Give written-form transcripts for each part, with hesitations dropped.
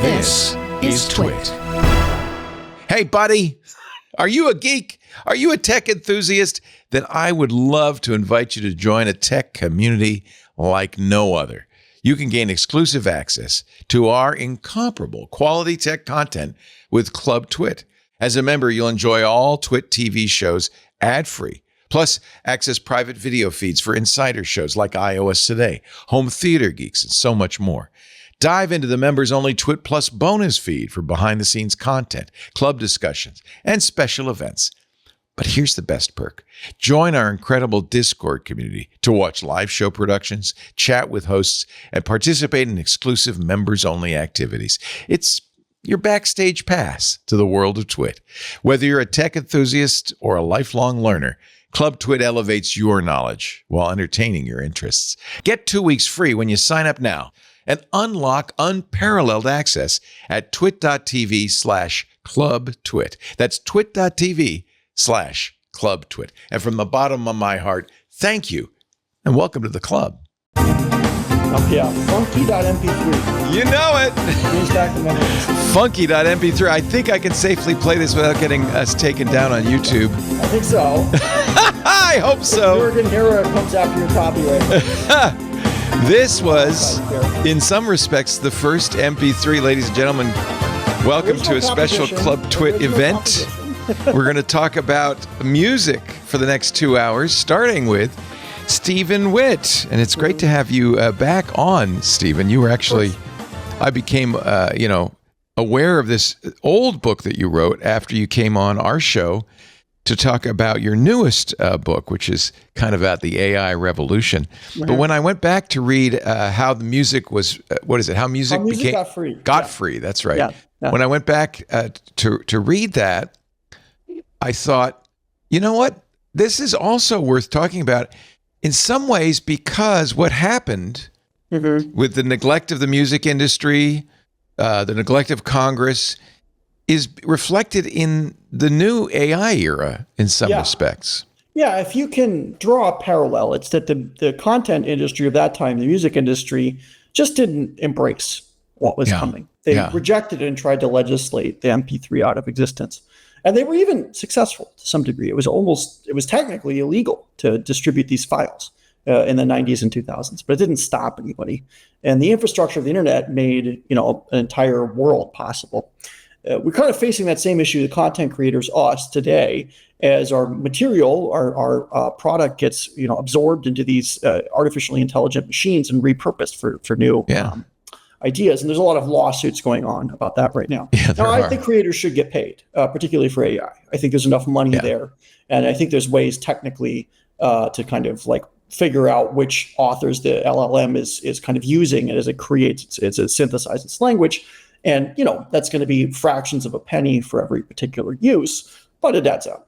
This is TWiT. Hey, buddy, are you a geek? Are you a tech enthusiast? Then I would love to invite you to join a tech community like no other. You can gain exclusive access to our incomparable quality tech content with Club TWiT. As a member, you'll enjoy all TWiT TV shows ad-free. Plus, access private video feeds for insider shows like iOS Today, Home Theater Geeks, and so much more. Dive into the members-only TWiT Plus bonus feed for behind-the-scenes content, club discussions, and special events. But here's the best perk. Join our incredible Discord community to watch live show productions, chat with hosts, and participate in exclusive members-only activities. It's your backstage pass to the world of TWiT. Whether you're a tech enthusiast or a lifelong learner, Club TWiT elevates your knowledge while entertaining your interests. Get 2 weeks free when you sign up now and unlock unparalleled access at twit.tv/clubtwit. That's twit.tv/clubtwit. And from the bottom of my heart, thank you and welcome to the club. Yeah, funky.mp3. You know it. Brings back the memories. Funky.mp3. I think I can safely play this without getting us taken down on YouTube. I think so. I hope so. Oregon Era comes after your copyright. This was, in some respects, the first MP3, ladies and gentlemen. Welcome to a special Club TWiT event. We're going to talk about music for the next 2 hours, starting with Stephen Witt. And it's great to have you back on, Stephen. You were actually, I became, aware of this old book that you wrote after you came on our show to talk about your newest book, which is kind of about the AI revolution. Mm-hmm. But when I went back to read how the music was, how music got free. Free, that's right. Yeah. When I went back to read that, I thought, you know what? This is also worth talking about in some ways because what happened with the neglect of the music industry, the neglect of Congress, is reflected in the new AI era in some respects. Yeah, if you can draw a parallel, it's that the content industry of that time, the music industry, just didn't embrace what was coming. They rejected it and tried to legislate the MP3 out of existence. And they were even successful to some degree. It was technically illegal to distribute these files in the 90s and 2000s, but it didn't stop anybody. And the infrastructure of the internet made, an entire world possible. We're kind of facing that same issue, the content creators, us today, as our material, our product gets, absorbed into these artificially intelligent machines and repurposed for new ideas. And there's a lot of lawsuits going on about that right now. Now, I think creators should get paid, particularly for AI. I think there's enough money there. And I think there's ways technically to kind of like figure out which authors the LLM is kind of using as it creates, it synthesizes its language. And, that's going to be fractions of a penny for every particular use, but it adds up.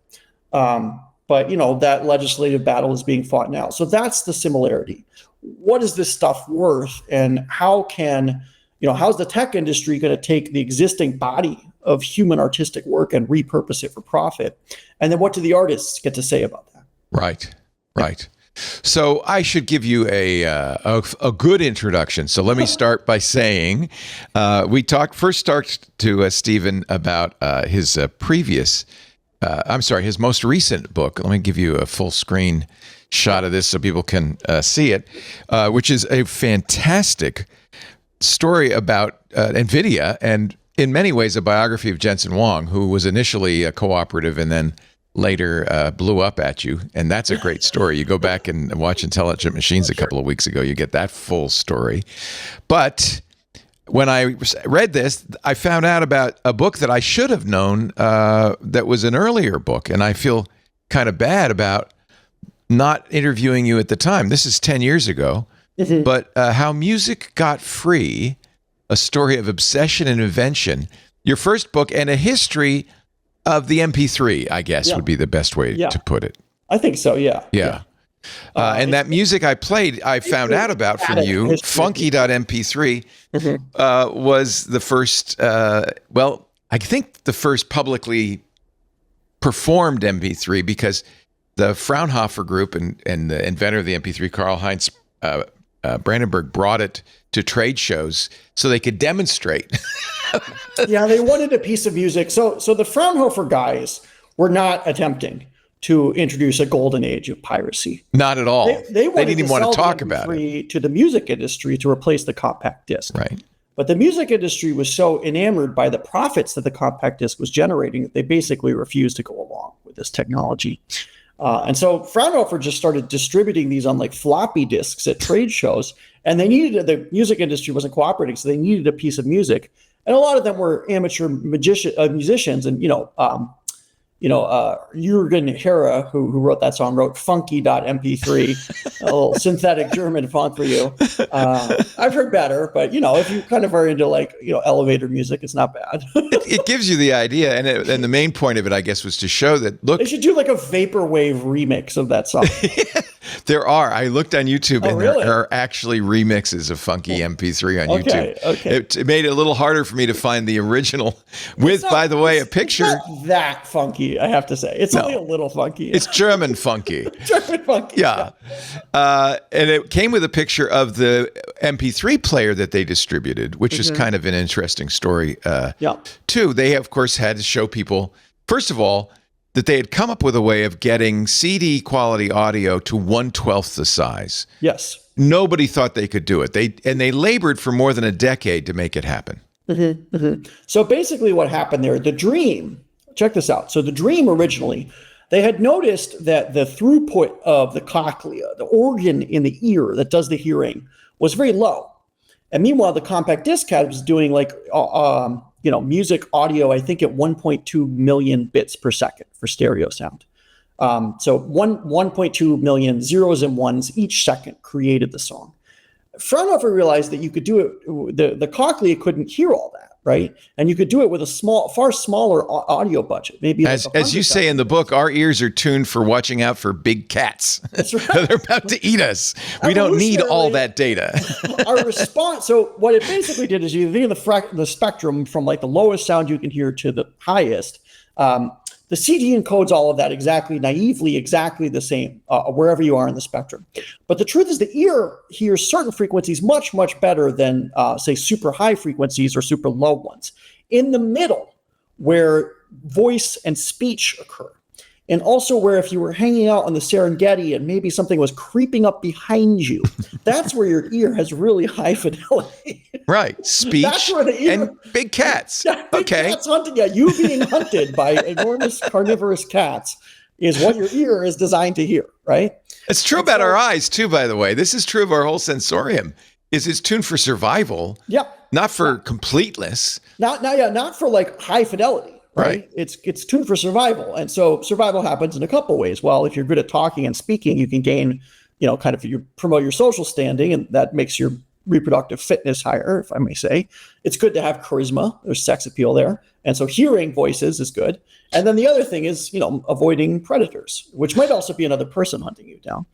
But, that legislative battle is being fought now. So that's the similarity. What is this stuff worth? And how's the tech industry going to take the existing body of human artistic work and repurpose it for profit? And then what do the artists get to say about that? Right. So I should give you a good introduction. So let me start by saying we first talked to Stephen about his his most recent book. Let me give you a full screen shot of this so people can see it, which is a fantastic story about NVIDIA and in many ways a biography of Jensen Huang, who was initially a cooperative and then later blew up at you. And that's a great story. You go back and watch Intelligent Machines a couple of weeks ago, you get that full story. But when I read this, I found out about a book that I should have known that was an earlier book. And I feel kind of bad about not interviewing you at the time. This is 10 years ago. Mm-hmm. But How Music Got Free, a story of obsession and invention, your first book, and a history of the MP3, I guess, would be the best way to put it. I think so, yeah. And that music I played, I found out about from you, funky.mp3, was the first, I think the first publicly performed MP3, because the Fraunhofer group and the inventor of the MP3, Karl-Heinz Brandenburg, brought it to trade shows so they could demonstrate Yeah, they wanted a piece of music. So the Fraunhofer guys were not attempting to introduce a golden age of piracy. Not at all. They didn't even want to talk about it to the music industry to replace the compact disc. Right. But the music industry was so enamored by the profits that the compact disc was generating that they basically refused to go along with this technology. And so Fraunhofer just started distributing these on like floppy disks at trade shows, and the music industry wasn't cooperating, so they needed a piece of music. And a lot of them were amateur musicians, and Jürgen Hera, who wrote that song, wrote funky.mp3, a little synthetic German font for you. I've heard better, but if you kind of are into elevator music, it's not bad. It gives you the idea, and the main point of it, I guess, was to show that look, they should do like a vaporwave remix of that song. There are. I looked on YouTube, and really? there are actually remixes of funky MP3 on YouTube. Okay. It made it a little harder for me to find the original with, by the way, a picture. It's not that funky, I have to say. It's only a little funky. It's German funky. German funky. Yeah. And it came with a picture of the MP3 player that they distributed, which is kind of an interesting story. Too, they, of course, had to show people, first of all, that they had come up with a way of getting CD quality audio to 1/12 the size. Yes. Nobody thought they could do it. They labored for more than a decade to make it happen. So basically what happened there, the Dream, check this out. So the Dream originally, they had noticed that the throughput of the cochlea, the organ in the ear that does the hearing, was very low. And meanwhile, the compact disc was doing music audio, I think at 1.2 million bits per second for stereo sound. So 1.2 million zeros and ones each second created the song. Fraunhofer realized that you could do it, the cochlea couldn't hear all that, right? And you could do it with a far smaller audio budget. Maybe as you say in the book, our ears are tuned for watching out for big cats. That's right. They're about to eat us. We don't need all that data. Our response. So what it basically did is you think of the spectrum from like the lowest sound you can hear to the highest. The CD encodes all of that naively exactly the same wherever you are in the spectrum. But the truth is the ear hears certain frequencies much, much better than, say, super high frequencies or super low ones. In the middle, where voice and speech occur, and also where if you were hanging out on the Serengeti and maybe something was creeping up behind you, that's where your ear has really high fidelity. Right. Speech that's where the ear, and big cats. Yeah, big cats hunting. Yeah, you being hunted by enormous carnivorous cats is what your ear is designed to hear, right? It's true about our eyes, too, by the way. This is true of our whole sensorium. It's tuned for survival, not for completeness. Not for like high fidelity. Right. It's tuned for survival. And so survival happens in a couple ways. Well, if you're good at talking and speaking, you can gain, you promote your social standing, and that makes your reproductive fitness higher, if I may say. It's good to have charisma. There's sex appeal there. And so hearing voices is good. And then the other thing is, avoiding predators, which might also be another person hunting you down.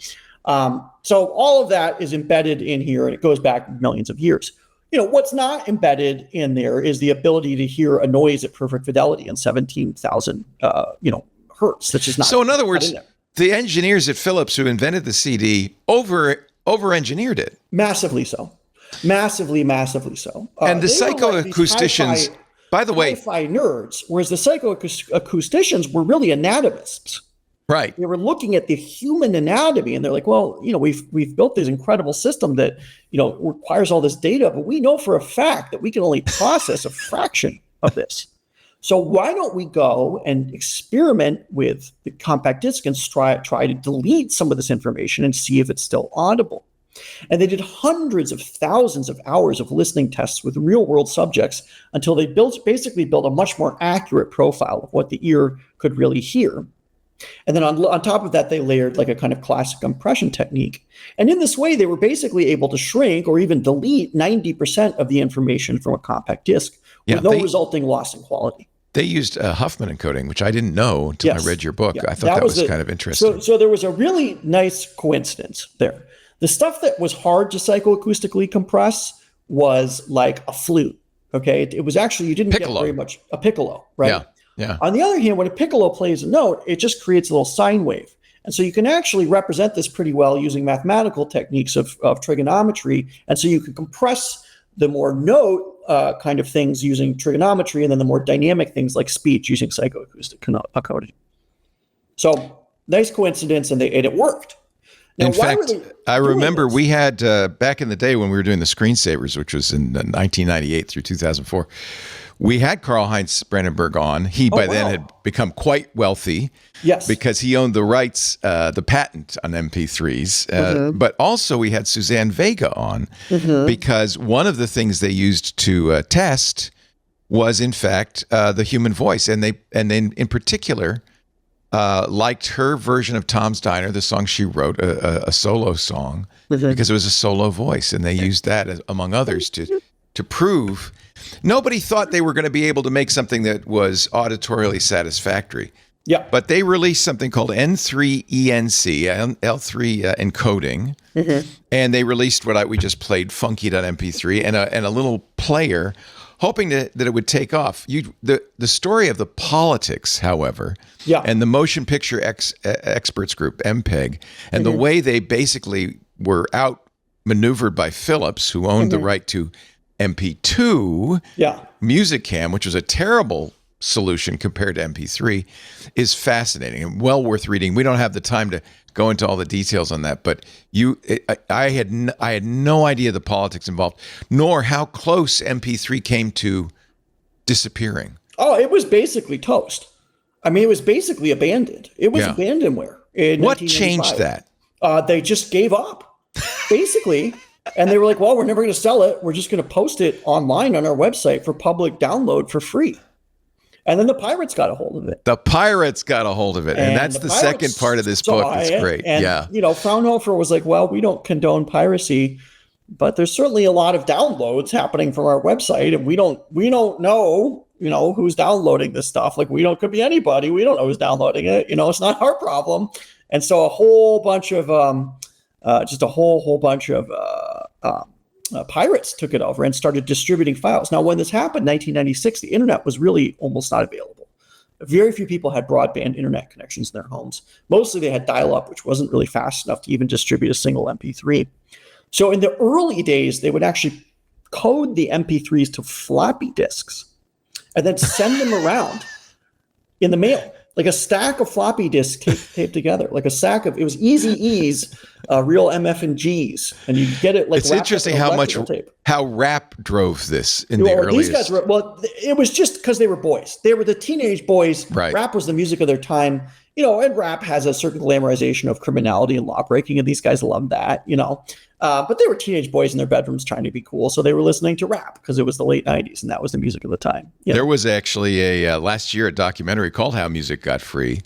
So all of that is embedded in here, and it goes back millions of years. What's not embedded in there is the ability to hear a noise at perfect fidelity and 17,000, hertz. That's just not. So in other words, the engineers at Philips who invented the CD over-engineered it. Massively so. Massively so. And the psychoacousticians, by the way, hi-fi nerds, whereas the psychoacousticians were really anatomists. Right. They were looking at the human anatomy, and they're like, well, we've built this incredible system that, requires all this data, but we know for a fact that we can only process a fraction of this. So why don't we go and experiment with the compact disc and try to delete some of this information and see if it's still audible? And they did hundreds of thousands of hours of listening tests with real world subjects until they basically built a much more accurate profile of what the ear could really hear. And then on top of that, they layered like a kind of classic compression technique. And in this way, they were basically able to shrink or even delete 90% of the information from a compact disc with no resulting loss in quality. They used Huffman encoding, which I didn't know until I read your book. I thought that was kind of interesting. So there was a really nice coincidence there. The stuff that was hard to psychoacoustically compress was like a flute. Okay, it was actually, you didn't get very much a piccolo, right? Yeah. On the other hand, when a piccolo plays a note, it just creates a little sine wave. And so you can actually represent this pretty well using mathematical techniques of trigonometry. And so you can compress the more note kind of things using trigonometry, and then the more dynamic things like speech using psychoacoustic coding. So nice coincidence, and it worked. Now, in fact, I remember we had, back in the day when we were doing the screensavers, which was in 1998 through 2004, we had Karl-Heinz Brandenburg on. He, by then, had become quite wealthy. Yes. Because he owned the rights, the patent on MP3s. But also we had Suzanne Vega on because one of the things they used to test was, in fact, the human voice. And then in particular, liked her version of Tom's Diner, the song she wrote, a solo song, because it was a solo voice. And they used that, among others, to prove nobody thought they were going to be able to make something that was auditorially satisfactory. Yeah. But they released something called N3ENC, L3 encoding, and they released what we just played, Funky.mp3, and a little player, hoping that it would take off. The story of the politics, however, and the motion picture experts group, MPEG, and the way they basically were outmaneuvered by Philips, who owned the right to MP2 Music Cam, which was a terrible solution compared to MP3, is fascinating and well worth reading. We don't have the time to go into all the details on that, but I had no idea the politics involved, nor how close MP3 came to disappearing. Oh, it was basically toast. I mean, it was basically abandoned. It was abandonware. What changed that? They just gave up, basically. And they were like, well, we're never going to sell it. We're just going to post it online on our website for public download for free. And then the pirates got a hold of it. And that's the second part of this book. It's great. And, you know, Fraunhofer was like, well, we don't condone piracy, but there's certainly a lot of downloads happening from our website. And we don't know, you know, who's downloading this stuff. Like, could be anybody. We don't know who's downloading it. You know, it's not our problem. And so a whole bunch of, pirates took it over and started distributing files. Now, when this happened, 1996, the internet was really almost not available. Very few people had broadband internet connections in their homes. Mostly they had dial-up, which wasn't really fast enough to even distribute a single MP3. So in the early days, they would actually code the MP3s to floppy disks and then send them around in the mail. Like a stack of floppy disks taped together, like a sack of, it was Eazy-E's real MF and G's, and you get it like. It's interesting how rap drove this in the earliest. These guys it was just because they were boys. They were the teenage boys. Right. Rap was the music of their time, you know, and rap has a certain glamorization of criminality and law breaking, and these guys loved that, you know. But they were teenage boys in their bedrooms trying to be cool, so they were listening to rap because it was the late 90s, and that was the music of the time. There was actually last year a documentary called How Music Got Free,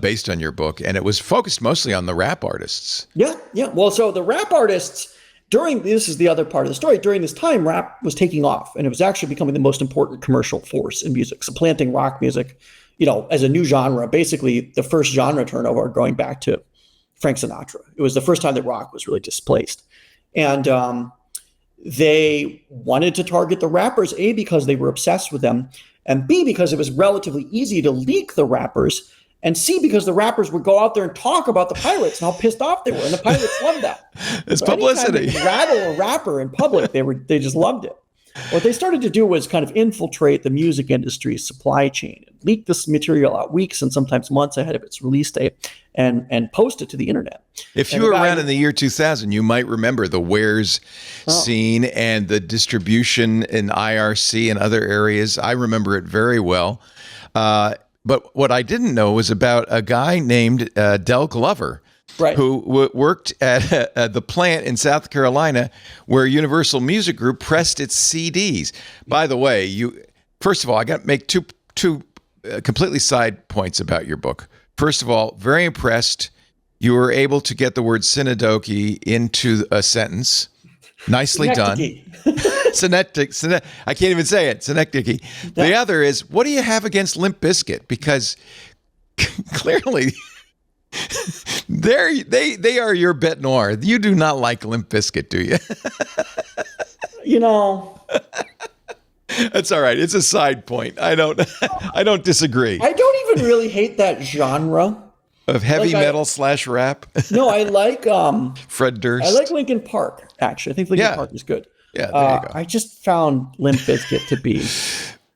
based on your book, and it was focused mostly on the rap artists. Yeah. Well, so the rap artists, this is the other part of the story, during this time, rap was taking off, and it was actually becoming the most important commercial force in music, supplanting rock music, you know, as a new genre, basically the first genre turnover going back to Frank Sinatra. It was the first time that rock was really displaced. And they wanted to target the rappers, A, because they were obsessed with them, and B, because it was relatively easy to leak the rappers, and C, because the rappers would go out there and talk about the pirates and how pissed off they were, and the pirates loved that. It's so publicity. Anytime they rattle a rapper in public, they just loved it. What they started to do was kind of infiltrate the music industry's supply chain, and leak this material out weeks and sometimes months ahead of its release date, and post it to the internet. If you were around in the year 2000, you might remember the wares scene and the distribution in IRC and other areas. I remember it very well. But what I didn't know was about a guy named Dell Glover, who worked at the plant in South Carolina where Universal Music Group pressed its CDs. By the way, first of all, I got to make two completely side points about your book. First of all, very impressed you were able to get the word synodoki into a sentence. Nicely done. Synecdoche. I can't even say it. Synecdoche. The other is, what do you have against Limp Bizkit? Because clearly they are your bête noire. You do not like Limp Bizkit, do you? You know, that's all right. It's a side point. I don't disagree. I don't even really hate that genre of heavy metal / rap. No, I like Fred Durst. I like Linkin Park, actually. I think Linkin Park is good. Yeah, there you go. I just found Limp Bizkit to be.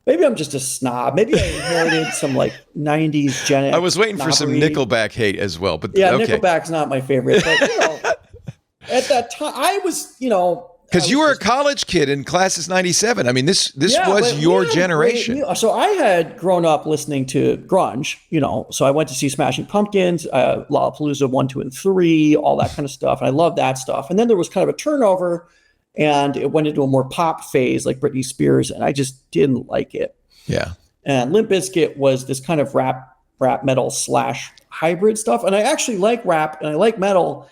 Maybe I'm just a snob. Maybe I inherited some like 90s Gen X. I was waiting for some Nickelback hate as well, but yeah, okay. Nickelback's not my favorite. But at that time, I was, because you were a college kid in classes 97. I mean, this was your generation. So I had grown up listening to grunge, so I went to see Smashing Pumpkins, Lollapalooza 1, 2, and 3, all that kind of stuff. And I loved that stuff. And then there was kind of a turnover, and it went into a more pop phase like Britney Spears, and I just didn't like it. Yeah. And Limp Bizkit was this kind of rap metal / hybrid stuff. And I actually like rap and I like metal.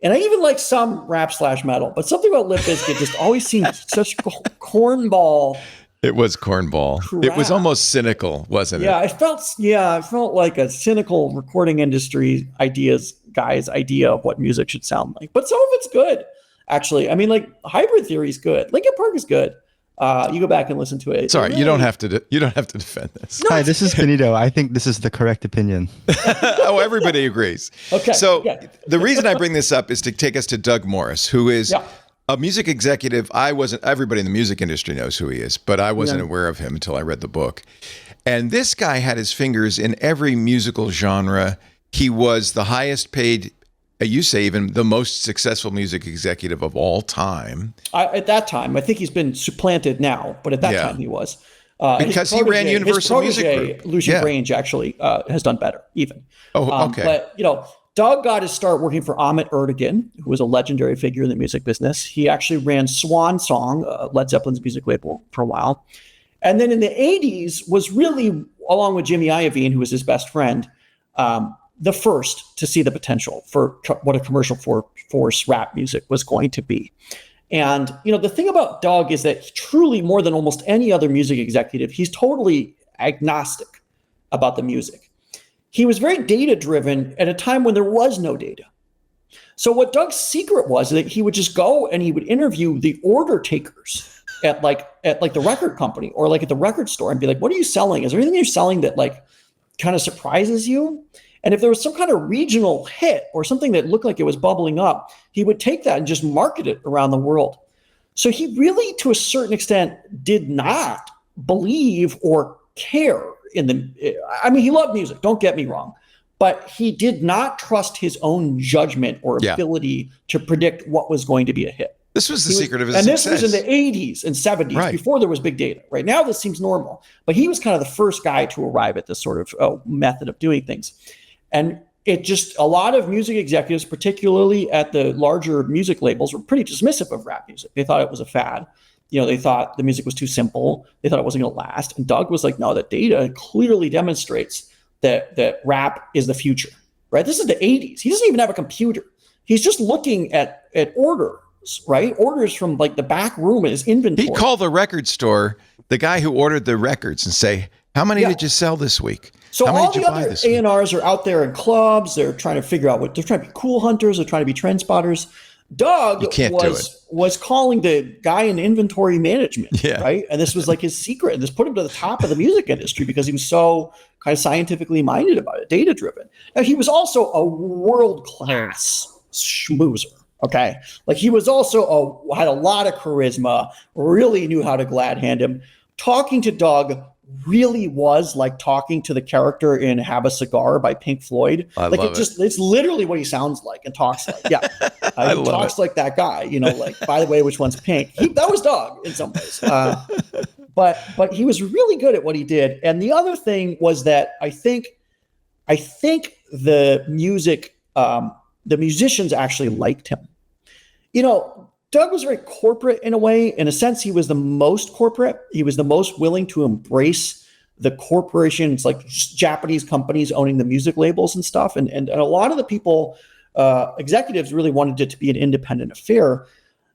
And I even like some rap / metal, but something about Limp Bizkit just always seemed such cornball. It was cornball. Crap. It was almost cynical, wasn't it? It felt like a cynical recording industry guy's idea of what music should sound like. But some of it's good, actually. I mean, like Hybrid Theory is good. Linkin Park is good. You go back and listen to it. Sorry, you don't have to defend this. No, Hi, this is Benito. I think this is the correct opinion. Oh, everybody agrees. Okay. So the reason I bring this up is to take us to Doug Morris, who is a music executive. Everybody in the music industry knows who he is, but I wasn't aware of him until I read the book. And this guy had his fingers in every musical genre. He was the highest paid, you say even the most successful music executive of all time. At that time, I think he's been supplanted now, but at that time he was. Because he ran Universal Music Group. Lucian Grange actually has done better even. Oh, okay. But, Doug got his start working for Ahmet Ertegun, who was a legendary figure in the music business. He actually ran Swan Song, Led Zeppelin's music label, for a while. And then in the 80s was really, along with Jimmy Iovine, who was his best friend, the first to see the potential for what a commercial force rap music was going to be. And, the thing about Doug is that truly more than almost any other music executive, he's totally agnostic about the music. He was very data driven at a time when there was no data. So what Doug's secret was that he would just go and he would interview the order takers at the record company or like at the record store and be like, what are you selling? Is there anything you're selling that like kind of surprises you? And if there was some kind of regional hit or something that looked like it was bubbling up, he would take that and just market it around the world. So he really, to a certain extent, did not believe or care he loved music, don't get me wrong, but he did not trust his own judgment or ability to predict what was going to be a hit. This was the secret of his success. And this was in the 80s and 70s, before there was big data. Right now, this seems normal. But he was kind of the first guy to arrive at this sort of method of doing things. And it just, a lot of music executives, particularly at the larger music labels, were pretty dismissive of rap music. They thought it was a fad. They thought the music was too simple. They thought it wasn't going to last. And Doug was like, no, the data clearly demonstrates that rap is the future, right? This is the 80s. He doesn't even have a computer. He's just looking at orders, right? Orders from like the back room in his inventory. He'd call the record store, the guy who ordered the records, and say, how many did you sell this week? So all the other A&Rs are out there in clubs. They're trying to figure out they're trying to be cool hunters. They're trying to be trend spotters. Doug was calling the guy in inventory management, right? And this was like his secret. And this put him to the top of the music industry because he was so kind of scientifically minded about it, data driven. Now, he was also a world-class schmoozer, okay? Like he was also had a lot of charisma, really knew how to glad hand him. Talking to Doug really was like talking to the character in Have a Cigar by Pink Floyd. It's literally what he sounds like and talks like. Yeah. He talks like that guy, like, by the way, which one's pink? That was Doug in some ways. But he was really good at what he did. And the other thing was that I think the musicians actually liked him. Doug was very corporate in a way. In a sense, he was the most corporate. He was the most willing to embrace the corporations, like Japanese companies owning the music labels and stuff. And a lot of the people, executives really wanted it to be an independent affair.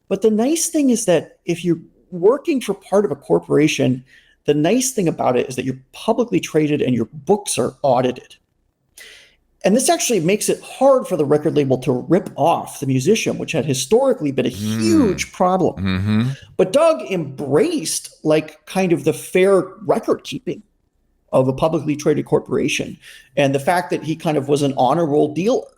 But the nice thing is that if you're working for part of a corporation, the nice thing about it is that you're publicly traded and your books are audited. And this actually makes it hard for the record label to rip off the musician, which had historically been a huge problem. Mm-hmm. But Doug embraced like kind of the fair record keeping of a publicly traded corporation. And the fact that he kind of was an honor roll dealer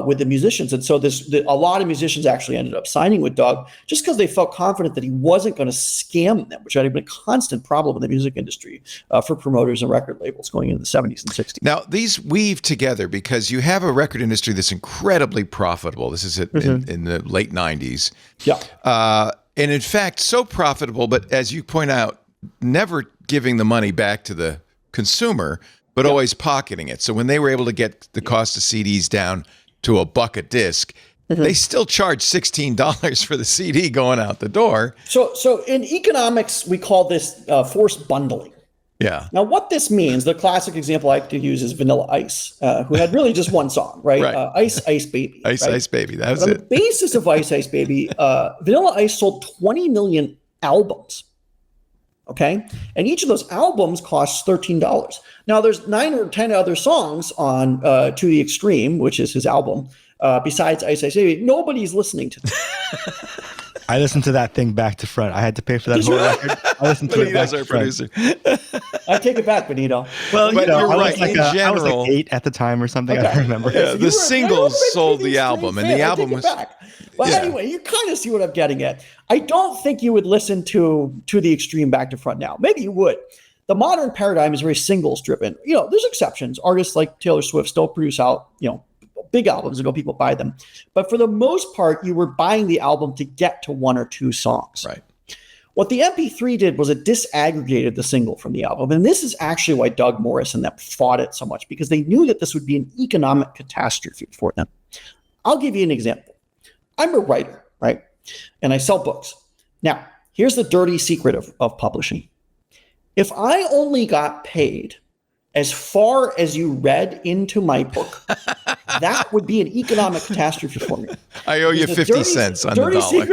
with the musicians. And so a lot of musicians actually ended up signing with Doug just because they felt confident that he wasn't going to scam them, which had been a constant problem in the music industry for promoters and record labels going into the 70s and 60s. Now, these weave together because you have a record industry that's incredibly profitable. This is in the late 90s. Yeah. And in fact, so profitable, but as you point out, never giving the money back to the consumer, but always pocketing it. So when they were able to get the cost of CDs down to $1 a disc, they still charge $16 for the CD going out the door. So in economics, we call this forced bundling. Yeah. Now, what this means, the classic example I like to use is Vanilla Ice, who had really just one song, right? Ice Ice Baby. Ice Baby, that was it. On the basis of Ice Ice Baby, Vanilla Ice sold 20 million albums. Okay. And each of those albums costs $13. Now there's 9 or 10 other songs on To the Extreme, which is his album, besides Ice Ice Baby. Nobody's listening to them. I listened to that thing back to front. I had to pay for that whole record. I listened to it back to front. I take it back, Benito. Well, but you're right. I was like 8 at the time or something. Okay. I don't remember. Yeah, the singles sold the album, and the album was. Well, anyway, you kind of see what I'm getting at. I don't think you would listen to the Extreme back to front now. Maybe you would. The modern paradigm is very singles driven. There's exceptions. Artists like Taylor Swift still produce out, big albums and go people buy them. But for the most part, you were buying the album to get to 1 or 2 songs. Right. What the MP3 did was it disaggregated the single from the album. And this is actually why Doug Morris and them fought it so much, because they knew that this would be an economic catastrophe for them. I'll give you an example. I'm a writer, right? And I sell books. Now, here's the dirty secret of publishing. If I only got paid as far as you read into my book, that would be an economic catastrophe for me. I owe you 50 cents on the dollar.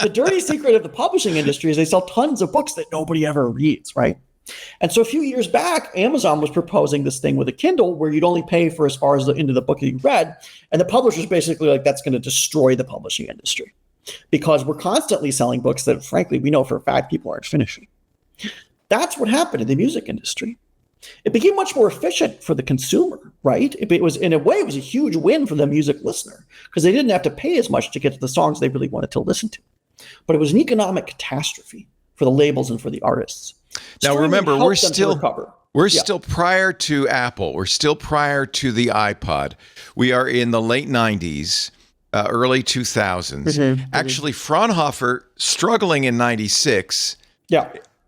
The dirty secret of the publishing industry is they sell tons of books that nobody ever reads, right? And so a few years back, Amazon was proposing this thing with a Kindle where you'd only pay for as far as into the book that you read. And the publisher's basically like, that's going to destroy the publishing industry because we're constantly selling books that, frankly, we know for a fact people aren't finishing. That's what happened in the music industry. It became much more efficient for the consumer, right? It was, in a way, it was a huge win for the music listener because they didn't have to pay as much to get to the songs they really wanted to listen to. But it was an economic catastrophe for the labels and for the artists. Now, remember, we're still prior to Apple. We're still prior to the iPod. We are in the late 90s, early 2000s. Actually, Fraunhofer, struggling in 96,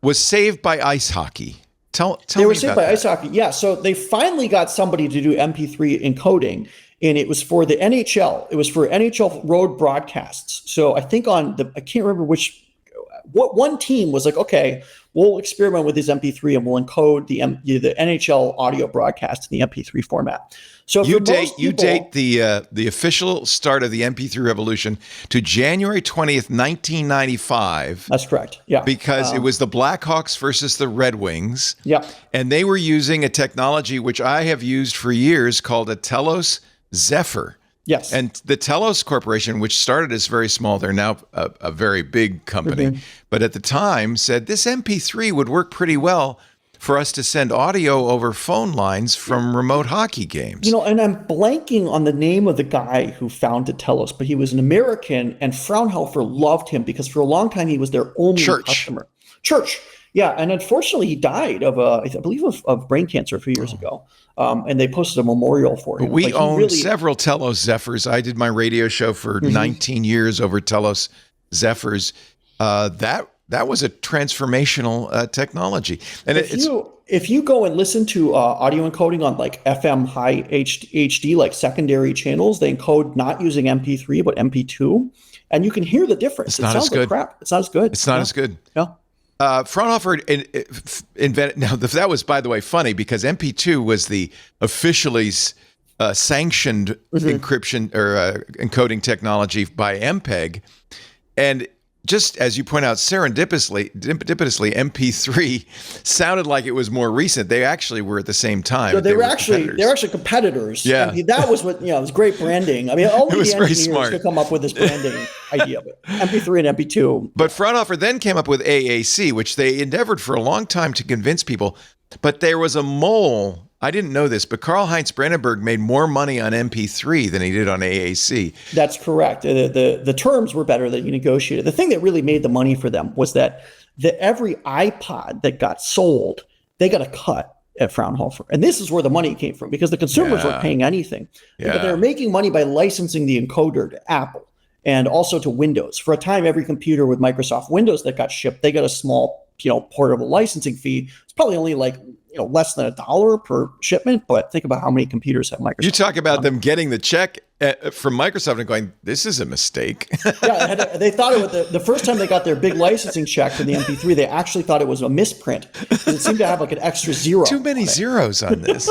was saved by ice hockey. Tell they were me saved about by that. ice hockey. Yeah, so they finally got somebody to do MP3 encoding, and it was for the NHL. It was for NHL road broadcasts. So I think I can't remember what one team was like, okay, we'll experiment with this MP3 and we'll encode the NHL audio broadcast in the MP3 format. So you date the official start of the MP3 revolution to January 20th, 1995. That's correct. Yeah. Because it was the Blackhawks versus the Red Wings. Yeah. And they were using a technology which I have used for years called a Telos Zephyr. Yes. And the Telos Corporation, which started as very small, they're now a very big company, but at the time said this MP3 would work pretty well for us to send audio over phone lines from remote hockey games. And I'm blanking on the name of the guy who founded Telos, but he was an American, and Fraunhofer loved him because for a long time he was their only customer. Church. Yeah, and unfortunately he died of I believe of brain cancer a few years ago. And they posted a memorial for him. We owned several Telos Zephyrs. I did my radio show for 19 years over Telos Zephyrs. That was a transformational technology. And if you go and listen to audio encoding on like FM high HD, like secondary channels, they encode not using MP3 but MP2, and you can hear the difference. It's not as good. Like crap. It's not as good. It's not as good. Yeah. Fraunhofer invented. Now that was, by the way, funny because MP2 was the officially sanctioned encryption or encoding technology by MPEG, and just as you point out, serendipitously, MP3 sounded like it was more recent. They actually were at the same time. So they were actually competitors. Yeah, I mean, that was what it was great branding. I mean, only it was the very engineers smart could come up with this branding idea of it. MP3 and MP2. But Fraunhofer then came up with AAC, which they endeavored for a long time to convince people. But there was a mole I didn't know this, but Karl-Heinz Brandenburg made more money on MP3 than he did on AAC. That's correct. The terms were better that you negotiated. The thing that really made the money for them was that every iPod that got sold, they got a cut at Fraunhofer. And this is where the money came from, because the consumers weren't paying anything. Yeah. But they were making money by licensing the encoder to Apple and also to Windows. For a time, every computer with Microsoft Windows that got shipped, they got a small, portable licensing fee. It's probably only like, less than $1 per shipment, but think about how many computers have Microsoft. You talk about them getting the check from Microsoft and going, this is a mistake. Yeah, they thought it was the first time they got their big licensing check for the MP3, they actually thought it was a misprint. It seemed to have like an extra zero. Too many zeros on this.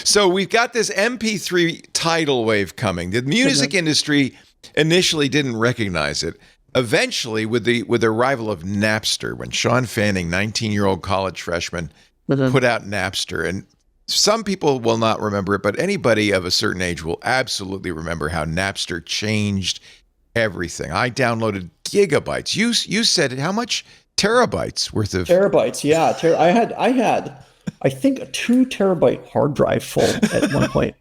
So we've got this MP3 tidal wave coming. The music industry initially didn't recognize it. Eventually, with the arrival of Napster, when Sean Fanning, 19-year-old college freshman, put out Napster, and some people will not remember it, but anybody of a certain age will absolutely remember how Napster changed everything. I downloaded gigabytes. You said how much? Terabytes worth of terabytes. Yeah, I had I think a 2 terabyte hard drive full at one point.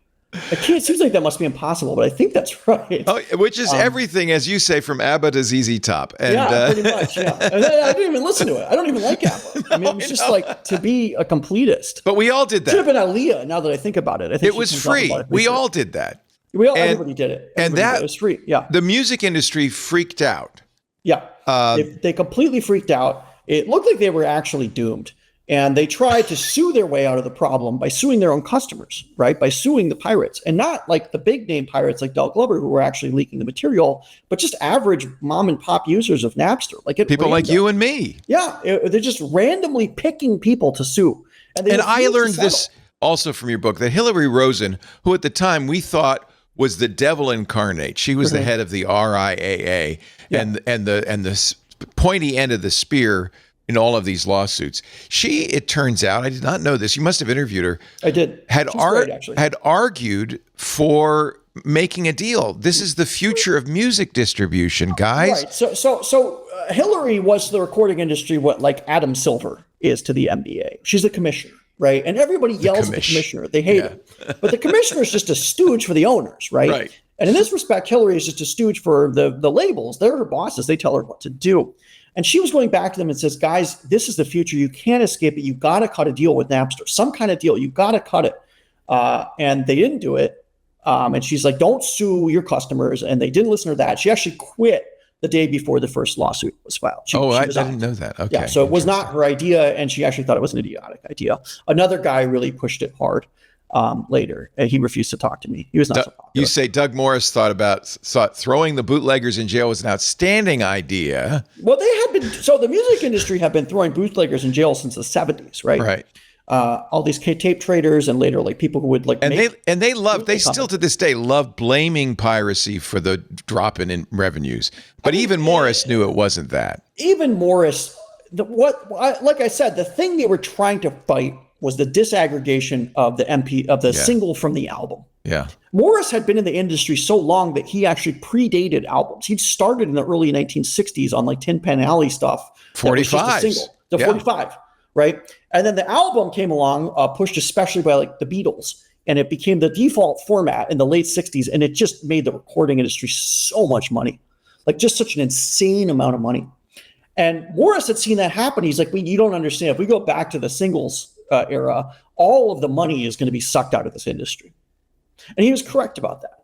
It seems like that must be impossible, but I think that's right. Oh, which is everything, as you say, from ABBA to ZZ Top. And, yeah, pretty much. Yeah, and I didn't even listen to it. I don't even like ABBA. I mean, it was just like to be a completist. But we all did that. Should have been Aaliyah. Now that I think about it, I think it was free. We all did that. Everybody did it. It was free. Yeah. The music industry freaked out. Yeah. They completely freaked out. It looked like they were actually doomed. And they tried to sue their way out of the problem by suing their own customers, right? By suing the pirates, and not like the big name pirates like Dell Glover, who were actually leaking the material, but just average mom and pop users of Napster, people like you and me. Yeah, they're just randomly picking people to sue. And I learned this also from your book, that Hillary Rosen, who at the time we thought was the devil incarnate, she was the head of the RIAA and the pointy end of the spear in all of these lawsuits. It turns out, I did not know this, you must have interviewed her. I did. Had argued for making a deal. This is the future of music distribution, guys. Right. So Hillary was to the recording industry what like Adam Silver is to the NBA. She's a commissioner, right? And everybody yells at the commissioner. They hate him. But the commissioner is just a stooge for the owners, right? Right. And in this respect, Hillary is just a stooge for the labels. They're her bosses. They tell her what to do. And she was going back to them and says, guys, this is the future. You can't escape it. You got to cut a deal with Napster, some kind of deal. You got to cut it. And they didn't do it. And she's like, don't sue your customers. And they didn't listen to that. She actually quit the day before the first lawsuit was filed. I didn't know that. Okay. Yeah, so it was not her idea, and she actually thought it was an idiotic idea. Another guy really pushed it hard later, and he refused to talk to me. He was not so popular. You say Doug Morris thought throwing the bootleggers in jail was an outstanding idea. Well, the music industry had been throwing bootleggers in jail since the 70s, right? Right. All these tape traders and later like people who would like they still to this day love blaming piracy for the drop in revenues. But even Morris knew it wasn't that. Even Morris, like I said, the thing they were trying to fight was the disaggregation of the single from the album. Yeah. Morris had been in the industry so long that he actually predated albums. He'd started in the early 1960s on like Tin Pan Alley stuff. 45. 45. Right. And then the album came along, pushed especially by like the Beatles, and it became the default format in the late 60s. And it just made the recording industry so much money, like just such an insane amount of money. And Morris had seen that happen. He's like, you don't understand. If we go back to the singles era, all of the money is going to be sucked out of this industry. And he was correct about that.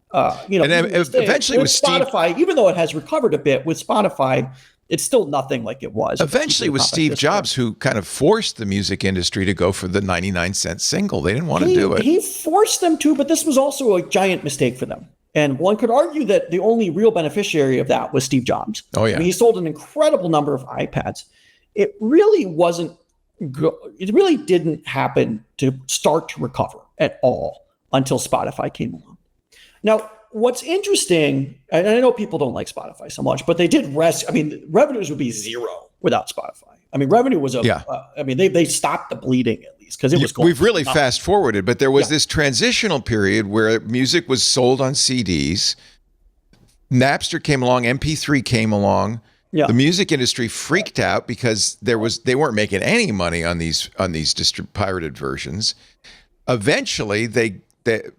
And then eventually with Spotify, even though it has recovered a bit with Spotify, it's still nothing like it was. Eventually with Steve Jobs, who kind of forced the music industry to go for the 99-cent single. They didn't want to do it. He forced them to, but this was also a giant mistake for them. And one could argue that the only real beneficiary of that was Steve Jobs. Oh, yeah. I mean, he sold an incredible number of iPads. It really didn't happen to start to recover at all until Spotify came along. Now, what's interesting, and I know people don't like Spotify so much, but they did revenues would be zero without Spotify. I mean, revenue was they stopped the bleeding at least because it was going. We've really fast forwarded, but there was this transitional period where music was sold on CDs. Napster came along, MP3 came along, Yeah. The music industry freaked out because they weren't making any money on these pirated versions. Eventually,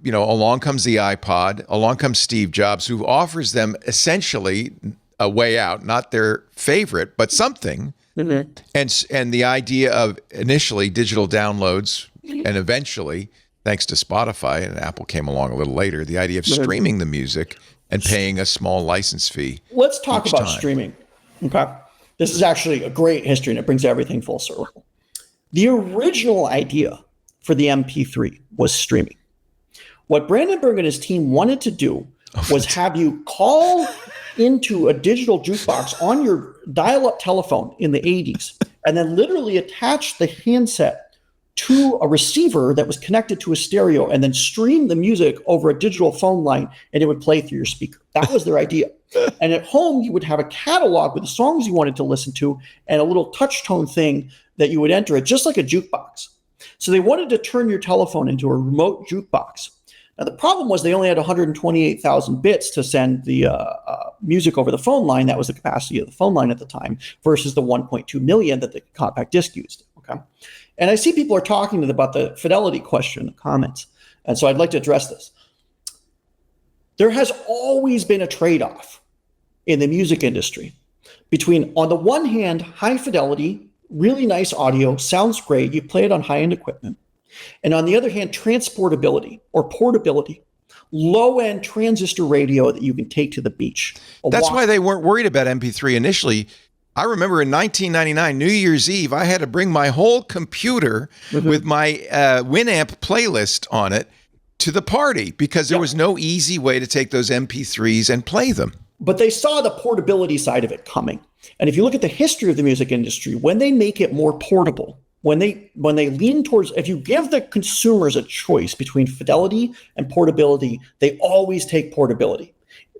along comes the iPod, along comes Steve Jobs, who offers them essentially a way out, not their favorite, but something. Mm-hmm. And the idea of initially digital downloads, and eventually, thanks to Spotify, and Apple came along a little later, the idea of streaming the music and paying a small license fee. Let's talk about streaming. Okay. This is actually a great history, and it brings everything full circle. The original idea for the MP3 was streaming. What Brandenburg and his team wanted to do was have you call into a digital jukebox on your dial-up telephone in the 80s, and then literally attach the handset to a receiver that was connected to a stereo, and then stream the music over a digital phone line, and it would play through your speaker. That was their idea. And at home, you would have a catalog with the songs you wanted to listen to and a little touch tone thing that you would enter it, just like a jukebox. So they wanted to turn your telephone into a remote jukebox. Now, the problem was they only had 128,000 bits to send the music over the phone line. That was the capacity of the phone line at the time versus the 1.2 million that the compact disc used. Okay. And I see people are talking about the fidelity question in the comments. And so I'd like to address this. There has always been a trade-off in the music industry between, on the one hand, high fidelity, really nice audio, sounds great, you play it on high-end equipment. And on the other hand, transportability or portability, low-end transistor radio that you can take to the beach. That's why they weren't worried about MP3 initially. I remember in 1999, New Year's Eve, I had to bring my whole computer with my Winamp playlist on it to the party because there was no easy way to take those MP3s and play them. But they saw the portability side of it coming. And if you look at the history of the music industry, when they make it more portable, when they lean towards, if you give the consumers a choice between fidelity and portability, they always take portability.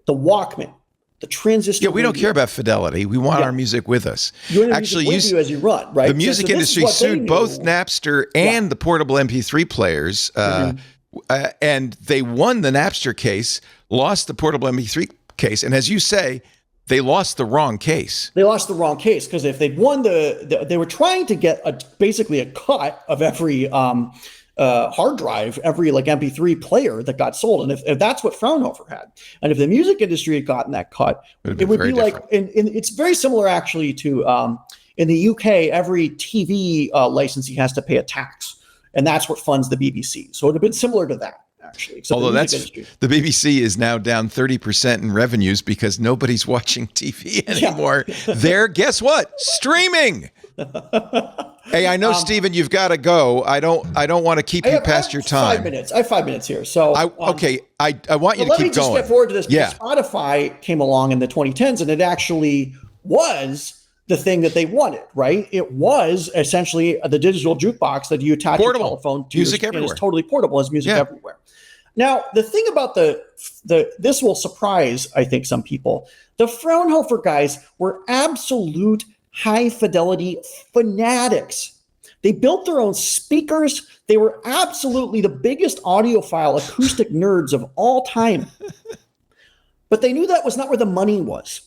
The Walkman, the transistor. Yeah, we don't care about fidelity. We want our music with us. Actually, with you as you run, right? The music industry sued both Napster and the portable MP3 players, and they won the Napster case, lost the portable MP3 case, and as you say, they lost the wrong case. They lost the wrong case because if they'd won they were trying to get basically a cut of every hard drive, every MP3 player that got sold. And if that's what Fraunhofer had, and if the music industry had gotten that cut, it would be like, and it's very similar actually to in the UK, every TV licensee has to pay a tax, and that's what funds the BBC. So it would have been similar to that. Actually, although the BBC is now down 30% in revenues because nobody's watching TV anymore. They're, guess what? Streaming. Hey, I know, Stephen, you've got to go. I don't want to keep you past your time. 5 minutes. I have 5 minutes here. So I want you to keep going. Let me just get forward to this. Yeah. Spotify came along in the 2010s, and it actually was the thing that they wanted, right? It was essentially the digital jukebox that you attach your telephone to. Music everywhere. And it's totally portable. It's music everywhere. Now, the thing about this will surprise, I think, some people. The Fraunhofer guys were absolute high fidelity fanatics. They built their own speakers. They were absolutely the biggest audiophile acoustic nerds of all time. But they knew that was not where the money was.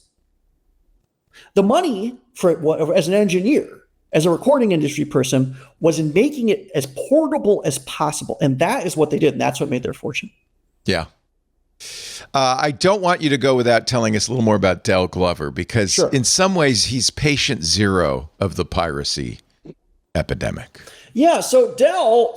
The money as an engineer, as a recording industry person, was in making it as portable as possible. And that is what they did. And that's what made their fortune. Yeah. I don't want you to go without telling us a little more about Dell Glover, because in some ways he's patient zero of the piracy epidemic. Yeah. So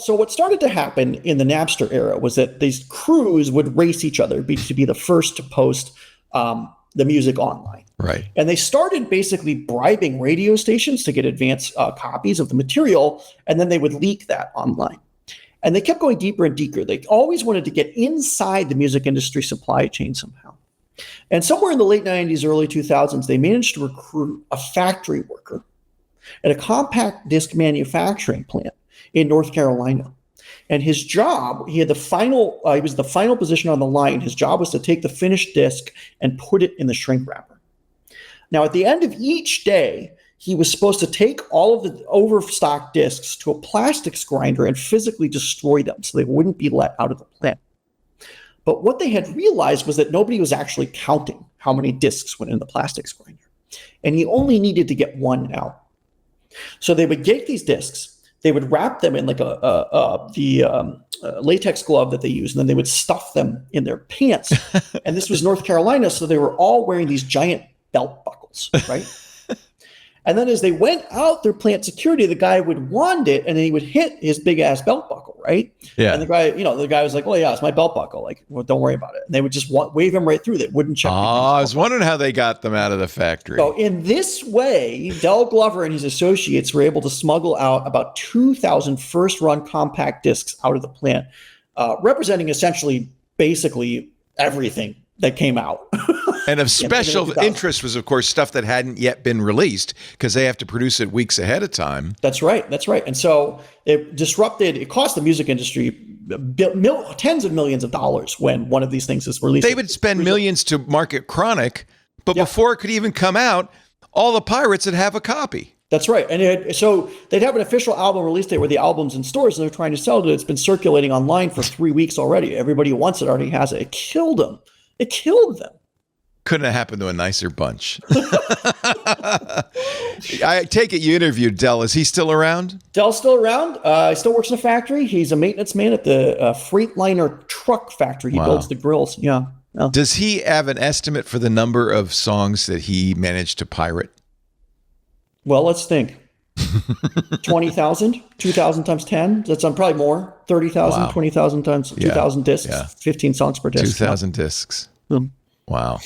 what started to happen in the Napster era was that these crews would race each other to be the first to post the music online. Right. And they started basically bribing radio stations to get advance copies of the material, and then they would leak that online. And they kept going deeper and deeper. They always wanted to get inside the music industry supply chain somehow. And somewhere in the late 90s, early 2000s, they managed to recruit a factory worker at a compact disc manufacturing plant in North Carolina. And his job, he was the final position on the line. His job was to take the finished disc and put it in the shrink wrapper. Now, at the end of each day, he was supposed to take all of the overstocked discs to a plastics grinder and physically destroy them so they wouldn't be let out of the plant. But what they had realized was that nobody was actually counting how many discs went in the plastics grinder. and he only needed to get one out. So they would take these discs, they would wrap them in like the latex glove that they use, and then they would stuff them in their pants. And this was North Carolina, so they were all wearing these giant belt buckles, right? And then as they went out their plant security, the guy would wand it, and then he would hit his big ass belt buckle, right? Yeah. And the guy was like, "Well, yeah, it's my belt buckle. Like, well, don't worry about it." And they would just wave him right through. They wouldn't check. I was wondering how they got them out of the factory. So in this way, Dell Glover and his associates were able to smuggle out about 2,000 first-run compact discs out of the plant, representing essentially, basically everything that came out. And of special interest was, of course, stuff that hadn't yet been released because they have to produce it weeks ahead of time. That's right. And so it cost the music industry tens of millions of dollars when one of these things is released. They would spend millions to market Chronic, but before it could even come out, all the pirates would have a copy. That's right. And so they'd have an official album release date where the album's in stores and they're trying to sell it. It's been circulating online for 3 weeks already. Everybody who wants it already has it. It killed them. It killed them. Couldn't have happened to a nicer bunch. I take it you interviewed Dell. Is he still around? Dell's still around. He still works in a factory. He's a maintenance man at the Freightliner truck factory. He builds the grills. Yeah. Does he have an estimate for the number of songs that he managed to pirate? Well, let's think. 20,000, 2,000 times 10. That's probably more. 30,000, wow. 20,000 times 2,000 discs, 15 songs per disc. 2,000 discs. Wow.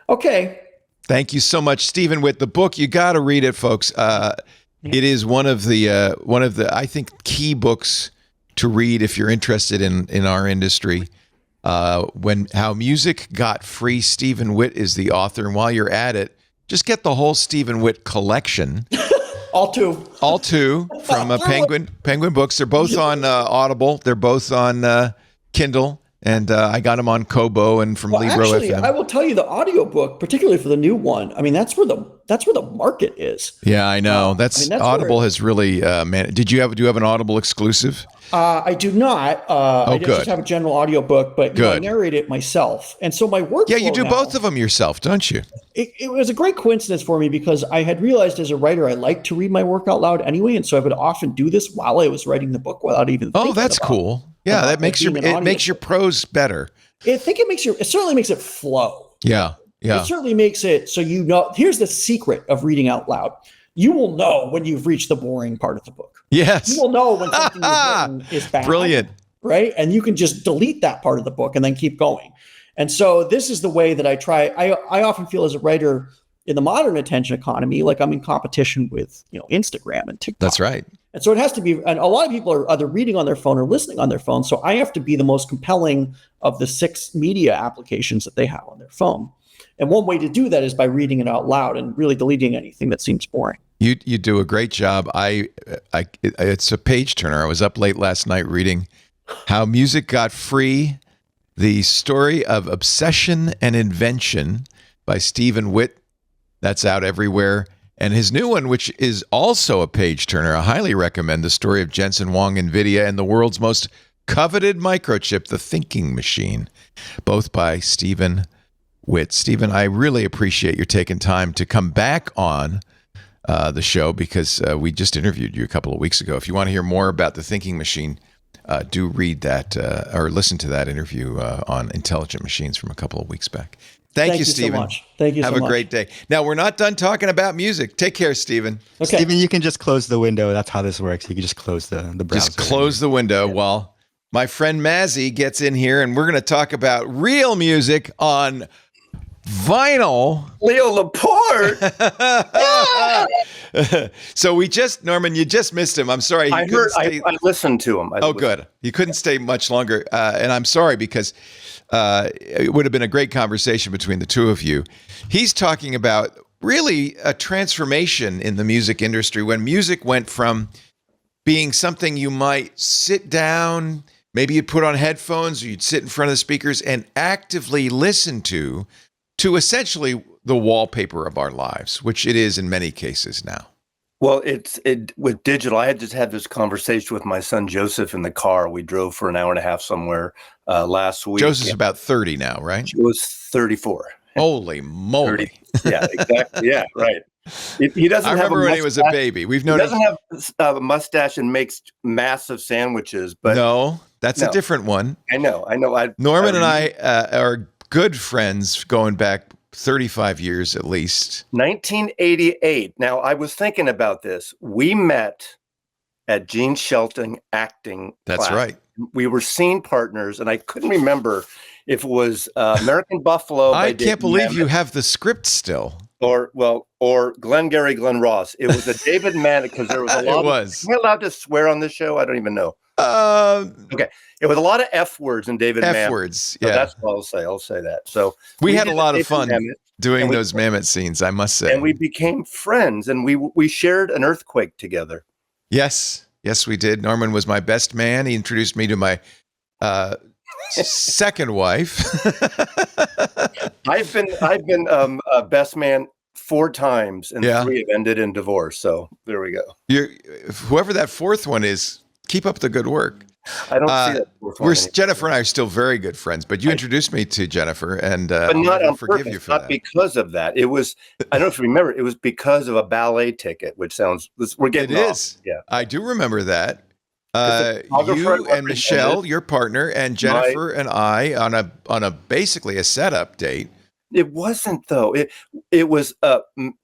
Okay. Thank you so much, Stephen Witt. The book, you got to read it, folks. It is one of the I think key books to read if you're interested in our industry. How Music Got Free. Stephen Witt is the author, and while you're at it, just get the whole Stephen Witt collection. All two from Penguin Books. They're both on Audible. They're both on Kindle. And I got them on Kobo and from Libro FM. I will tell you the audiobook, particularly for the new one. I mean, that's where the market is. Yeah, I know. That's Audible has really do you have an Audible exclusive? I do not. I just have a general audiobook, but I narrate it myself. And so my work. Yeah, you do both of them yourself, don't you? It was a great coincidence for me because I had realized as a writer I like to read my work out loud anyway, and so I would often do this while I was writing the book without even thinking that's cool. Yeah, that makes your prose better. I think it certainly makes it flow. Yeah. It certainly makes it so here's the secret of reading out loud. You will know when you've reached the boring part of the book. Yes. You will know when something you've written is bad. Brilliant. Right? And you can just delete that part of the book and then keep going. And so this is the way that I try. I often feel as a writer in the modern attention economy, like I'm in competition with, Instagram and TikTok. That's right. And so it has to be, and a lot of people are either reading on their phone or listening on their phone. So I have to be the most compelling of the 6 media applications that they have on their phone. And one way to do that is by reading it out loud and really deleting anything that seems boring. You do a great job. It's a page turner. I was up late last night reading How Music Got Free, the story of obsession and invention by Stephen Witt. That's out everywhere. And his new one, which is also a page turner, I highly recommend the story of Jensen Huang, NVIDIA, and the world's most coveted microchip, the thinking machine, both by Stephen Witt. Stephen, I really appreciate your taking time to come back on the show because we just interviewed you a couple of weeks ago. If you want to hear more about the thinking machine, do read that or listen to that interview on Intelligent Machines from a couple of weeks back. Thank you, Stephen. So much. Thank you so much. Have a great day. Now, we're not done talking about music. Take care, Stephen. Okay. Stephen, you can just close the window. That's how this works. You can just close the browser. Just close the window while my friend Mazzy gets in here, and we're going to talk about real music on vinyl. Leo Laporte. So Norman, you just missed him. I'm sorry. I listened to him. Good. He couldn't stay much longer. And I'm sorry because it would have been a great conversation between the two of you. He's talking about really a transformation in the music industry when music went from being something you might sit down, maybe you'd put on headphones or you'd sit in front of the speakers and actively listen to essentially the wallpaper of our lives, which it is in many cases now. Well, with digital. I just had this conversation with my son Joseph in the car. We drove for an hour and a half somewhere last week. Joseph's about 30 now, right? He was 34. Holy moly! Yeah, exactly. Yeah, right. He doesn't. I remember when he was a baby. We've known. He doesn't have a mustache and makes massive sandwiches. But no, that's a different one. I know. Norman and I are good friends going back 35 years at least. 1988. Now, I was thinking about this. We met at Gene Shelton acting That's class. right. We were scene partners, and I couldn't remember if it was American Buffalo. I can't believe you have the script still. Or Glengarry Glen Ross. It was a David Mamet because there was a lot. Am I allowed to swear on this show? I don't even know. Okay. It was a lot of F words in David Mamet. F words, So yeah. that's what I'll say. I'll say that. So we had a lot of fun Mamet, doing those Mamet scenes, I must say. And we became friends, and we shared an earthquake together. Yes, we did. Norman was my best man. He introduced me to my second wife. I've been a best man 4 times, and 3 have ended in divorce. So there we go. Whoever that fourth one is, keep up the good work. I don't see that fourth one. Jennifer and I are still very good friends, but you introduced me to Jennifer, and but not on forgive purpose, you for not that. because of that. It was, I don't know if you remember, it was because of a ballet ticket, which sounds, we're getting It off. is. Yeah. I do remember that. photographer You and Michelle, your partner, and Jennifer and I on a basically a setup date. It wasn't though. It was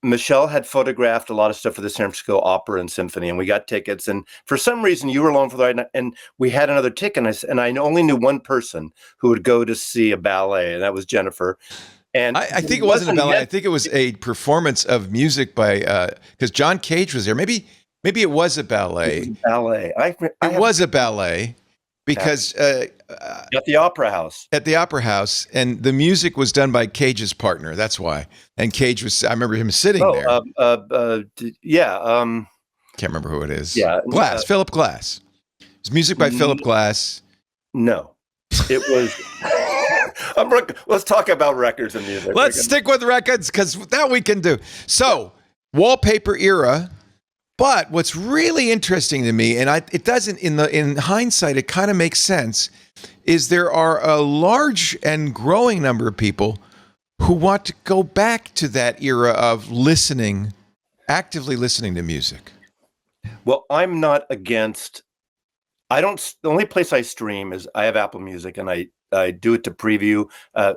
Michelle had photographed a lot of stuff for the San Francisco Opera and Symphony, and we got tickets. And for some reason, you were along for the ride, and we had another ticket. And I only knew one person who would go to see a ballet, and that was Jennifer. And I think it wasn't a ballet. I think it was a performance of music by because John Cage was there. Maybe it was a ballet. It was a ballet. It was a ballet. Because at the Opera House. At the Opera House, and the music was done by Cage's partner. That's why. And Cage was. I remember him sitting there. Can't remember who it is. Yeah, Glass. Philip Glass. It was music by Philip Glass. No, it was. Let's talk about records and music. Let's stick with records because that we can do. So, wallpaper era. But what's really interesting to me, and it doesn't, in hindsight, it kind of makes sense, is there are a large and growing number of people who want to go back to that era of actively listening to music. Well, I'm not against. The only place I stream is I have Apple Music, and I do it to preview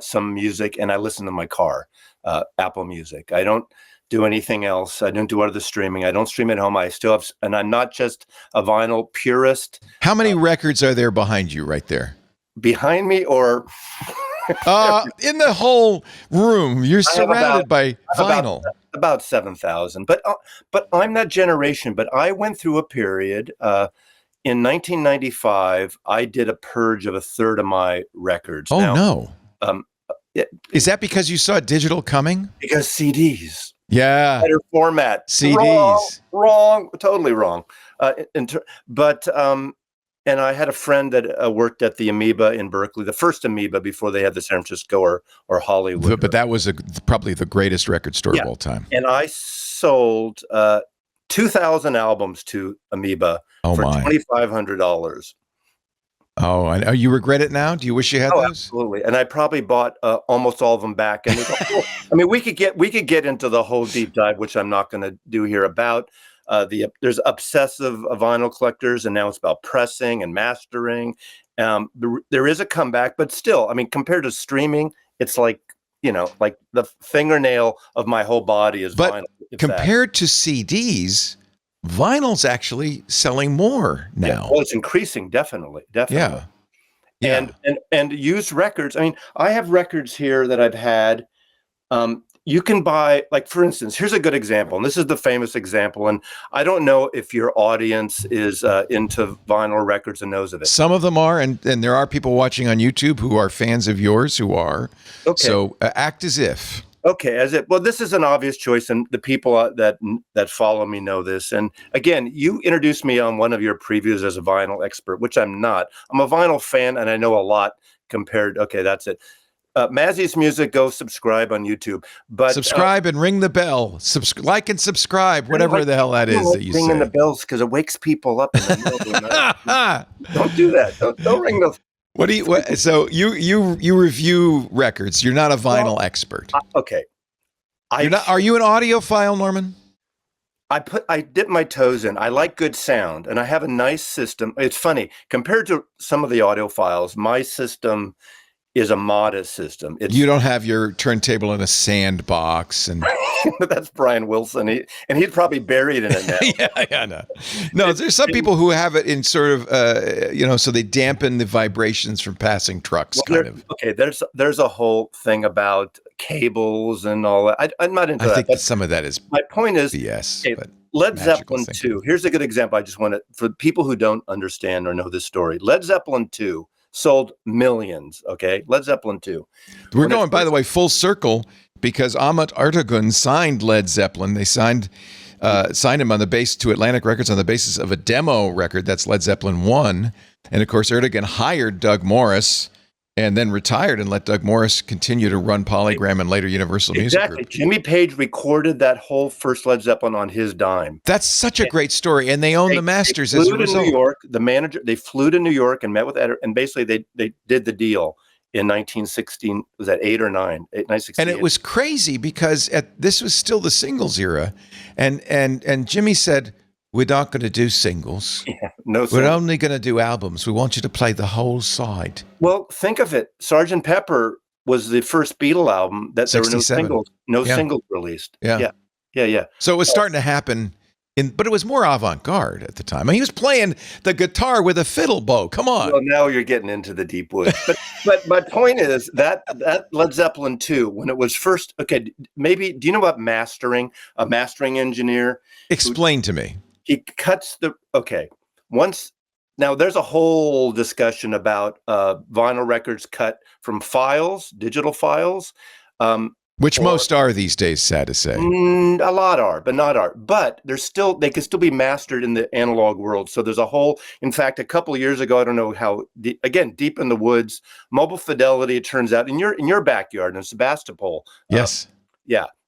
some music, and I listen to my car, Apple Music. I don't do anything else. I don't do other streaming. I don't stream at home. I still have, and I'm not just a vinyl purist. How many records are there behind you right there? Behind me or? In the whole room, you're surrounded by vinyl. About 7,000. But I'm that generation. But I went through a period in 1995. I did a purge of a third of my records. Oh, now, no. Is that because you saw digital coming? Because CDs. Yeah. Better format. CDs. Wrong. Totally wrong. And I had a friend that worked at the Amoeba in Berkeley, the first Amoeba before they had the San Francisco or Hollywood. But that was probably the greatest record store of all time. And I sold 2,000 albums to Amoeba for $2,500. Oh, and you regret it now? Do you wish you had those? Absolutely. And I probably bought almost all of them back. And I mean, we could get into the whole deep dive, which I'm not going to do here about. There's obsessive vinyl collectors, and now it's about pressing and mastering. There is a comeback, but still, I mean, compared to streaming, it's like the fingernail of my whole body is vinyl. Compared to CDs, vinyl's actually selling more now. Yeah, well, it's increasing, definitely. Yeah. And used records. I mean, I have records here that I've had. You can buy, like, for instance, here's a good example, and this is the famous example, and I don't know if your audience is into vinyl records and knows of it. Some of them are, and there are people watching on YouTube who are fans of yours who are. Okay. So act as if. Okay, well, this is an obvious choice, and the people that follow me know this. And again, you introduced me on one of your previews as a vinyl expert, which I'm not. I'm a vinyl fan, and I know a lot compared. Okay, that's it. Mazzy's Music, go subscribe on YouTube. But subscribe and ring the bell. Like and subscribe, whatever the hell that is that you say. Ringing the bells because it wakes people up in the middle of the night. Don't do that. Don't ring the. So you review records. You're not a vinyl expert. Okay. Are you an audiophile, Norman? I dip my toes in. I like good sound, and I have a nice system. It's funny compared to some of the audiophiles. My system is a modest system. You don't have your turntable in a sandbox, and that's Brian Wilson. He's probably buried in it now. yeah. No, there's some people who have it in sort of, so they dampen the vibrations from passing trucks, kind of. Okay, there's a whole thing about cables and all that. I'm not into that. I think that some of that is. My point is, BS. Okay, but Led Zeppelin 2. Here's a good example. I just want to, for people who don't understand or know this story, Led Zeppelin 2 sold millions. Okay, Led Zeppelin 2. We're going, by the way, full circle because Ahmet Ertegun signed Led Zeppelin. They signed him on the base to Atlantic Records on the basis of a demo record. That's Led Zeppelin 1. And of course, Ertegun hired Doug Morris and then retired and let Doug Morris continue to run Polygram and later Universal Music Group. Jimmy Page recorded that whole first Led Zeppelin on his dime. That's such a great story, and they own the masters as a result. New York, the manager, they flew to New York and met with Ed, and basically they did the deal in 1916. Was that 8 or 9? 1968. And it was crazy because this was still the singles era, and Jimmy said, "We're not going to do singles. Yeah, no, we're only going to do albums. We want you to play the whole side." Well, think of it. Sgt. Pepper was the first Beatle album that there were no singles released. Yeah. So it was starting to happen, but it was more avant-garde at the time. I mean, he was playing the guitar with a fiddle bow. Come on. Well, now you're getting into the deep woods. But my point is that Led Zeppelin 2, when it was first, okay, maybe, do you know about mastering? A mastering engineer? Explain to me. He cuts now there's a whole discussion about vinyl records cut from files, digital files. Which most are these days, sad to say. A lot are, but not are. But they can still be mastered in the analog world. So there's a whole, in fact, a couple of years ago, I don't know how, again, deep in the woods, Mobile Fidelity, it turns out, in your backyard in Sebastopol. Yes.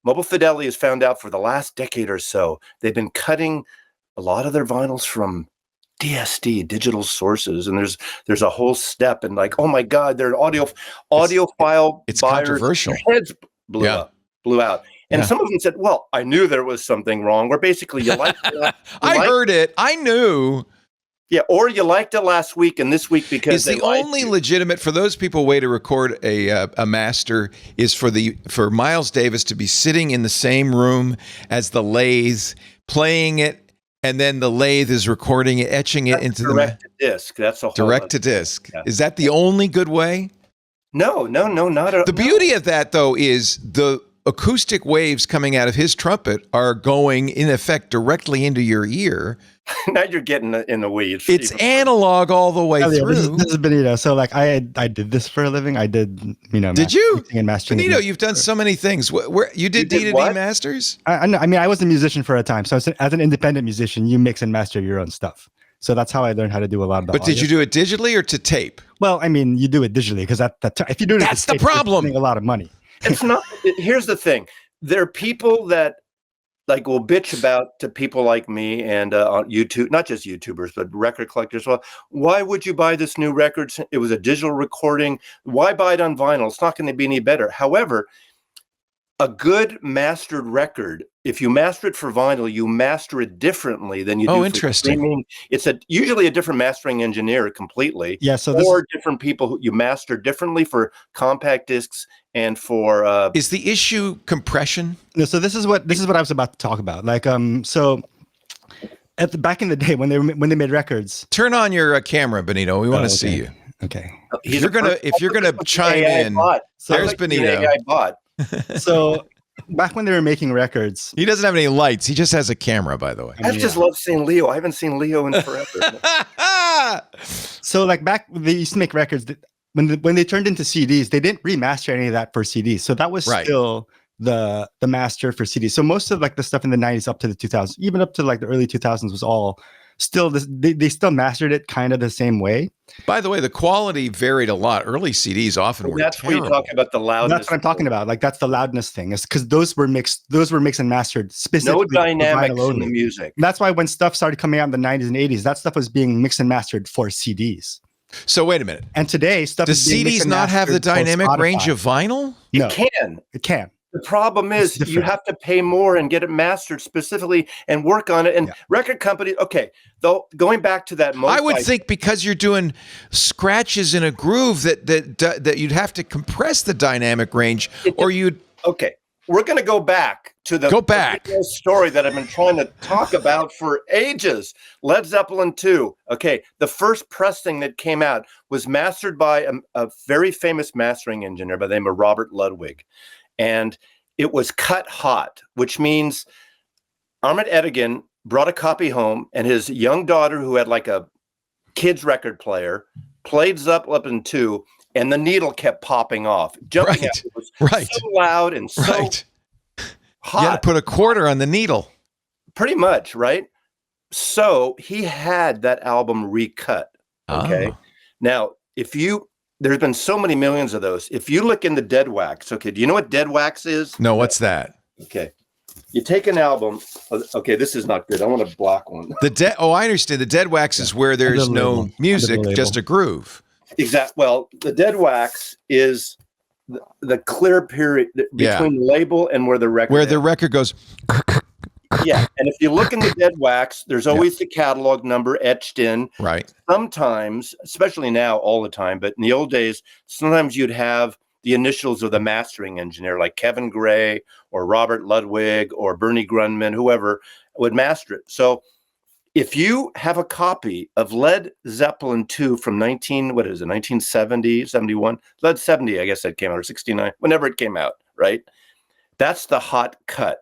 Mobile Fidelity has found out for the last decade or so, they've been cutting a lot of their vinyls from DSD, digital sources, and there's a whole step, and like, oh my God, they're audiophile. It's buyers, controversial. Their heads blew out, and some of them said, "Well, I knew there was something wrong." Where basically you liked it. I heard it. I knew. Yeah, or you liked it last week and this week because is the only legitimate for those people way to record a master is for Miles Davis to be sitting in the same room as the lathe, playing it. And then the lathe is recording it, etching it into direct to disc. That's a whole direct to disc. Yeah. Is that the only good way? No, not at all. The beauty of that, though, is the acoustic waves coming out of his trumpet are going, in effect, directly into your ear. Now you're getting in the weeds. It's analog all the way through. This is Benito. So, like, I did this for a living. I did, Did you? And mastering. Benito, you've done so many things. You did D to D masters? I mean, I was a musician for a time. So, as an independent musician, you mix and master your own stuff. So that's how I learned how to do a lot of the But did you do it digitally or to tape? Well, I mean, you do it digitally because if you do it, that's the problem. You're spending a lot of money. It's not. Here's the thing: there are people that will bitch about to people like me and on YouTube, not just YouTubers, but record collectors. Well, why would you buy this new record? It was a digital recording. Why buy it on vinyl? It's not going to be any better. However, a good mastered record, if you master it for vinyl, you master it differently than you do for streaming. It's usually a different mastering engineer completely. Yeah, or different people who you master differently for compact discs and for. Is the issue compression? No, so this is what I was about to talk about. Like, so back in the day when they made records. Turn on your camera, Benito. We want to see you. Okay. If you're gonna chime in, there's Benito. So back when they were making records, he doesn't have any lights. He just has a camera, by the way. I just love seeing Leo. I haven't seen Leo in forever. So like back, they used to make records that when they turned into CDs, they didn't remaster any of that for CDs. So that was still the master for CDs. So most of like the stuff in the 90s up to the 2000s, even up to like the early 2000s was all still this, they still mastered it kind of the same way. By the way, the quality varied a lot. Early CDs often were That's terrible. what you're talking about, the loudness. That's what I'm talking about. Like that's the loudness thing. It's because those were mixed and mastered specifically. No dynamics in the music. That's why when stuff started coming out in the 90s and 80s, that stuff was being mixed and mastered for CDs. So wait a minute. And today, stuff does is being CDs not have the mixed and mastered dynamic for range Spotify. of vinyl? No, It can. it can. The problem is It's you different. have to pay more and get it mastered specifically and work on it. And record companies, okay, though going back to that, I would think because you're doing scratches in a groove that you'd have to compress the dynamic range, or you'd. Okay, we're going to go back to the original story that I've been trying to talk about for ages. Led Zeppelin 2. Okay, the first pressing that came out was mastered by a very famous mastering engineer by the name of Robert Ludwig. And it was cut hot, which means Ahmet Ertegun brought a copy home, and his young daughter, who had like a kid's record player, played Zeppelin 2, and the needle kept popping off. Jumping out. It was so loud and so hot. You had to put a quarter on the needle. Pretty much, right? So he had that album recut. Okay. Now, there's been so many millions of those. If you look in the dead wax, okay, do you know what dead wax is? No, what's that? Okay. You take an album. Okay, this is not good. I want a black one. I understand. The dead wax is where there's no music, just a groove. Exactly. Well, the dead wax is the clear period between the label and where the record the record goes. Yeah, and if you look in the dead wax, there's always the catalog number etched in. Right. Sometimes, especially now, all the time, but in the old days, sometimes you'd have the initials of the mastering engineer, like Kevin Gray or Robert Ludwig or Bernie Grundman, whoever would master it. So if you have a copy of Led Zeppelin 2 from 1970, 71, Led 70, I guess that came out, or 69, whenever it came out, right? That's the hot cut.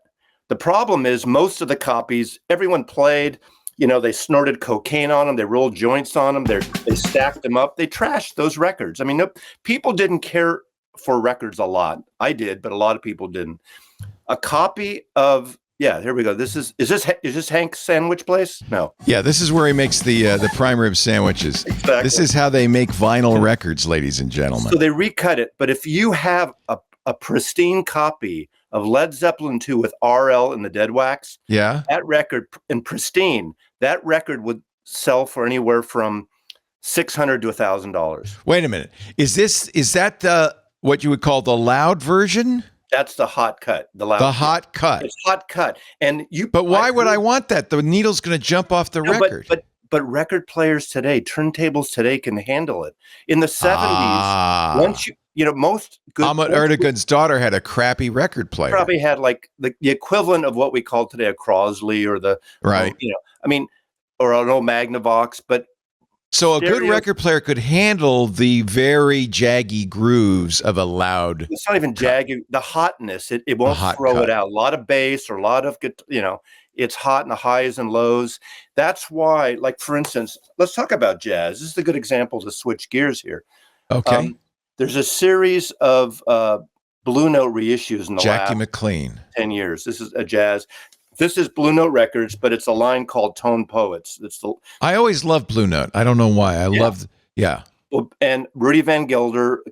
The problem is most of the copies, everyone played, they snorted cocaine on them, they rolled joints on them, they stacked them up, they trashed those records. I mean, people didn't care for records a lot. I did, but a lot of people didn't. A copy of, here we go. Is this Hank's sandwich place? No. Yeah, this is where he makes the prime rib sandwiches. Exactly. This is how they make vinyl records, ladies and gentlemen. So they recut it, but if you have a pristine copy of Led Zeppelin 2 with RL in the dead wax, that record in pristine, that record would sell for anywhere from $600 to $1,000. Wait a minute. Is that the what you would call the loud version? That's the hot cut. The hot cut. It's hot cut. But why would I want that? The needle's going to jump off the record. But record players today, turntables today can handle it. In the 70s, once most good Ahmet Ertegun's daughter had a crappy record player. Probably had like the equivalent of what we call today a Crosley or or an old Magnavox, but so a good record player could handle the very jaggy grooves of a loud. It's not even jaggy. The hotness, it won't throw it out. A lot of bass or a lot of it's hot in the highs and lows. That's why, like for instance, let's talk about jazz. This is a good example to switch gears here. Okay. There's a series of Blue Note reissues in the Jackie last McLean 10 years. This is a jazz. This is Blue Note Records, but it's a line called Tone Poets. I always loved Blue Note. I don't know why. I loved. And Rudy Van Gelder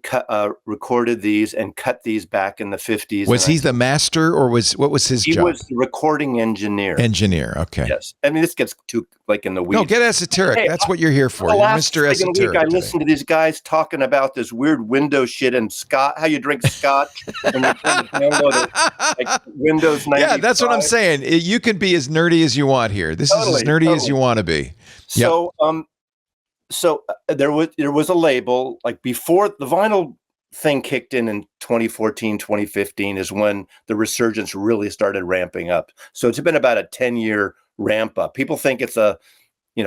recorded these and cut these back in the 50s. Was he the master, or what was his job? He was the recording engineer. Okay. Yes. I mean, this gets too in the weeds. No, get esoteric. Hey, that's what you're here for. You're Mr. Esoteric. Week, I listened to these guys talking about this weird Windows shit and how you drink scotch and you download it, like Windows 95. Yeah, that's what I'm saying. You can be as nerdy as you want here. This is as nerdy as you want to be. So, there was a label like before the vinyl thing kicked in 2014, 2015 is when the resurgence really started ramping up. So it's been about a 10-year ramp up. People think it's a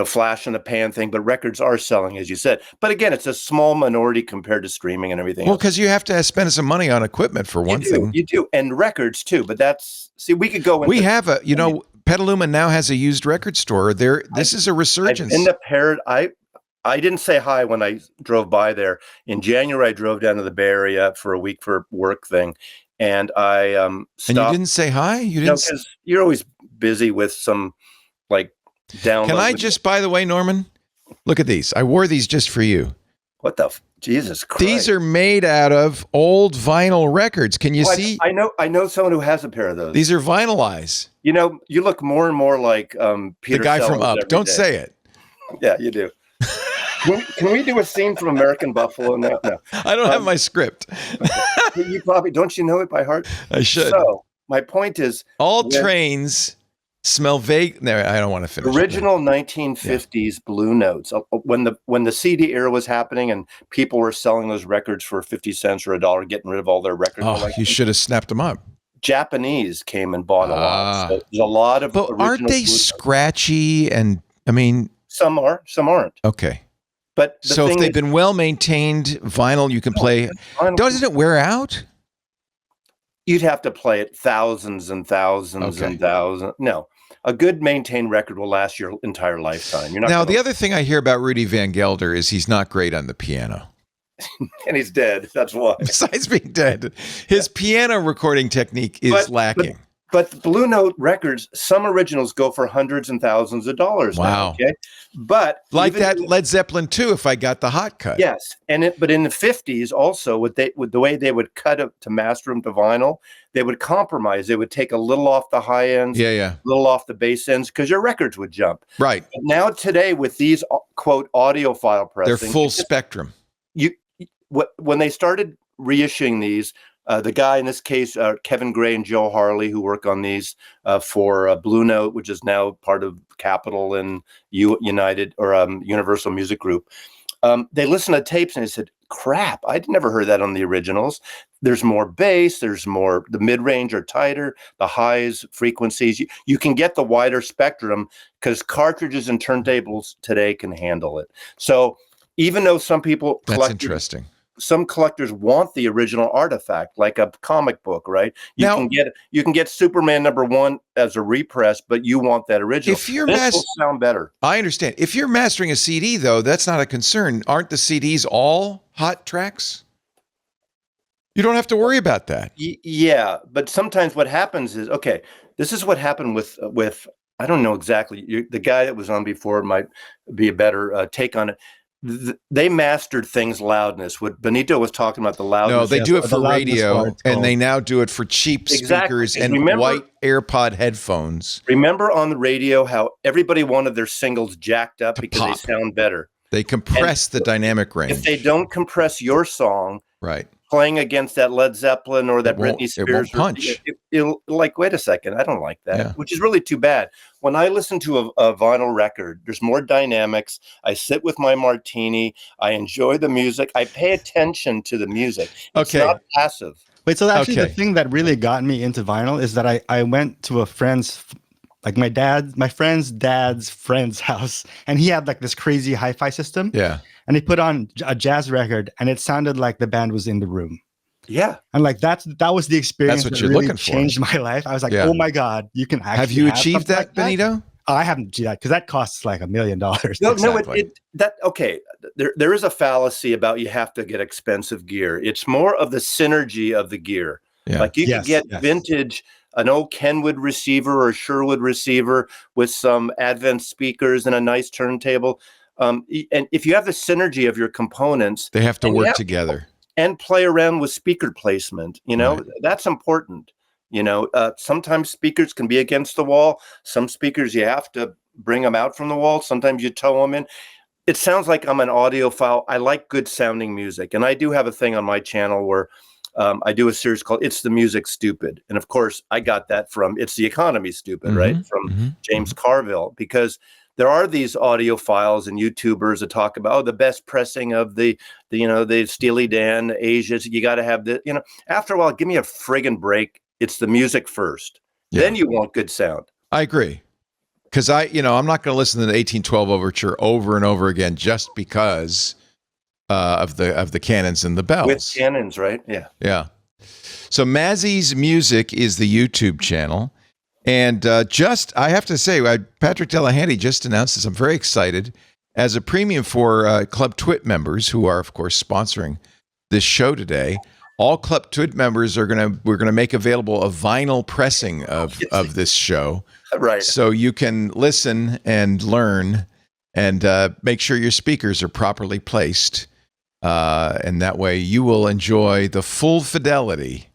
flash in the pan thing, but records are selling, as you said. But again, it's a small minority compared to streaming and everything. Well, because you have to spend some money on equipment for one thing. You do, and records too. But we could go into. We have Petaluma now has a used record store. This is a resurgence. In the Parrot, I didn't say hi when I drove by there. In January, I drove down to the Bay Area for a week for work thing. And I stopped. And you didn't say hi? You didn't? No, because you're always busy with some download. Can I just, by the way, Norman, look at these. I wore these just for you. What the Jesus Christ. These are made out of old vinyl records. Can you see? I know someone who has a pair of those. These are vinylized. You look more and more like Peter the guy Sellers from Up. Don't say it. Yeah, you do. Can we do a scene from American Buffalo? No. I don't have my script. You probably don't. You know it by heart. I should. So my point is, all trains smell vague. No, I don't want to finish. Original 1950s Blue Notes. When the CD era was happening and people were selling those records for 50 cents or $1, getting rid of all their records. Oh, you should have snapped them up. Japanese came and bought a lot. So there's a lot of. But aren't they scratchy? And I mean, some are, some aren't. Okay. But so if they've been well maintained, vinyl you can play. Doesn't it wear out? You'd have to play it thousands and thousands and thousands. No, a good maintained record will last your entire lifetime. You're not now, the other thing I hear about Rudy Van Gelder is he's not great on the piano. And he's dead. That's why. Besides being dead, his piano recording technique is lacking. But Blue Note records, some originals go for hundreds and thousands of dollars. Wow. Now, okay, but like that Led Zeppelin 2, if I got the hot cut. Yes, but in the 50s also, with the way they would cut it to master them to vinyl, they would compromise. They would take a little off the high ends, a little off the bass ends, because your records would jump. Right. But now today, with these quote audiophile pressing, they're full spectrum. When they started reissuing these. The guy in this case, Kevin Gray and Joe Harley, who work on these for Blue Note, which is now part of Capitol and United or Universal Music Group. They listened to tapes and they said, "Crap! I'd never heard that on the originals. There's more bass. There's more. The mid range are tighter. The highs, frequencies. You can get the wider spectrum because cartridges and turntables today can handle it. So even though some people that's interesting." Some collectors want the original artifact, like a comic book, right? You can get Superman #1 as a repress, but you want that original. If you're this will sound better. I understand. If you're mastering a CD, though, that's not a concern. Aren't the CDs all hot tracks? You don't have to worry about that. Yeah, but sometimes what happens is, okay, this is what happened with I don't know exactly. The guy that was on before might be a better take on it. They mastered things loudness. What Benito was talking about, the loudness. No, they do it for radio, and they now do it for cheap speakers and white AirPod headphones. Remember on the radio how everybody wanted their singles jacked up because they sound better. They compress the dynamic range. If they don't compress your song, right, playing against that Led Zeppelin or that Britney Spears, it won't punch. It'll like, wait a second, I don't like that, which is really too bad. When I listen to a vinyl record, there's more dynamics. I sit with my martini. I enjoy the music. I pay attention to the music. It's not passive. Wait, so actually the thing that really got me into vinyl is that I went to a friend's, like my friend's dad's friend's house, and he had like this crazy hi-fi system. Yeah. And he put on a jazz record, and it sounded like the band was in the room. Yeah. And like that was the experience that really looking changed my life. I was like, oh my God, you can actually have you achieved that, like Benito? I haven't achieved that because that costs like $1 million. No, there is a fallacy about you have to get expensive gear. It's more of the synergy of the gear. Yeah. Like you can get vintage, an old Kenwood receiver or Sherwood receiver with some Advent speakers and a nice turntable. And if you have the synergy of your components, they have to work together and play around with speaker placement. That's important. Sometimes speakers can be against the wall. Some speakers, you have to bring them out from the wall. Sometimes you tow them in. It sounds like I'm an audiophile. I like good sounding music. And I do have a thing on my channel where I do a series called It's the Music Stupid. And of course, I got that from It's the Economy Stupid, right? From James Carville, because there are these audiophiles and YouTubers that talk about the best pressing of the Steely Dan, Asia's. You got to have the, after a while, give me a friggin' break. It's the music first. Yeah. Then you want good sound. I agree. Because I'm not going to listen to the 1812 Overture over and over again just because of the cannons and the bells. With cannons, right? Yeah. Yeah. So Mazzy's Music is the YouTube channel. And I have to say, Patrick Delahanty just announced this. I'm very excited. As a premium for Club TWiT members, who are, of course, sponsoring this show today, all Club TWiT members we're gonna make available a vinyl pressing of this show. Right. So you can listen and learn and make sure your speakers are properly placed. And that way you will enjoy the full fidelity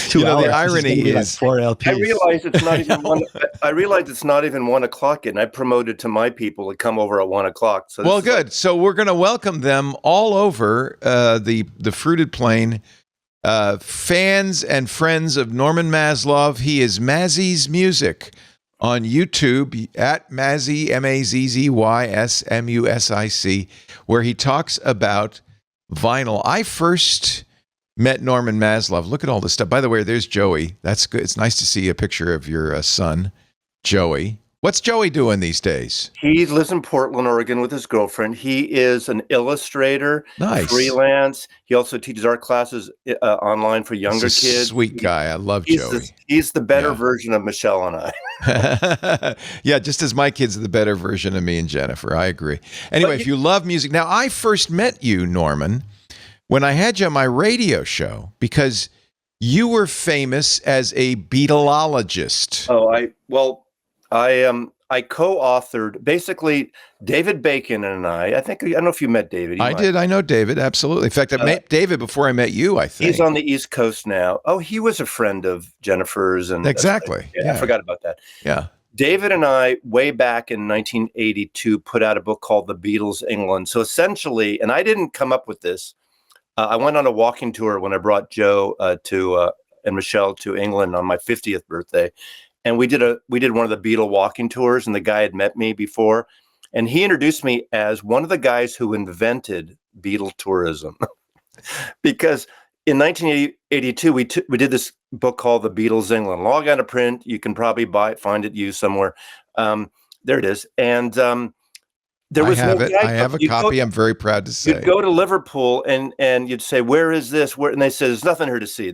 2 hours. The irony is, like 4 LPs. I realize it's not even one. I realize it's not even 1 o'clock yet, and I promoted to my people to come over at 1 o'clock. So well, good. So we're going to welcome them all over the Fruited Plain, fans and friends of Norman Maslov. He is Mazzy's Music on YouTube at Mazzy, MAZZYSMUSIC, where he talks about vinyl. I first met Norman Maslov. Look at all this stuff. By the way, there's Joey. That's good. It's nice to see a picture of your son, Joey. What's Joey doing these days? He lives in Portland, Oregon with his girlfriend. He is an illustrator, nice. Freelance. He also teaches art classes online for younger kids. Sweet guy. I love Joey. He's the better version of Michelle and I. Yeah, just as my kids are the better version of me and Jennifer. I agree. Anyway, if you love music. Now, I first met you, Norman, when I had you on my radio show, because you were famous as a Beatleologist. I co-authored, basically, David Bacon and I don't know if you met David. I did. I know David, absolutely. In fact, I met David before I met you, I think. He's on the East Coast now. Oh, he was a friend of Jennifer's. Exactly. I forgot about that. Yeah. David and I, way back in 1982, put out a book called The Beatles England. So essentially, and I didn't come up with this, I went on a walking tour when I brought Joe and Michelle to England on my 50th birthday. And we did one of the Beatle walking tours, and the guy had met me before, and he introduced me as one of the guys who invented Beatle tourism. Because in 1982, we did this book called The Beatles England, long out of print. You can probably find it used somewhere. There it is, and there was no guide. I have a copy. I'm very proud to say. You'd go to Liverpool and you'd say, "Where is this?" And they said, "There's nothing here to see."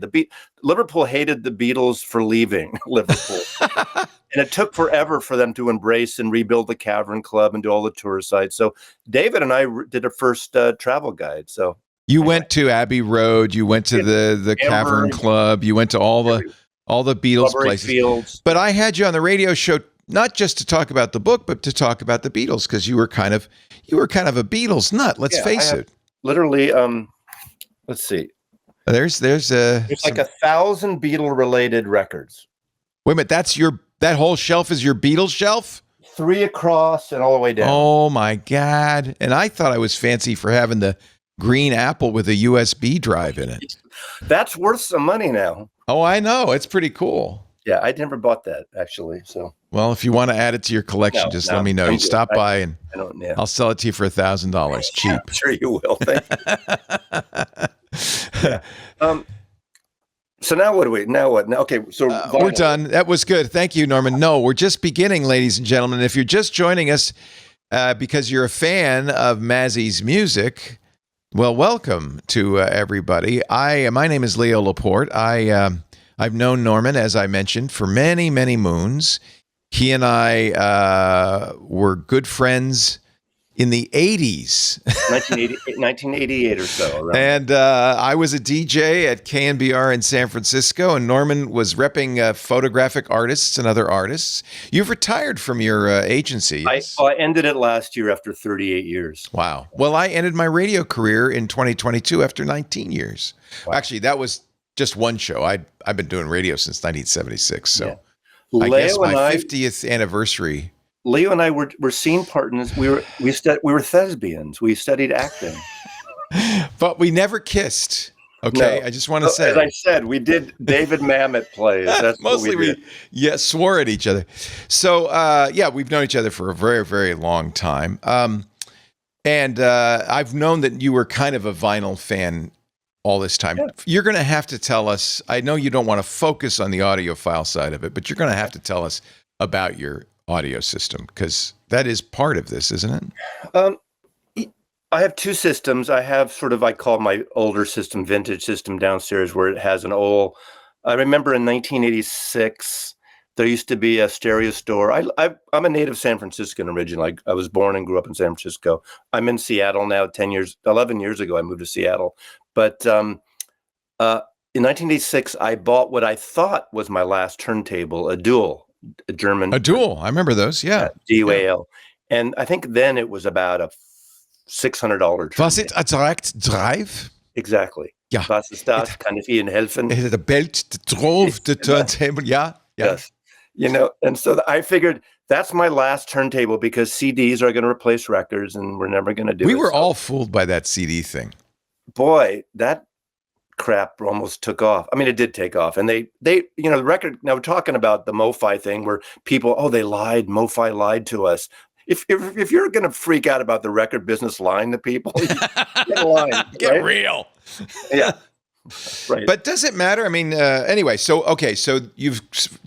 Liverpool hated the Beatles for leaving Liverpool, and it took forever for them to embrace and rebuild the Cavern Club and do all the tour sites. So David and I did a first travel guide. So you went to Abbey Road, you went to the Cavern Club, you went to all the Beatles places. Fields. But I had you on the radio show, not just to talk about the book, but to talk about the Beatles, because you were kind of a Beatles nut. Let's face it. Literally, let's see. There's like 1,000 Beatle related records. Wait a minute, that whole shelf is your Beatles shelf? 3 across and all the way down. Oh my God! And I thought I was fancy for having the green apple with a USB drive in it. That's worth some money now. Oh, I know. It's pretty cool. Yeah, I never bought that actually. So, well, if you want to add it to your collection, let me know. You stop by and I'll sell it to you for $1,000 cheap. I'm sure you will. Thank you. Yeah. So now what? Okay, so we're done. That was good. Thank you, Norman. No, we're just beginning, ladies and gentlemen. If you're just joining us because you're a fan of Mazzy's music, well, welcome to everybody. My name is Leo Laporte. I've known Norman, as I mentioned, for many, many moons. He and I were good friends in the 80s. 1988 or so. Around. And I was a DJ at KNBR in San Francisco, and Norman was repping photographic artists and other artists. You've retired from your agency. Yes? I ended it last year after 38 years. Wow. Well, I ended my radio career in 2022 after 19 years. Wow. Actually, that was just one show. I've been doing radio since 1976. So I guess my 50th anniversary. Leo and I were scene partners. We were thespians. We studied acting, but we never kissed. Okay, no. I just want to say, as I said, we did David Mamet plays. That's mostly what we did. Swore at each other. So we've known each other for a very, very long time. And I've known that you were kind of a vinyl fan all this time. Yeah. You're going to have to tell us. I know you don't want to focus on the audiophile side of it, but you're going to have to tell us about your audio system, because that is part of this, isn't it? I have two systems. I have I call my older system, vintage system downstairs, where it has an old, I remember in 1986, there used to be a stereo store. I'm a native San Franciscan originally. I was born and grew up in San Francisco. I'm in Seattle now. 11 years ago, I moved to Seattle. But in 1986, I bought what I thought was my last turntable, a Dual. A German. A Dual. I remember those. Yeah. DUAL. And I think then it was about a $600. Was it a direct drive? Exactly. Ja. Was ist das? Kann ich Ihnen helfen? The belt, the drove, the turntable. Yeah. Yes. And so I figured that's my last turntable because CDs are going to replace records and we're never going to do it. We were all fooled by that CD thing. Boy, that crap almost took off. I mean, it did take off. And they the record, now we're talking about the MoFi thing where people, they lied. MoFi lied to us. If you're going to freak out about the record business lying to people, get in line. Get real. Yeah. Right. But does it matter? I mean, anyway, so you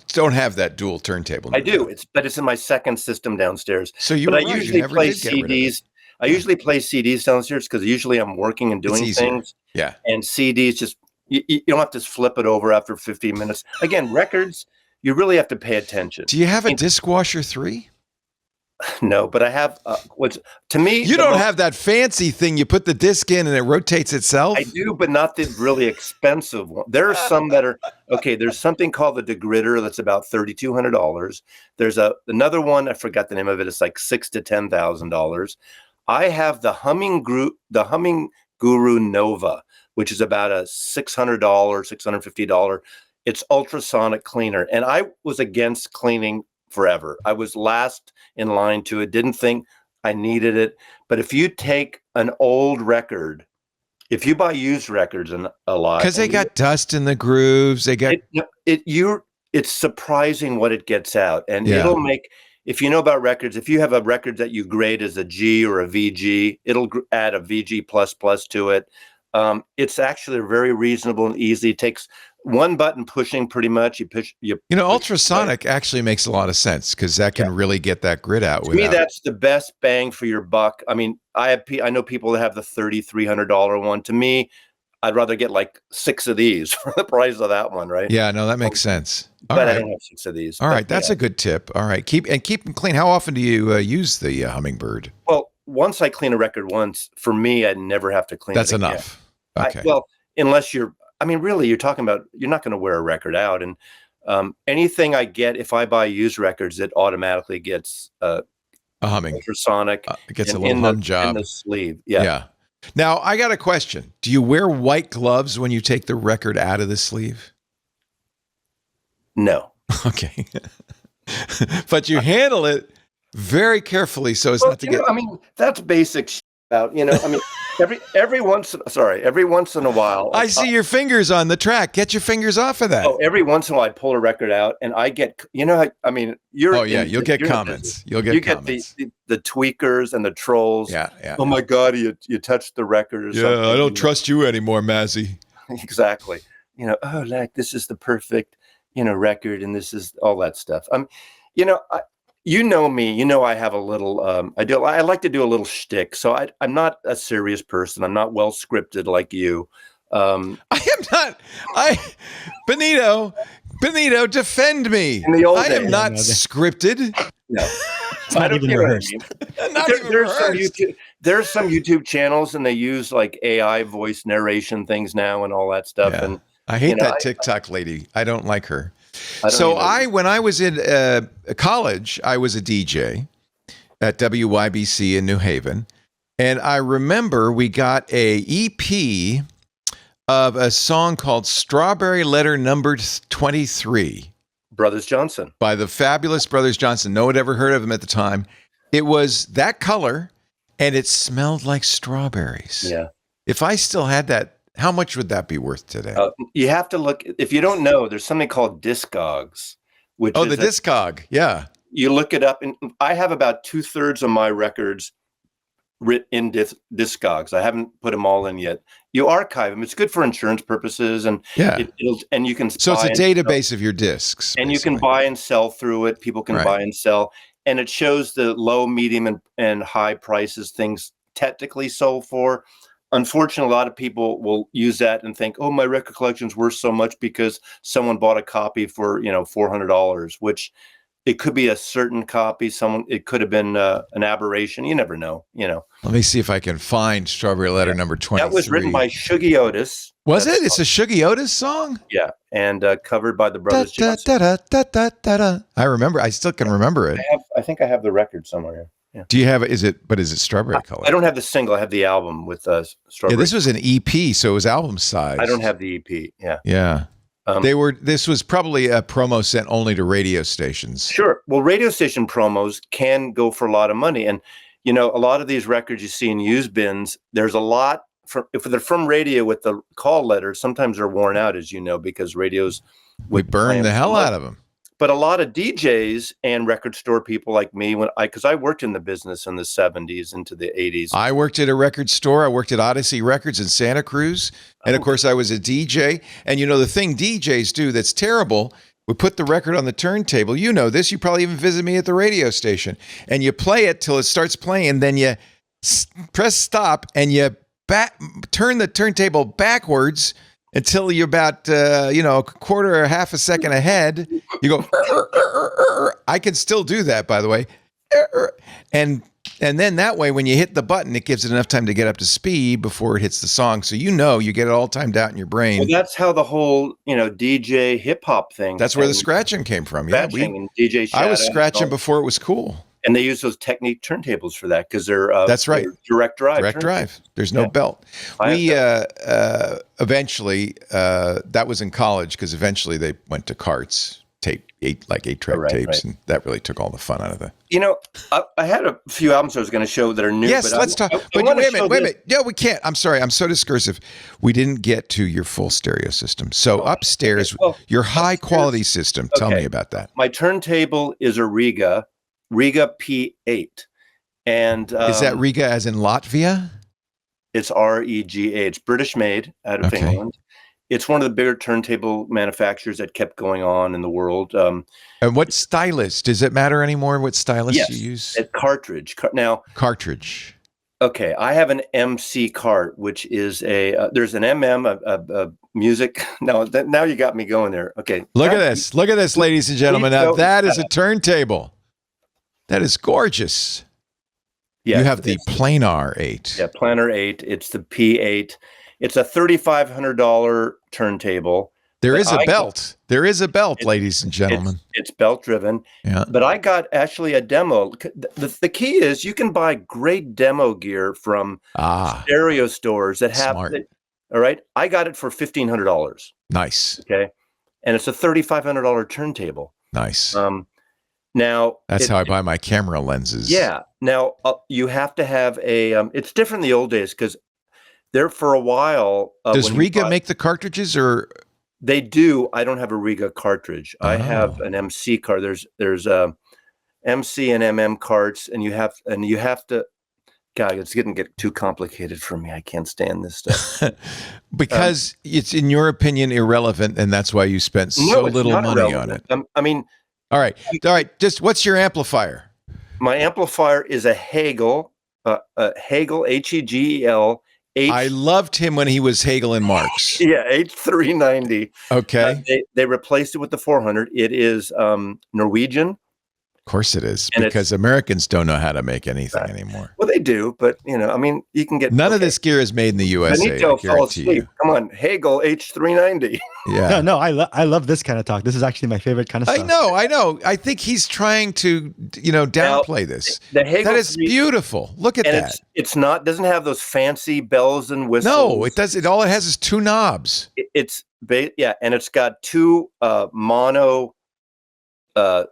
don't have that dual turntable. I do. It's in my second system downstairs. So I usually play CDs. I usually play CDs downstairs because usually I'm working and doing things. Yeah. And CDs just you don't have to flip it over after 15 minutes. Again, records, you really have to pay attention. Do you have a disc washer 3? No, but I have to me. You don't have that fancy thing you put the disc in and it rotates itself? I do, but not the really expensive one. There are some that are okay. There's something called the degritter that's about $3,200. There's another one, I forgot the name of it. It's like $6,000 to $10,000. I have the Humming Guru Nova, which is about a $600, $650. It's ultrasonic cleaner, and I was against cleaning forever. I was last in line to it, didn't think I needed it. But if you take an old record, if you buy used records a lot, because they got dust in the grooves, they got it's surprising what it gets out. And it'll make, if you know about records, if you have a record that you grade as a G or a VG, it'll add a VG plus to it. It's actually very reasonable and easy. It takes one button pushing pretty much. Ultrasonic actually makes a lot of sense because that can really get that grit out. To me, that's the best bang for your buck. I mean, I know people that have the $3,300 one. To me, I'd rather get like 6 of these for the price of that one, right? Yeah, no, that makes sense. But I don't have 6 of these. All right, that's a good tip. All right, keep them clean. How often do you use the Hummingbird? Well, once I clean a record once, for me, I never have to clean it again. That's enough. Okay. Unless really, you're talking about, you're not going to wear a record out. And anything I get, if I buy used records, it automatically gets a humming, ultrasonic. It gets a little hum job. In the sleeve. Yeah. Now, I got a question. Do you wear white gloves when you take the record out of the sleeve? No. Okay. But you handle it very carefully so as not to get... that's basic shit about, every once in a while. I see your fingers on the track. Get your fingers off of that. Oh, every once in a while I pull a record out and I get, you'll get comments. You'll get comments. Get the tweakers and the trolls. Yeah. Oh my God, you touched the record or something. I don't trust you anymore, Mazzy. Exactly. This is the perfect, record and this is all that stuff. You know me, I have a little, I like to do a little shtick. So I'm not a serious person. I'm not well scripted like you. I am not. Benito, defend me. I am not scripted. No. It's not even rehearsed. There's some YouTube channels and they use like AI voice narration things now and all that stuff. Yeah. And I hate that TikTok lady. I don't like her. When I was in college, I was a DJ at WYBC in New Haven. And I remember we got a EP of a song called Strawberry Letter Number 23. Brothers Johnson. By the fabulous Brothers Johnson. No one had ever heard of them at the time. It was that color, and it smelled like strawberries. Yeah. If I still had that, how much would that be worth today? You have to look. If you don't know, there's something called Discogs. The Discog. Yeah. You look it up, and I have about 2/3 of my records written in Discogs. I haven't put them all in yet. You archive them. It's good for insurance purposes, and and you can. So it's a database of your discs, and basically. You can buy and sell through it. People can buy and sell, and it shows the low, medium, and high prices things technically sold for. Unfortunately, a lot of people will use that and think, "Oh, my record collection's worth so much because someone bought a copy for $400," which it could be a certain copy. It could have been an aberration. You never know. Let me see if I can find Strawberry Letter Number 23. That was written by Shuggy Otis. Was it? It's a Shuggy Otis song. Yeah, and covered by the Brothers Johnson. I remember. I still can remember it. I think I have the record somewhere here. Yeah. Do you have, is it Strawberry Color? I don't have the single. I have the album with Strawberry. Yeah, this was an EP, so it was album size. I don't have the EP. Yeah. Yeah. This was probably a promo sent only to radio stations. Sure. Well, radio station promos can go for a lot of money. And, a lot of these records you see in used bins, there's a lot if they're from radio with the call letters, sometimes they're worn out, as you know, because radios. We burn the hell out of them. But a lot of DJs and record store people like me, because I worked in the business in the 70s into the 80s. I worked at a record store. I worked at Odyssey Records in Santa Cruz. And of course, I was a DJ. And the thing DJs do that's terrible, we put the record on the turntable. You know this. You probably even visit me at the radio station. And you play it till it starts playing. Then you press stop and you turn the turntable backwards until you're about, a quarter or half a second ahead. You go, I can still do that, by the way. And then that way, when you hit the button, it gives it enough time to get up to speed before it hits the song. So you get it all timed out in your brain. Well, that's how the whole, DJ hip hop thing. That's where the scratching came from. Yeah, and DJ I was scratching before it was cool. And they use those Technique turntables for that because they're that's right, direct drive. Direct drive. There's no belt. We eventually that was in college because eventually they went to carts, eight-track tapes, and that really took all the fun out of it. I had a few albums I was going to show that are new. Yes, but let's talk. But wait a minute. No, we can't. I'm sorry. I'm so discursive. We didn't get to your full stereo system. So upstairs, your high-quality system. Tell me about that. My turntable is a Riga P8. And is that Riga as in Latvia? It's REGA. It's British made out of England. It's one of the bigger turntable manufacturers that kept going on in the world. And what stylus? Does it matter anymore what stylus you use? Yes, cartridge. Now, cartridge. Okay, I have an MC cart, which is there's an a music. Now you got me going there. Okay. Look at this, ladies and gentlemen. Now that is a turntable. That is gorgeous. Yeah, you have the Planar 8. Yeah, Planar 8. It's the P8. It's a $3,500 turntable. There is a belt. There is a belt, ladies and gentlemen. It's belt driven. Yeah. But I got actually a demo. The key is you can buy great demo gear from stereo stores that have it. All right. I got it for $1,500. Nice. Okay. And it's a $3,500 turntable. Nice. Now that's how I buy my camera lenses. Yeah. Now you have to have a. It's different in the old days because there for a while. Does Riga make the cartridges or? They do. I don't have a Riga cartridge. I have an MC card. There's MC and MM carts, and you have to. God, it's getting too complicated for me. I can't stand this stuff. Because it's, in your opinion, irrelevant, and that's why you spent so little money on it. I mean. All right. Just what's your amplifier? My amplifier is a Hegel, Hegel. I loved him when he was Hegel and Marx. Yeah, H390. Okay. They replaced it with the 400. It is Norwegian. Of course it is, because Americans don't know how to make anything anymore. Well, they do, but you can get none of this gear is made in the USA. Benito fell asleep. Come on, Hegel H390. Yeah, no, I love this kind of talk. This is actually my favorite kind of stuff. I know. I think he's trying to, downplay this. The Hegel that is beautiful. Look at that. It's not doesn't have those fancy bells and whistles. No, it does. All it has is two knobs. And it's got two mono.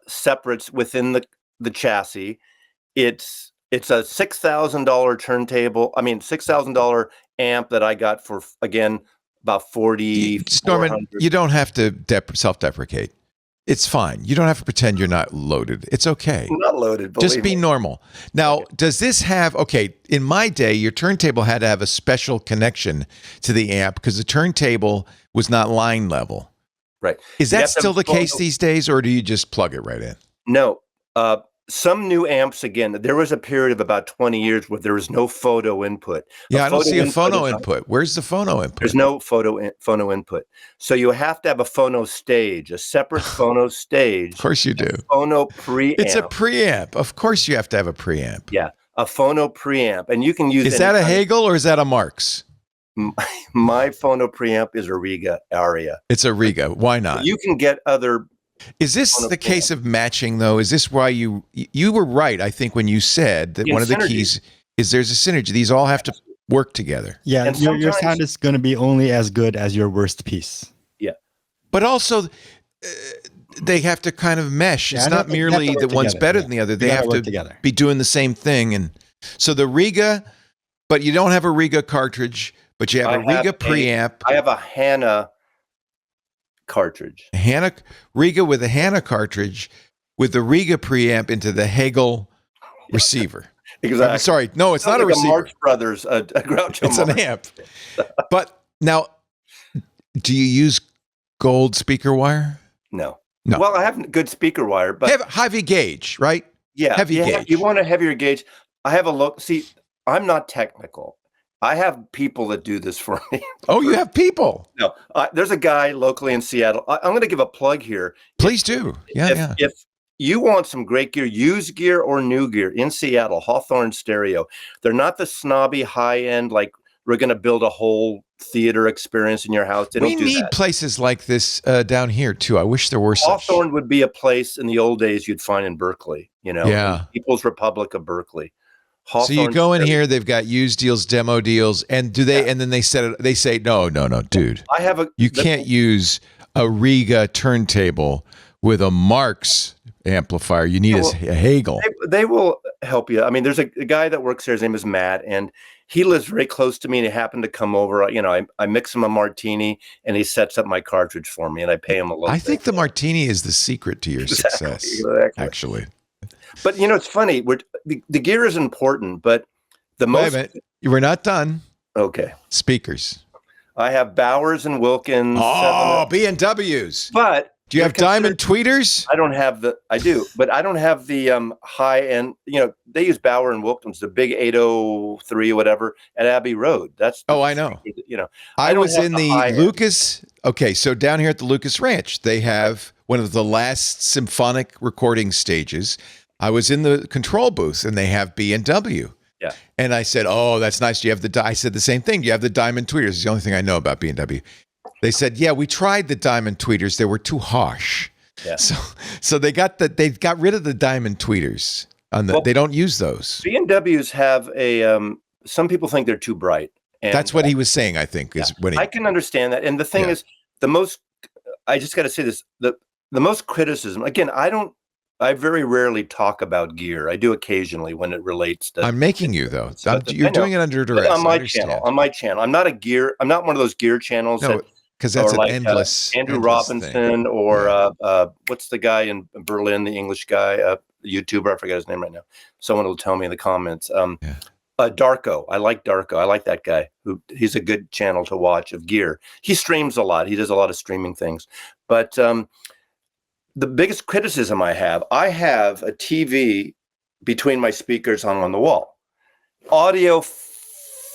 Separates within the chassis. It's a $6,000 turntable. I mean, $6,000 amp that I got for about $40. Norman, you don't have to self-deprecate. It's fine. You don't have to pretend you're not loaded. It's okay. I'm not loaded. Just be normal. Now, does this have? Okay, in my day, your turntable had to have a special connection to the amp because the turntable was not line level. Right. Is that still the case these days, or do you just plug it right in? No. Some new amps, again, there was a period of about 20 years where there was no photo input. Yeah, I don't see a phono input. Where's the phono input? There's no phono input. So you have to have a phono stage, a separate phono stage. Of course you do. Phono preamp. It's a preamp. Of course you have to have a preamp. Yeah, a phono preamp. And you can use Is that a Hegel or is that a Marx? My phono preamp is a Riga Aria. It's a Riga. Why not? You can get other Is this the case of matching, though? Is this why you were right, I think, when you said that one of the keys is there's a synergy. These all have to work together. Yeah, and your sound is going to be only as good as your worst piece. Yeah. But also, they have to kind of mesh. It's not merely that one's better than the other. They have to be doing the same thing. And so the Riga, but you don't have a Riga cartridge, but you have a Riga preamp. I have a Hana cartridge. Riga with a Hana cartridge with the Riga preamp into the Hegel receiver. Exactly. I'm sorry. No, it's not like a receiver. Marx Brothers, a Groucho It's Marx. an amp. But now, do you use gold speaker wire? No. Well, I have good speaker wire, but heavy gauge, right? Yeah, heavy gauge. You want a heavier gauge. I have a look. See, I'm not technical. I have people that do this for me. Oh, you have people? No, there's a guy locally in Seattle. I'm going to give a plug here. Please do. Yeah, If you want some great gear, used gear or new gear in Seattle, Hawthorne Stereo. They're not the snobby high end, like we're going to build a whole theater experience in your house. We need places like this down here too. I wish there were such. Hawthorne would be a place in the old days you'd find in Berkeley, People's Republic of Berkeley. Hawthorne so you go in here, they've got used deals, demo deals, and do they? Yeah. And then they say, no, dude. You can't use a Riga turntable with a Marx amplifier. You need a Hegel. They will help you. I mean, there's a guy that works there. His name is Matt, and he lives very close to me. And he happened to come over. I mix him a martini, and he sets up my cartridge for me, and I pay him a little. I think the martini is the secret to your success. Exactly. Actually. But it's funny. The gear is important, but the most. Wait a minute. We're not done. Okay. Speakers. I have Bowers and Wilkins. Oh, B&Ws. But do you have diamond tweeters? I don't have I do, but I don't have the high end. They use Bauer and Wilkins, the big 803 or whatever at Abbey Road. I know. I was in the Lucas. Okay, so down here at the Lucas Ranch, they have one of the last symphonic recording stages. I was in the control booth, and they have B&W. Yeah. And I said, "Oh, that's nice. Do you have I said the same thing. Do you have the diamond tweeters?" It's the only thing I know about B&W. They said, "Yeah, we tried the diamond tweeters. They were too harsh." Yeah. So they got rid of the diamond tweeters. They don't use those. B&Ws have some people think they're too bright. And that's what he was saying, I think, I can understand that. And the thing is, I just got to say this, the most criticism, again, I very rarely talk about gear. I do occasionally when it relates to. I'm making you though. You're doing it under duress. On my channel. I'm not one of those gear channels. No, because that's an endless. Andrew Robinson or what's the guy in Berlin, the English guy, YouTuber. I forget his name right now. Someone will tell me in the comments. Darko. I like Darko. I like that guy. He's a good channel to watch of gear. He streams a lot. He does a lot of streaming things. But the biggest criticism I have a TV between my speakers hung on the wall. Audio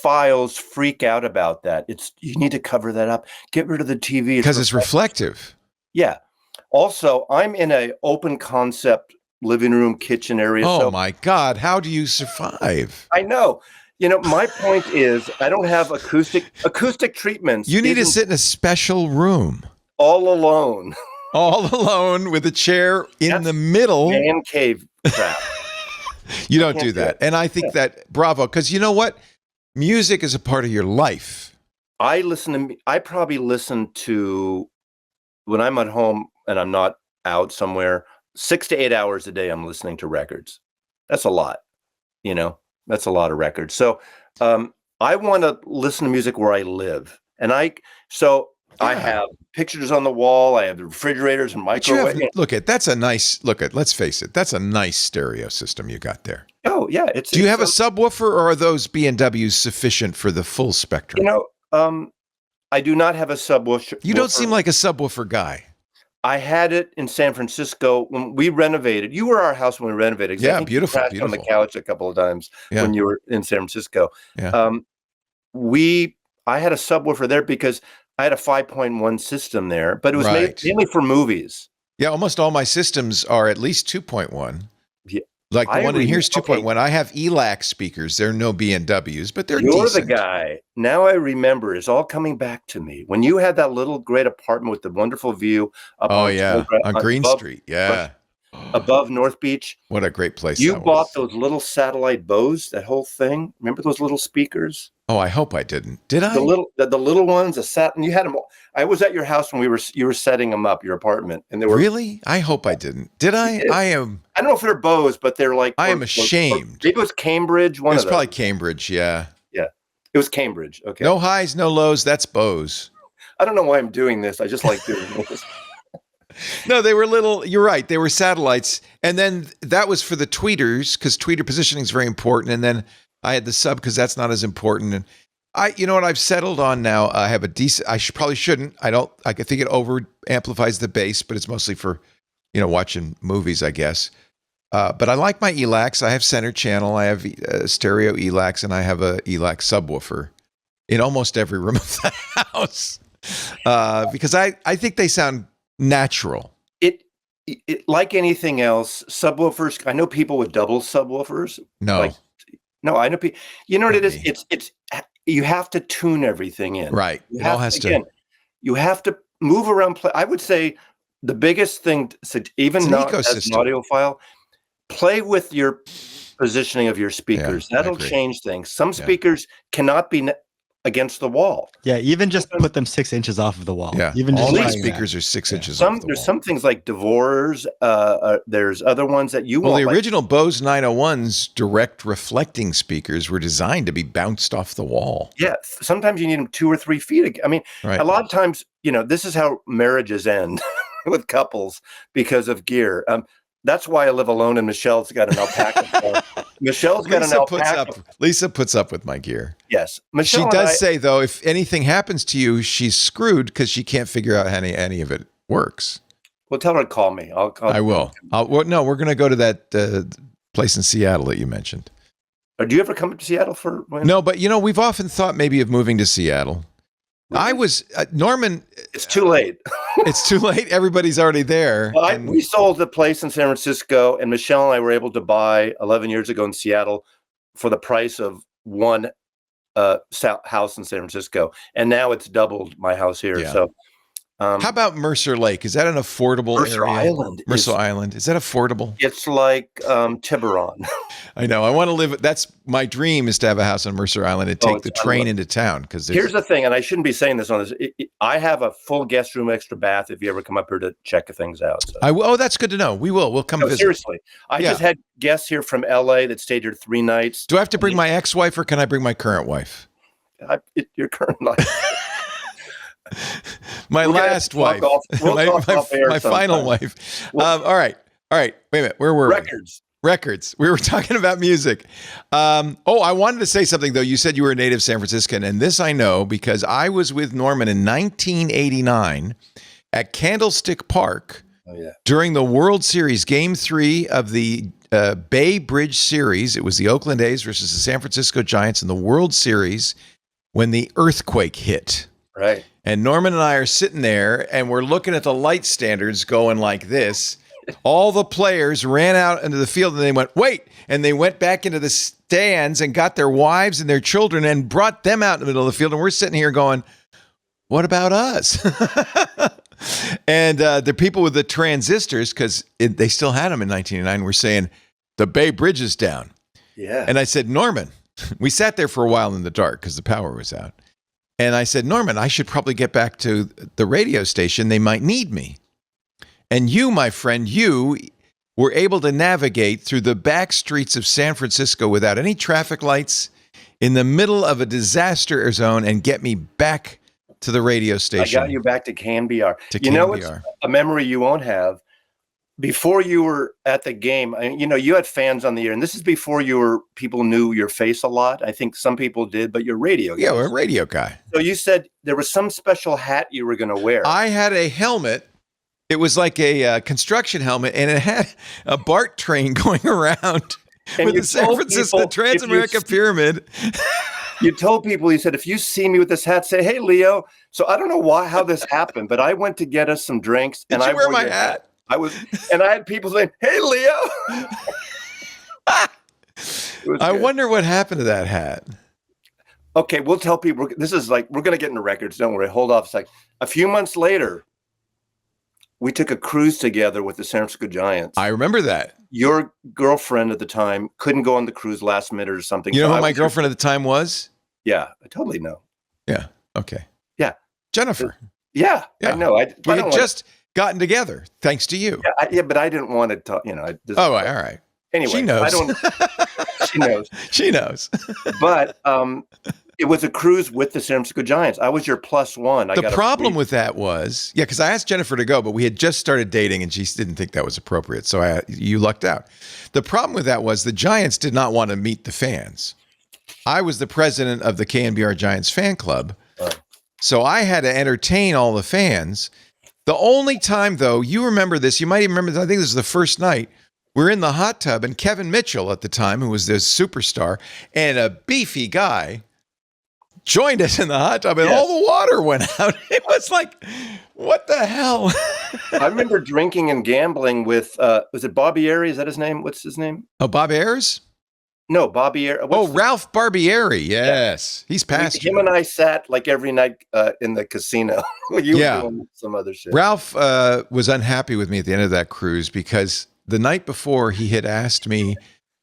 files freak out about that. You need to cover that up. Get rid of the TV. Because it's reflective. Yeah. Also, I'm in an open concept living room, kitchen area. Oh my God. How do you survive? I know. My point is I don't have acoustic treatments. You need to sit in a special room. All alone. All alone with a chair in the middle. Man cave crap. You don't do that. And I think that, bravo, because you know what? Music is a part of your life. I probably listen to, when I'm at home and I'm not out somewhere, 6 to 8 hours a day I'm listening to records. That's a lot. That's a lot of records. So I want to listen to music where I live. And I have pictures on the wall. I have the refrigerators and microwaves. Let's face it. That's a nice stereo system you got there. Oh, yeah. Do you have a subwoofer, or are those B&Ws sufficient for the full spectrum? I do not have a subwoofer. You don't seem like a subwoofer guy. I had it in San Francisco when we renovated. You were at our house when we renovated. Yeah, beautiful. You crashed on the couch a couple of times when you were in San Francisco. Yeah. I had a subwoofer there because I had a 5.1 system there, but it was mainly for movies. Yeah, almost all my systems are at least 2.1. Yeah. Like the one in here's 2.1. Okay. I have ELAC speakers. They're no B&Ws, but they're You're decent. the guy. Now I remember. It's all coming back to me. When you had that little great apartment with the wonderful view up on Green Street. Yeah. Above North Beach. What a great place You that was. bought those little satellite Bose, that whole thing. Remember those little speakers? Oh, I hope I didn't. Did I? The little ones, and you had them. I was at your house when you were setting them up, your apartment, and they were really. I hope I didn't. Did I? I don't know if they're Bose, but they're like. I am ashamed. Maybe it was Cambridge. It was probably Cambridge. Yeah. Yeah, it was Cambridge. Okay. No highs, no lows. That's Bose. I don't know why I'm doing this. I just like doing this. No, they were little. You're right. They were satellites, and then that was for the tweeters because tweeter positioning is very important. And then I had the sub because that's not as important. And you know what I've settled on now? I have a decent. Probably shouldn't. I don't. I think it over amplifies the bass, but it's mostly for, watching movies, I guess. But I like my ELACs. I have center channel. I have stereo ELACs, and I have a ELAC subwoofer in almost every room of the house because I think they sound natural. It like anything else, subwoofers. I know people with double subwoofers. No, I know people. You know what it is? It's you have to tune everything in. Right. You have to move around. I would say the biggest thing, even not as an audiophile, play with your positioning of your speakers. Yeah, that'll change things. Some speakers cannot be against the wall. Yeah, even just put them 6 inches off of the wall. Yeah, even all just these speakers are 6 inches off the wall. There's some things like Devore's. There's other ones that you want. Well, the original Bose 901's direct reflecting speakers were designed to be bounced off the wall. Yeah, sometimes you need them 2 or 3 feet. I mean, a lot of times, this is how marriages end with couples because of gear. That's why I live alone, and Michelle's got an alpaca. Michelle's got an alpaca. Lisa puts up with my gear. Yes. She does say, though, if anything happens to you, she's screwed because she can't figure out how any of it works. Well, tell her to call me. I will. No, we're going to go to that place in Seattle that you mentioned. Or do you ever come to Seattle for? No, but, we've often thought maybe of moving to Seattle. Really? I was Norman. It's too late. It's too late. Everybody's already there. Well, we sold the place in San Francisco, and Michelle and I were able to buy 11 years ago in Seattle for the price of one house in San Francisco, and now it's doubled my house here. Yeah. So, how about Mercer Lake? Is that an affordable Mercer area? Mercer Island. Is that affordable? It's like Tiburon. I know. I want to live. That's my dream, is to have a house on Mercer Island and take the train into town. Because here's the thing, and I shouldn't be saying this on this. I have a full guest room, extra bath. If you ever come up here to check things out, so. Oh, that's good to know. We will. We'll come visit. Seriously, I just had guests here from LA that stayed here 3 nights. Do I have to bring my ex-wife, or can I bring my current wife? Your current wife. My last wife, my final wife. All right. Wait a minute. Where were Records. We were talking about music. I wanted to say something, though. You said you were a native San Franciscan, and this I know because I was with Norman in 1989 at Candlestick Park during the World Series, Game 3 of the Bay Bridge Series. It was the Oakland A's versus the San Francisco Giants in the World Series when the earthquake hit. Right. And Norman and I are sitting there, and we're looking at the light standards going like this. All the players ran out into the field, and they went, wait, and they went back into the stands and got their wives and their children and brought them out in the middle of the field. And we're sitting here going, what about us? And the people with the transistors, because they still had them in 1989, were saying, the Bay Bridge is down. Yeah. And I said, Norman, we sat there for a while in the dark because the power was out. And I said, Norman, I should probably get back to the radio station. They might need me. And you, my friend, you were able to navigate through the back streets of San Francisco without any traffic lights in the middle of a disaster zone and get me back to the radio station. I got you back to KNBR. It's a memory you won't have. Before you were at the game, you had fans on the air, and this is before people knew your face a lot. I think some people did, but you're radio guy. Yeah, we're a radio guy. So you said there was some special hat you were going to wear. I had a helmet. It was like a construction helmet, and it had a BART train going around with the San Francisco Transamerica Pyramid. You told people, you said, if you see me with this hat, say, hey, Leo. So I don't know how this happened, but I went to get us some drinks. Did you wear my hat? I had people saying, hey, Leo. I wonder what happened to that hat. Okay, we'll tell people. This is like, we're going to get into records. Don't worry. Hold off a sec. A few months later, we took a cruise together with the San Francisco Giants. I remember that. Your girlfriend at the time couldn't go on the cruise last minute or something. You know who my girlfriend at the time was? Yeah, I totally know. Yeah. Okay. Yeah. Jennifer. Yeah. I know. We had just gotten together, thanks to you. Yeah, but I didn't want to talk, all right. Anyway, she knows. She knows. She knows. But it was a cruise with the San Francisco Giants. I was your plus one. The problem with that was, because I asked Jennifer to go, but we had just started dating and she didn't think that was appropriate. So you lucked out. The problem with that was the Giants did not want to meet the fans. I was the president of the KNBR Giants fan club. So I had to entertain all the fans. The only time, though, you remember this, you might even remember, I think this was the first night, we're in the hot tub, and Kevin Mitchell at the time, who was this superstar, and a beefy guy, joined us in the hot tub, and all the water went out. It was like, what the hell? I remember drinking and gambling with, was it Bobby Ayers? Is that his name? What's his name? Oh, Bob Ayers? No, Bobby Ayers. Ralph Barbieri. Yes. He's passed. Him and I sat like every night in the casino. You were doing some other shit. Ralph was unhappy with me at the end of that cruise because the night before he had asked me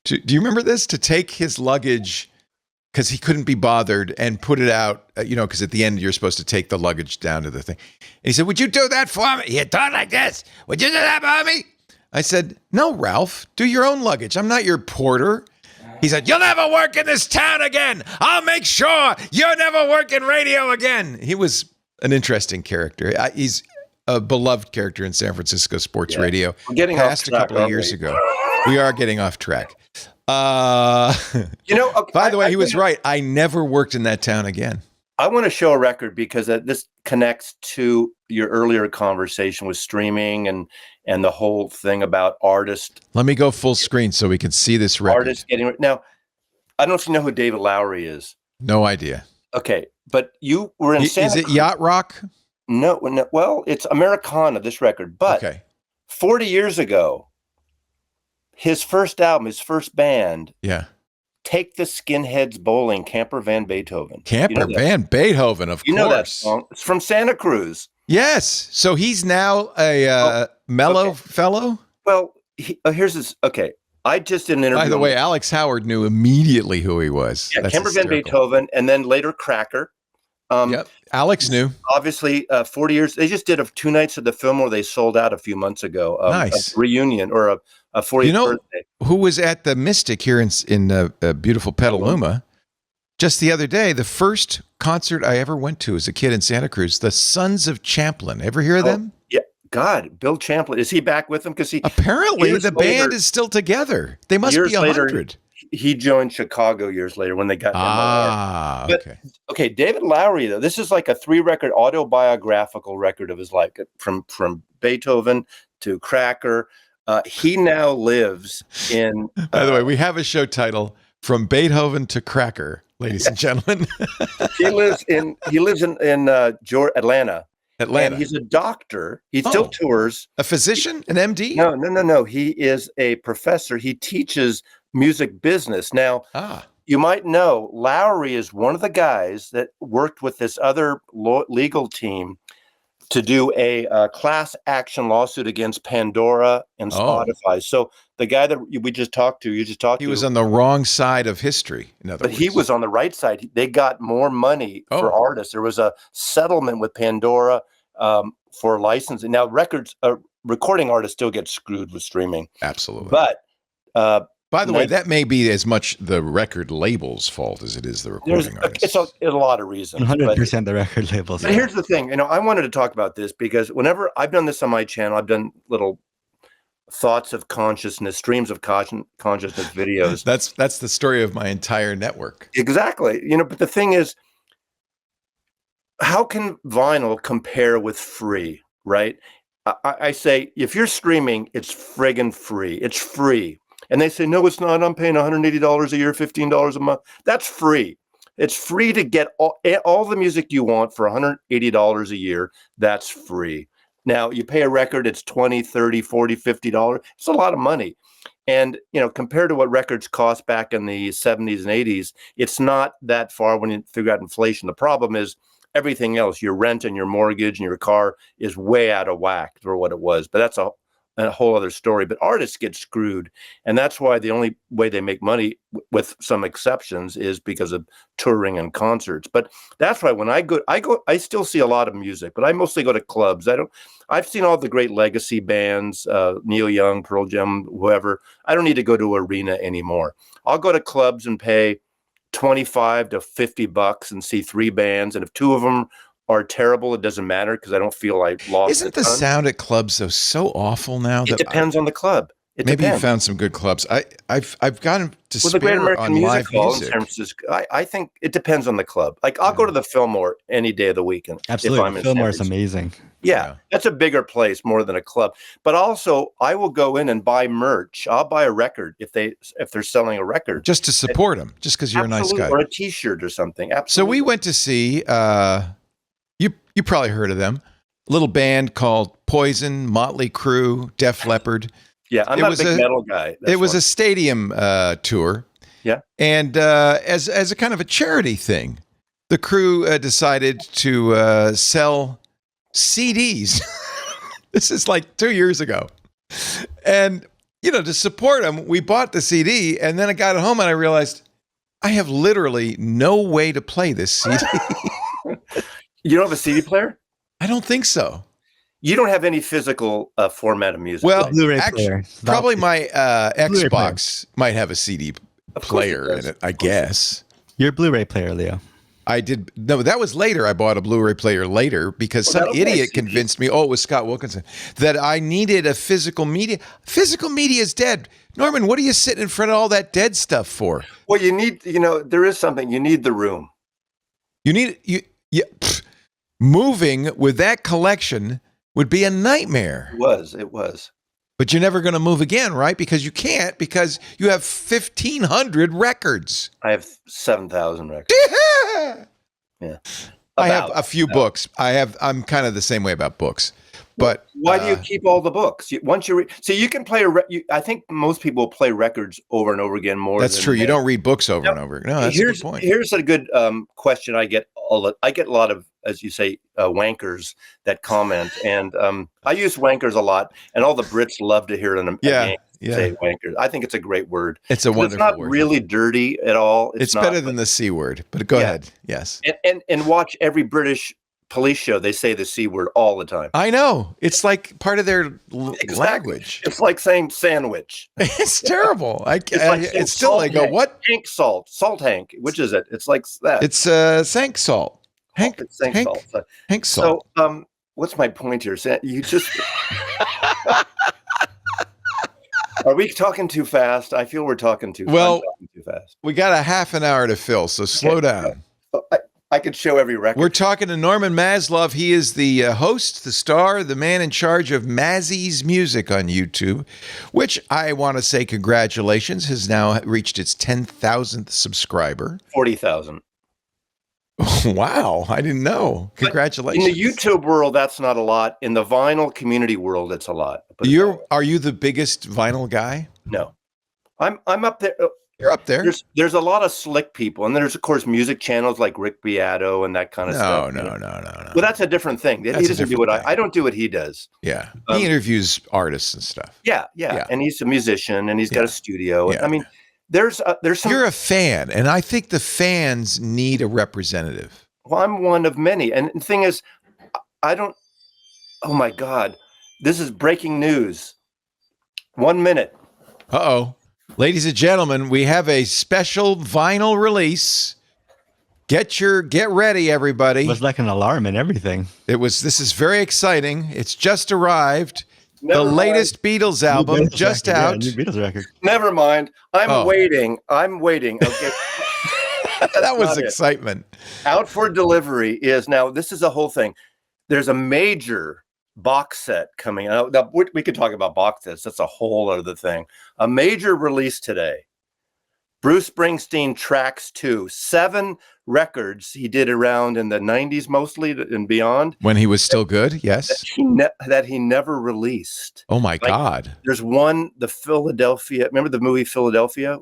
do you remember this? To take his luggage because he couldn't be bothered and put it out, because at the end you're supposed to take the luggage down to the thing. And he said, would you do that for me? You talk like this. Would you do that for me? I said, no, Ralph, do your own luggage. I'm not your porter. He said, you'll never work in this town again. I'll make sure you never work in radio again. He was an interesting character. He's a beloved character in San Francisco sports radio. We're getting passed off track, a couple of years ago. We are getting off track. By the way, he was right. I never worked in that town again. I want to show a record because this connects to your earlier conversation with streaming and the whole thing about artists. Let me go full screen so we can see this record. Artists getting now. I don't know if you know who David Lowery is. No idea. Okay, but you were in Santa Is it Cruz. yacht rock? No, well, it's Americana, this record. But 40 years ago, his first album, his first band, Take the Skinheads Bowling, Camper Van Beethoven. Van Beethoven, of course. You know that song? It's from Santa Cruz. Yes. So he's now a mellow fellow? Well, here's this. Okay. I just did an interview. By the way, Alex Howard knew immediately who he was. Yeah, Camper Van Beethoven, and then later Cracker. Alex knew. Obviously, 40 years. They just did 2 nights at the Fillmore. They sold out a few months ago. Nice. A reunion or a 40th birthday. Who was at the Mystic here in beautiful Petaluma just the other day? The first concert I ever went to as a kid in Santa Cruz, the Sons of Champlin. Ever hear of them? Yeah. God, Bill Champlin. Is he back with them? Because apparently the band is still together. They must be 100. He joined Chicago years later when they got MLR. Okay, David Lowery, though, this is like a 3-record autobiographical record of his life, from Beethoven to Cracker. He now lives in. By the way, we have a show title, From Beethoven to Cracker, ladies and gentlemen. He lives in Atlanta. And he's a doctor. He still tours. A physician, an MD? No. He is a professor. He teaches music business. Now, you might know Lowery is one of the guys that worked with this other legal team to do a class action lawsuit against Pandora and Spotify. So the guy that you just talked to, he was on the wrong side of history. In other words, he was on the right side. They got more money for artists. There was a settlement with Pandora for licensing. Now, recording artists still get screwed with streaming. Absolutely. But by the way, that may be as much the record label's fault as it is the recording artists. It's a lot of reasons. 100% the record labels. But here's the thing. I wanted to talk about this because whenever I've done this on my channel, I've done little thoughts of consciousness, streams of consciousness videos. That's the story of my entire network. Exactly. But the thing is, how can vinyl compare with free, right? I say, if you're streaming, it's friggin' free. It's free. And they say, no, it's not. I'm paying $180 a year, $15 a month. That's free. It's free to get all the music you want for $180 a year. That's free. Now, you pay a record, it's $20, $30, $40, $50. It's a lot of money. And, compared to what records cost back in the 70s and 80s, it's not that far when you figure out inflation. The problem is everything else, your rent and your mortgage and your car is way out of whack for what it was. But that's a whole other story. But artists get screwed. And that's why the only way they make money, with some exceptions, is because of touring and concerts. But that's why when I still see a lot of music, but I mostly go to clubs. I've seen all the great legacy bands, Neil Young, Pearl Jam, whoever. I don't need to go to an arena anymore. I'll go to clubs and pay $25 to $50 and see 3 bands. And if 2 of them are terrible, it doesn't matter because I don't feel I lost. Isn't the sound at clubs though so awful now? It depends on the club. Maybe you found some good clubs. I've gotten to spare the Great American on Music live Hall music. in San Francisco. I think it depends on the club. Like I'll go to the Fillmore any day of the week. Absolutely, Fillmore is amazing. Yeah, that's a bigger place more than a club. But also, I will go in and buy merch. I'll buy a record if they're selling a record, just to support them, just because you're a nice guy, or a T-shirt or something. Absolutely. So we went to see. You probably heard of them. A little band called Poison, Motley Crue, Def Leppard. Yeah, I'm not a big metal guy. It was a stadium tour. Yeah, and as a kind of a charity thing, the crew decided to sell CDs. This is like 2 years ago, and to support them, we bought the CD, and then I got home and I realized I have literally no way to play this CD. You don't have a CD player? I don't think so. You don't have any physical format of music. Well, Blu-ray player. Probably my Xbox might have a CD player in it, I guess. Your Blu-ray player, Leo. I did. No, that was later. I bought a Blu-ray player later because some idiot convinced me, it was Scott Wilkinson, that I needed a physical media. Physical media is dead. Norman, what are you sitting in front of all that dead stuff for? Well, you need, there is something. You need the room. You need, moving with that collection would be a nightmare. It was. But you're never going to move again, right? Because you can't, because you have 1,500 records. I have 7,000 records. Yeah. I have a few books. I'm kind of the same way about books. But why do you keep all the books? Once you you can play I think most people play records over and over again more. That's true. You don't read books over and over. No, that's a good point. Here's a good question I get. I get a lot of, as you say, wankers that comment, and I use wankers a lot, and all the Brits love to hear it. Say wankers. I think it's a great word. It's a wonderful word. It's not really dirty at all. It's better than the C word. But go ahead. Yes. And watch every British police show. They say the C word all the time. I know. It's like part of their language. It's like saying sandwich. It's terrible. It's still salt I go, what? Hank salt. Salt Hank. Which is it? It's like that. It's Sank Salt. Hank Salt. Hank Salt. So what's my point here? You just Are we talking too fast? I feel we're talking too fast. We got a half an hour to fill, so slow down. I could show every record. We're talking to Norman Maslov. He is the host, the star, the man in charge of Mazzy's Music on YouTube, which I want to say congratulations, has now reached its 10,000th subscriber. 40,000. Wow, I didn't know. Congratulations. In the YouTube world, that's not a lot. In the vinyl community world, it's a lot. Are you the biggest vinyl guy? No. I'm up there. You're up there. There's a lot of slick people, and there's of course music channels like Rick Beato and that kind of stuff. No. Well, that's a different thing. He doesn't do what I don't do what he does. Yeah, he interviews artists and stuff. Yeah, and he's a musician, and he's got a studio. Yeah. I mean, there's some. You're a fan, and I think the fans need a representative. Well, I'm one of many, and the thing is, I don't. Oh my God, this is breaking news. 1 minute. Uh-oh. Ladies and gentlemen, we have a special vinyl release. Get ready, everybody. It was like an alarm and everything. This is very exciting. It's just arrived. The latest Beatles album just out. New Beatles record. Never mind. I'm waiting. Okay. That was excitement. Out for delivery is now. This is a whole thing. There's a major box set coming out. Now, we could talk about box sets. That's a whole other thing. A major release today Bruce Springsteen Tracks 2, 7 records he did around in the 90s mostly and beyond. When he was still good, yes. That he never released. Oh my God. There's one, the Philadelphia, remember the movie Philadelphia?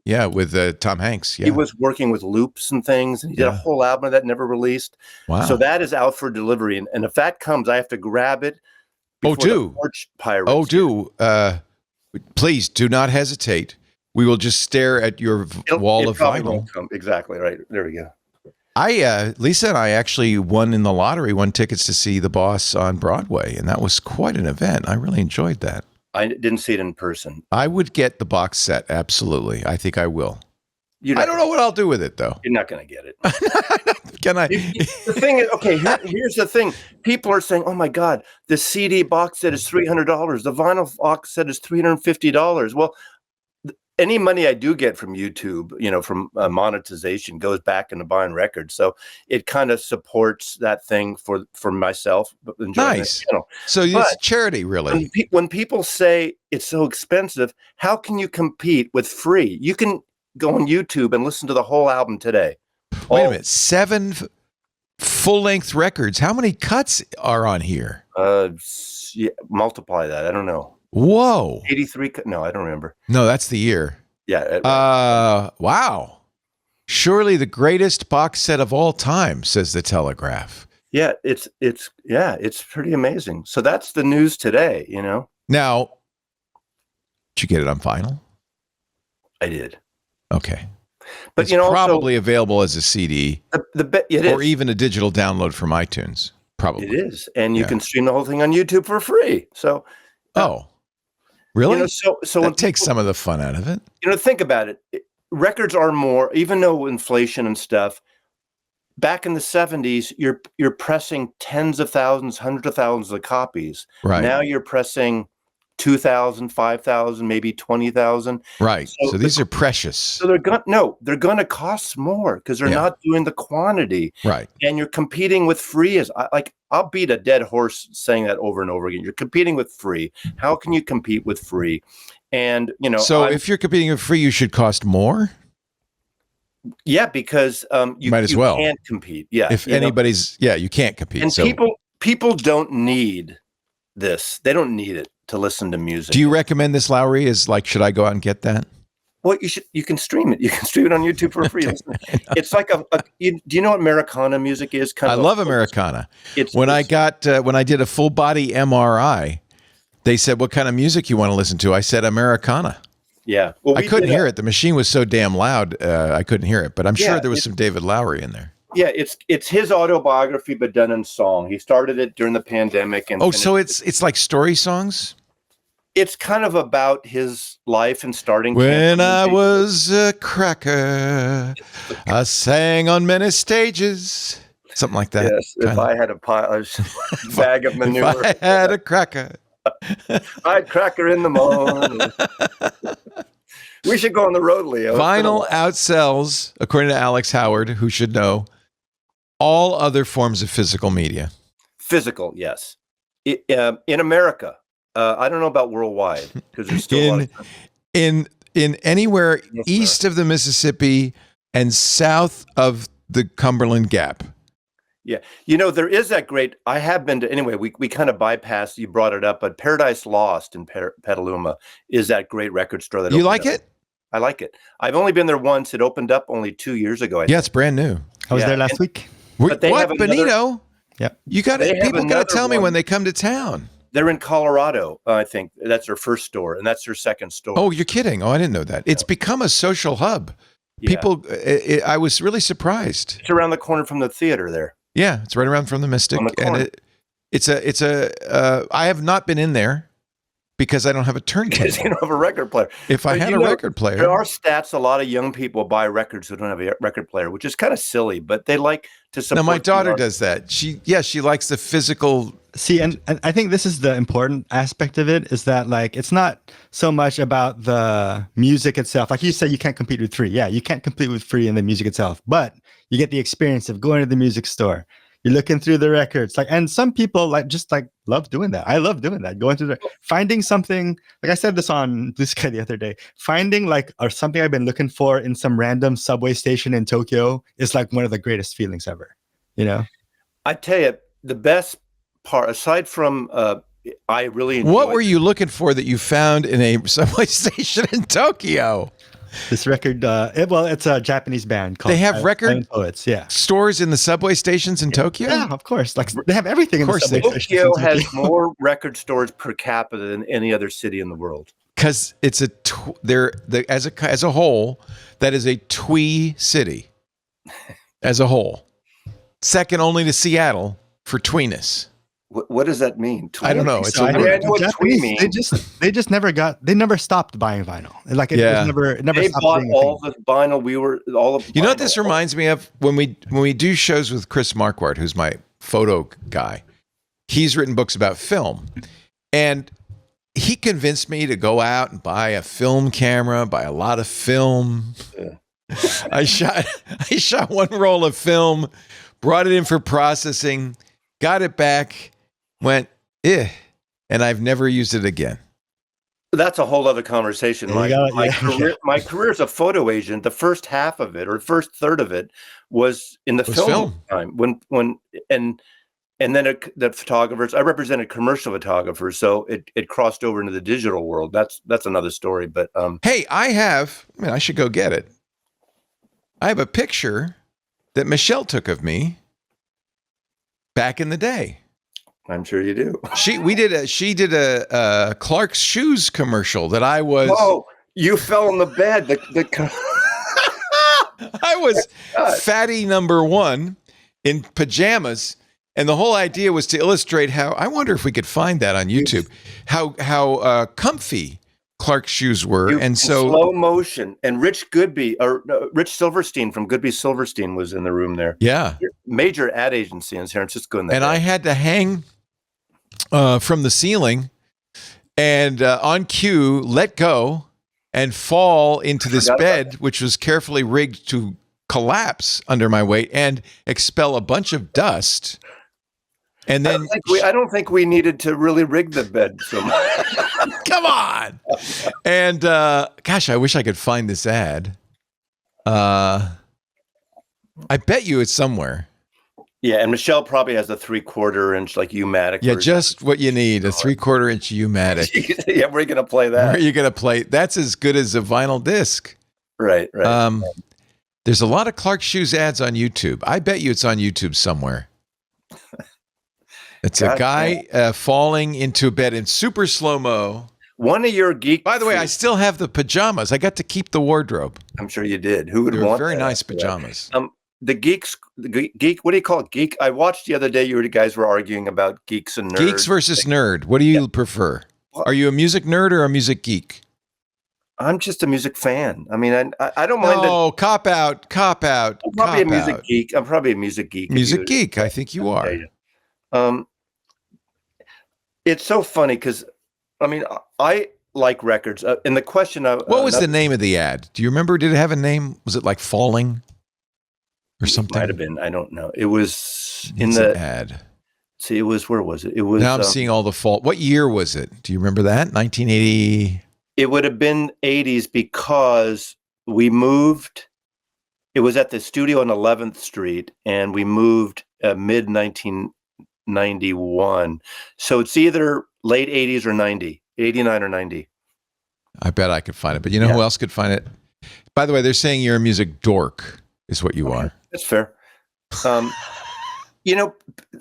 Yeah, with Tom Hanks. Yeah. He was working with loops and things, and he did a whole album of that, never released. Wow. So that is out for delivery. And if that comes, I have to grab it. Do. Pirates. Please do not hesitate. We will just stare at your wall of vinyl. Exactly right. There we go. Lisa and I actually won tickets to see The Boss on Broadway, and that was quite an event. I really enjoyed that. I didn't see it in person. I would get the box set. Absolutely. I think I will. I don't know what I'll do with it, though. You're not going to get it. Can I? The thing is, okay, here's the thing. People are saying, oh, my God, the CD box set is $300. The vinyl box set is $350. Well, any money I do get from YouTube, from monetization goes back into buying records. So it kind of supports that thing for myself. Nice. So it's charity, really. When people say it's so expensive, how can you compete with free? You can go on YouTube and listen to the whole album today. Wait a minute. 7 full-length records. How many cuts are on here? Multiply that. I don't know. Whoa. 83. No, I don't remember. No, that's the year. Yeah. Wow. Surely the greatest box set of all time, says the Telegraph. Yeah, it's pretty amazing. So that's the news today, Now, did you get it on vinyl? I did. Okay. But it's probably available as a CD or even a digital download from iTunes. Probably. It is. And you can stream the whole thing on YouTube for free. So really? So that takes some of the fun out of it. Think about it. Records are more, even though inflation and stuff, back in the 70s, you're pressing tens of thousands, hundreds of thousands of copies. Right. Now you're pressing 2,000, 5,000, maybe 20,000. Right. So these are precious. So they're going to cost more because they're not doing the quantity. Right. And you're competing with free. I'll beat a dead horse saying that over and over again. You're competing with free. How can you compete with free? And so if you're competing with free, you should cost more. Yeah, because you might as well can't compete. Yeah. If anybody's, you can't compete. And people don't need this. They don't need it to listen to music. Do you recommend this, Lowry? Should I go out and get that? Well, you can stream it. You can stream it on YouTube for free. It's like do you know what Americana music is? I love Americana. When I did a full body MRI, they said, what kind of music you want to listen to? I said Americana. Yeah. Well, I couldn't hear it. The machine was so damn loud. I couldn't hear it, but I'm sure there was some David Lowry in there. Yeah, it's his autobiography, but done in song. He started it during the pandemic, and so it's like story songs. It's kind of about his life and starting. When I was a cracker, I sang on many stages. Something like that. Yes, if I had a bag of manure. If I had a cracker. I'd cracker in the morning. We should go on the road, Leo. Vinyl outsells, according to Alex Howard, who should know, all other forms of physical media. Physical, yes. In America, I don't know about worldwide because there's still a lot of in anywhere east of the Mississippi and south of the Cumberland Gap. Yeah. There is that great, I have been to, anyway, we kind of bypassed, you brought it up, but Paradise Lost in Petaluma is that great record store. That you like it? I like it. I've only been there once. It opened up only 2 years ago. It's brand new. I was there last week. But they have Benito? Yeah. You got it. People got to tell me when they come to town. They're in Colorado, I think. That's their first store, and that's their second store. Oh, you're kidding. Oh, I didn't know that. It's become a social hub. Yeah. People, I was really surprised. It's around the corner from the theater there. Yeah, it's right around from the Mystic. And I have not been in there because I don't have a turntable. Because you don't have a record player. If I had a record player. There are stats, a lot of young people buy records who don't have a record player, which is kind of silly, but they like to support. Now, my daughter does that. She likes the physical. See, and I think this is the important aspect of it, is that it's not so much about the music itself. Like you said, you can't compete with free. Yeah, you can't compete with free in the music itself, but you get the experience of going to the music store. You're looking through the records, and some people just love doing that. I love doing that. Going through finding something. Like I said this on this guy the other day. Finding or something I've been looking for in some random subway station in Tokyo is one of the greatest feelings ever. I tell you, the best part, aside from I really enjoyed. What were you looking for that you found in a subway station in Tokyo? This record, it's a Japanese band called. They have record poets, stores in the subway stations in Tokyo. Yeah, of course. They have everything in the subway stations. Tokyo has more record stores per capita than any other city in the world. Because it's as a whole, that is a twee city, as a whole, second only to Seattle for tweeness. What does that mean? I don't know. It's I know what twee means. They never stopped buying vinyl. It never they stopped bought being all the vinyl. You know what this reminds me of? When we do shows with Chris Marquardt, who's my photo guy, he's written books about film, and he convinced me to go out and buy a film camera, buy a lot of film. Yeah. I shot one roll of film, brought it in for processing, got it back, went, and I've never used it again. That's a whole other conversation. My career as a photo agent, the first half of it or first third of it was in the film time and then the photographers. I represented commercial photographers, so it crossed over into the digital world. That's another story. But hey, I should go get it. I have a picture that Michelle took of me back in the day. I'm sure you do. She did a Clark's Shoes commercial that I was. Oh, you fell in the bed. I was fatty number one in pajamas, and the whole idea was to illustrate how. I wonder if we could find that on YouTube. How comfy Clark's shoes were, and so slow motion. And Rich Silverstein from Goodby Silverstein was in the room there. Yeah, major ad agency in San Francisco. And I had to hang from the ceiling and on cue let go and fall into this bed, which was carefully rigged to collapse under my weight and expel a bunch of dust. And then I don't think we needed to really rig the bed so much. Come on. And gosh, I wish I could find this ad. I bet you it's somewhere. Yeah, and Michelle probably has a 3/4 inch U-matic. Yeah, just what you need, a 3/4 inch U-matic. Yeah, we're gonna play that. Where are you gonna play? That's as good as a vinyl disc. Right. There's a lot of Clark's Shoes ads on YouTube. I bet you it's on YouTube somewhere. It's a guy falling into a bed in super slow-mo. One of your geek. By the way, I still have the pajamas. I got to keep the wardrobe. I'm sure you did. Who would want very nice pajamas. The geek. What do you call it? Geek. I watched the other day. You guys were arguing about geeks and nerds. Geeks versus nerd. What do you prefer? Are you a music nerd or a music geek? I'm just a music fan. I mean, I don't mind. Oh, cop out. I'm probably a music geek. I'm probably a music geek. Music geek. I think you are. It's so funny because, I mean, I like records. And the question what was the name of the ad? Do you remember? Did it have a name? Was it like Falling or something? It might have been. I don't know. It was in the ad. See, where was it? It was. Now I'm seeing all the fault. What year was it? Do you remember that? 1980? It would have been 80s because we moved. It was at the studio on 11th Street, and we moved mid 1991. So it's either late 80s or 90, 89 or 90. I bet I could find it. But you know who else could find it? By the way, they're saying you're a music dork is what you are. That's fair.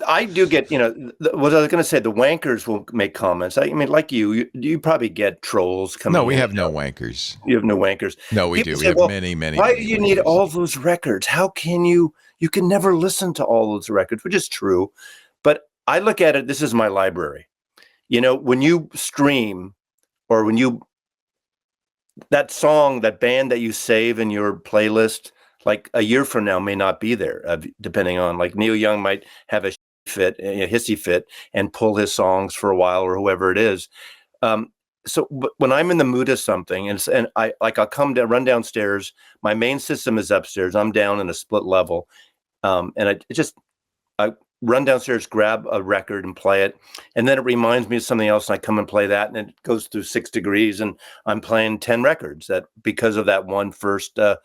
I do get, what I was going to say, the wankers will make comments. I mean, like you probably get trolls coming. No, we have no wankers. You have no wankers. No, we do. We have many. Why do you need all those records? How can you can never listen to all those records, which is true. But I look at it, this is my library. When you stream or that song, that band that you save in your playlist, like a year from now may not be there, depending on, like Neil Young might have a hissy fit and pull his songs for a while or whoever it is. So when I'm in the mood of something and I'll come down, run downstairs, my main system is upstairs. I'm down in a split level. And run downstairs, grab a record and play it. And then it reminds me of something else. And I come and play that, and it goes through 6 degrees, and I'm playing 10 records that because of that one first a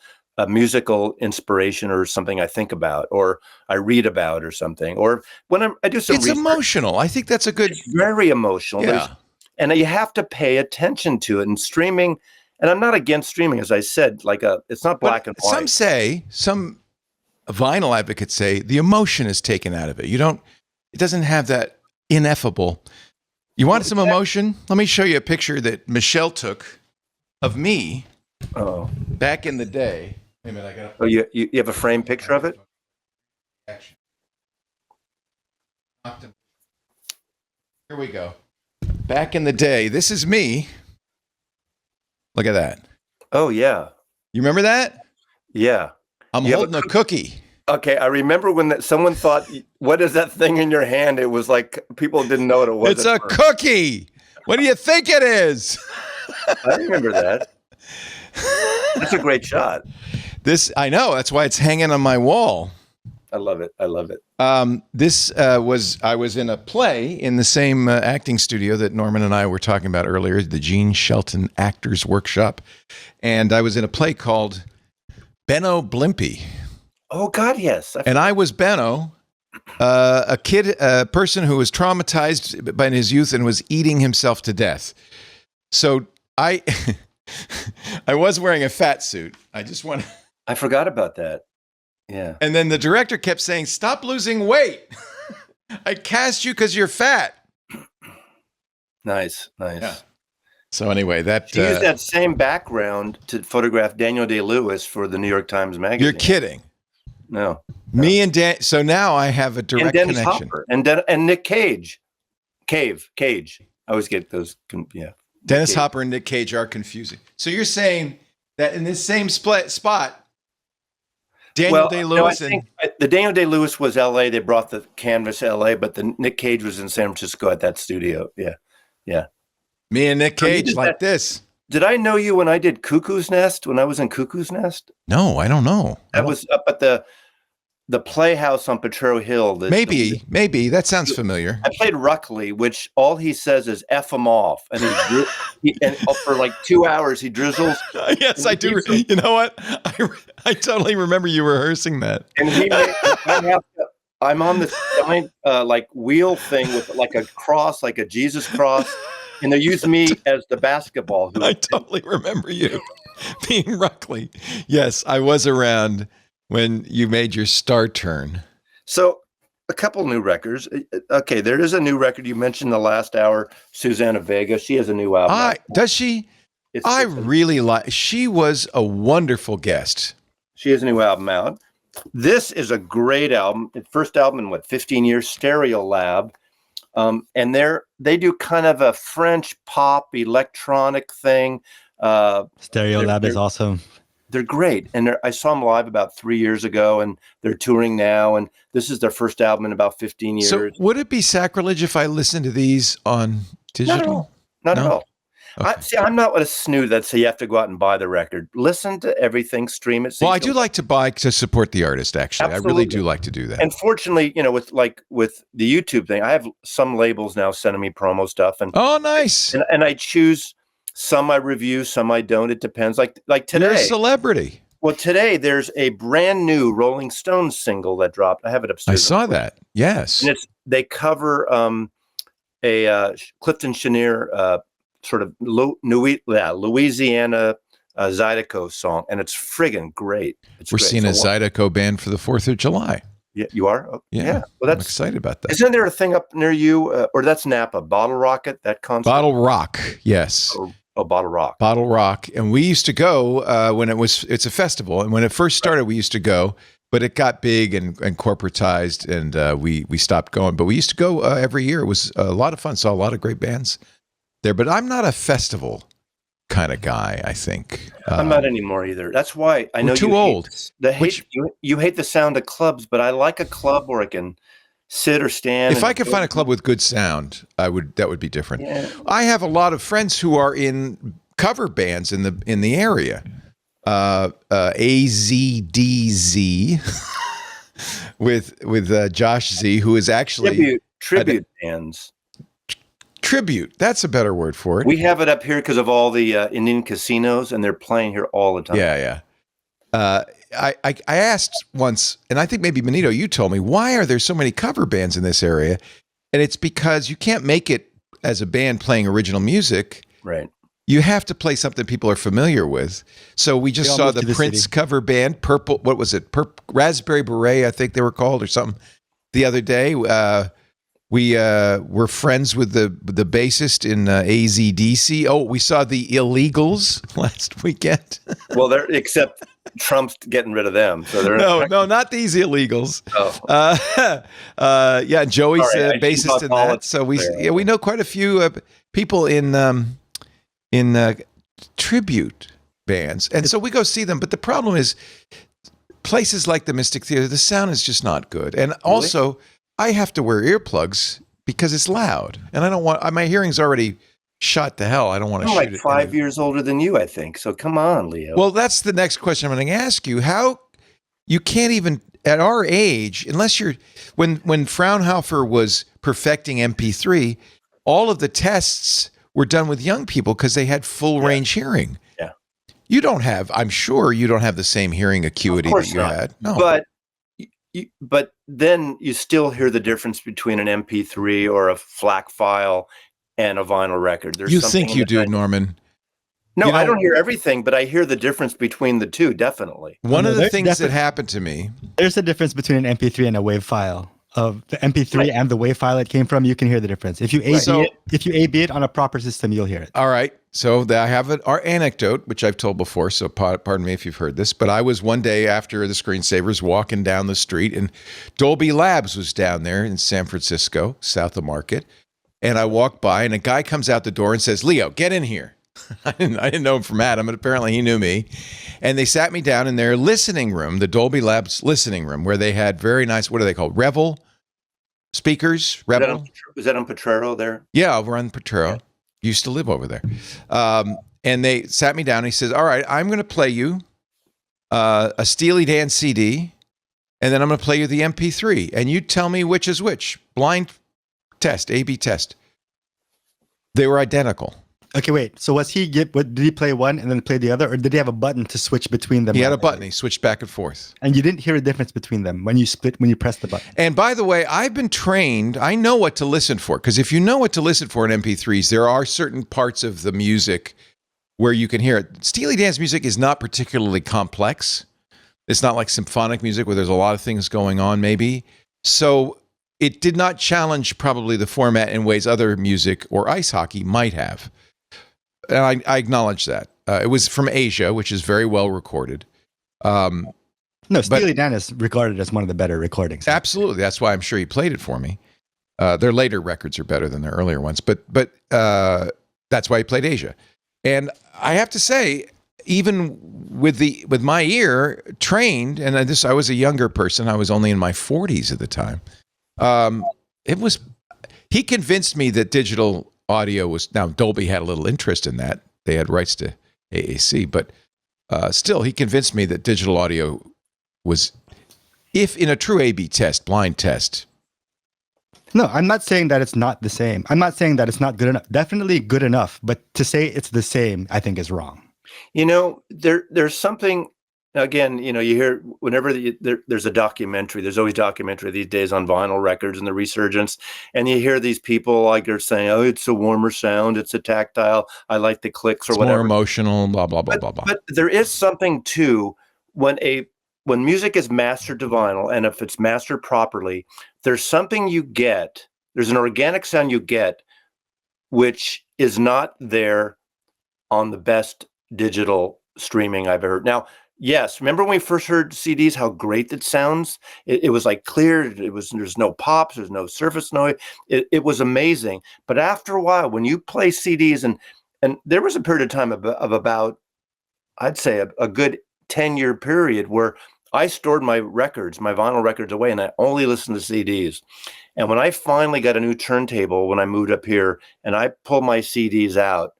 musical inspiration or something I think about or I read about or something. Or when I do some research, emotional. I think that's a good. It's very emotional. Yeah. And you have to pay attention to it. And streaming, and I'm not against streaming, as I said, it's not black and white. Some vinyl advocates say the emotion is taken out of it. It doesn't have that ineffable. You want some emotion? Let me show you a picture that Michelle took of me back in the day. Wait a minute, you have a framed picture of it? Here we go. Back in the day, this is me. Look at that. Oh, yeah. You remember that? Yeah. I'm holding a cookie. Okay, I remember when someone thought, what is that thing in your hand? It was like people didn't know what it was. It's a cookie. What do you think it is? I remember that. That's a great shot. I know. That's why it's hanging on my wall. I love it. I love it. I was in a play in the same acting studio that Norman and I were talking about earlier, the Gene Shelton Actors Workshop. And I was in a play called Benno Blimpie. Oh, God, yes. And I was Benno, a person who was traumatized by his youth and was eating himself to death. So I was wearing a fat suit. I forgot about that. Yeah. And then the director kept saying, "Stop losing weight. I cast you because you're fat." Nice. Yeah. So anyway, she used that same background to photograph Daniel Day-Lewis for the New York Times Magazine. You're kidding. No. Me and Dan. So now I have a direct Dennis connection. Hopper and Nick Cage. Cage. I always get those. Yeah. Dennis Hopper and Nick Cage are confusing. So you're saying that in this same spot, Daniel Day-Lewis I think the Daniel Day-Lewis was L.A. They brought the canvas to L.A., but the Nick Cage was in San Francisco at that studio. Yeah. Me and Nick Cage this. Did I know you when I did Cuckoo's Nest? When I was in Cuckoo's Nest? No, I don't know. That was up at the Playhouse on Potrero Hill. Maybe that sounds familiar. I played Ruckley, which all he says is "F him off," and and for like 2 hours he drizzles. Yes, I do. You know what? I totally remember you rehearsing that. And I'm on this giant wheel thing with like a cross, like a Jesus cross, and they use me as the basketball hoop. I totally remember you being Ruckley. Yes, I was around when you made your star turn. So a couple new records. Okay, there is a new record. You mentioned the last hour, Susanna Vega. She has a new album. Does she? I really like. She was a wonderful guest. She has a new album out. This is a great album. The first album in 15 years, Stereo Lab. And they do kind of a French pop electronic thing. Stereo Lab is awesome. They're great. And I saw them live about 3 years ago, and they're touring now. And this is their first album in about 15 years. So would it be sacrilege if I listened to these on digital? Not at all. Okay. I'm not a snoot that say you have to go out and buy the record. Listen to everything, stream it. Well, I do like to buy to support the artist, actually. Absolutely. I really do like to do that. And fortunately, with the YouTube thing, I have some labels now sending me promo stuff. And oh, nice. And I choose some I review, some I don't. It depends. Like today. You're a celebrity. Well, today there's a brand new Rolling Stones single that dropped. I have it upstairs. I saw that. Yes. And they cover a Clifton Chenier sort of Louisiana Zydeco song, and it's friggin' great. We're seeing a Zydeco band for the 4th of July. Yeah, you are? Oh, yeah. Well, I'm excited about that. Isn't there a thing up near you, or that's Napa, Bottle Rocket, that concert? Bottle Rock, yes. Oh, Bottle Rock. Bottle Rock. And we used to go when it's a festival. And when it first started, we used to go, but it got big and corporatized, and we stopped going. But we used to go every year. It was a lot of fun. Saw a lot of great bands there. But I'm not a festival kind of guy, I think. I'm not anymore either. That's why I know too you old. You hate the sound of clubs, but I like a club where I can sit or stand. If I could find a club with good sound, that would be different. Yeah. I have a lot of friends who are in cover bands in the area. AZDZ, with Josh Z, who is actually tribute bands. Tribute. That's a better word for it. We have it up here because of all the Indian casinos, and they're playing here all the time. Yeah. I asked once, and I think maybe Benito, you told me, why are there so many cover bands in this area? And it's because you can't make it as a band playing original music. Right. You have to play something people are familiar with. So we just saw the Prince cover band, Purple, what was it? Raspberry Beret, I think they were called, or something, the other day. We were friends with the bassist in AZDC. Oh, we saw the Illegals last weekend. Well, except Trump's getting rid of them. So they're no, not these Illegals. Oh. Yeah, Joey's bassist in that. So we know quite a few people in tribute bands, and so we go see them. But the problem is, places like the Mystic Theater, the sound is just not good, and also I have to wear earplugs because it's loud, and I don't want. My hearing's already shot to hell. I don't want to shoot like it. 5 years older than you, I think. So come on, Leo. Well, that's the next question I'm going to ask you. How you can't even at our age, unless you're when Fraunhofer was perfecting MP3, all of the tests were done with young people because they had full range hearing. Yeah. You don't have, I'm sure you don't have the same hearing acuity that you had. No. But then you still hear the difference between an MP3 or a FLAC file and a vinyl record. You think you do, Norman? No, I don't hear everything, but I hear the difference between the two, definitely. One of the things that happened to me. There's a difference between an MP3 and a WAV file. Of the MP3 and the WAV file it came from, you can hear the difference. If you A/B it on a proper system, you'll hear it. All right. So I have our anecdote, which I've told before, so pardon me if you've heard this, but I was one day after the Screensavers walking down the street, and Dolby Labs was down there in San Francisco, south of Market, and I walked by, and a guy comes out the door and says, "Leo, get in here." I didn't know him from Adam, but apparently he knew me. And they sat me down in their listening room, the Dolby Labs listening room, where they had very nice, what are they called? Revel speakers? Revel? Was that on Potrero there? Yeah, over on Potrero. Used to live over there. And they sat me down and he says, all right, I'm going to play you a Steely Dan CD, and then I'm going to play you the MP3. And you tell me which is which. Blind test, A/B test. They were identical. Okay, wait. So did he play one and then play the other, or did he have a button to switch between them? He had a button. He switched back and forth. And you didn't hear a difference between them when you pressed the button. And by the way, I've been trained. I know what to listen for, because if you know what to listen for in MP3s, there are certain parts of the music where you can hear it. Steely Dan's music is not particularly complex. It's not like symphonic music where there's a lot of things going on, maybe. So it did not challenge probably the format in ways other music or ice hockey might have. And I acknowledge that. It was from Asia, which is very well recorded. Steely Dan is regarded as one of the better recordings. Absolutely. That's why I'm sure he played it for me. Their later records are better than their earlier ones, but that's why he played Asia. And I have to say, even with my ear trained, and I was a younger person. I was only in my 40s at the time. He convinced me that digital audio was, now Dolby had a little interest in that. They had rights to AAC, but still he convinced me that digital audio was, if in a true A/B test, blind test. No, I'm not saying that it's not the same. I'm not saying that it's not good enough. Definitely good enough, but to say it's the same, I think is wrong. There's something. Again, you hear whenever there's a documentary, there's always documentary these days on vinyl records and the resurgence, and you hear these people like they're saying, "Oh, it's a warmer sound, it's a tactile. I like the clicks or whatever." More emotional, blah blah blah blah blah. But there is something too when music is mastered to vinyl, and if it's mastered properly, there's something you get. There's an organic sound you get, which is not there on the best digital streaming I've ever heard. Now, yes, remember when we first heard CDs, how great that sounds? It was like clear. There's no pops, there's no surface noise. It was amazing. But after a while, when you play CDs, and there was a period of time of about, I'd say a good 10-year period where I stored my vinyl records away, and I only listened to CDs. And when I finally got a new turntable when I moved up here, and I pulled my CDs out,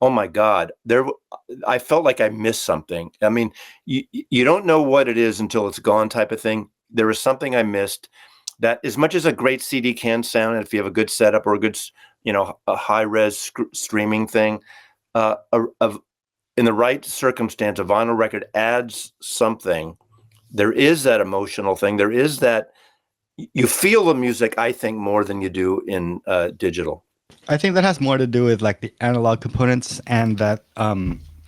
oh my God, I felt like I missed something. I mean, you don't know what it is until it's gone type of thing. there was something I missed. That as much as a great CD can sound, and if you have a good setup or a good, a high res streaming thing, in the right circumstance, a vinyl record adds something. There is that emotional thing. There is that you feel the music, I think, more than you do in digital. I think that has more to do with like the analog components and that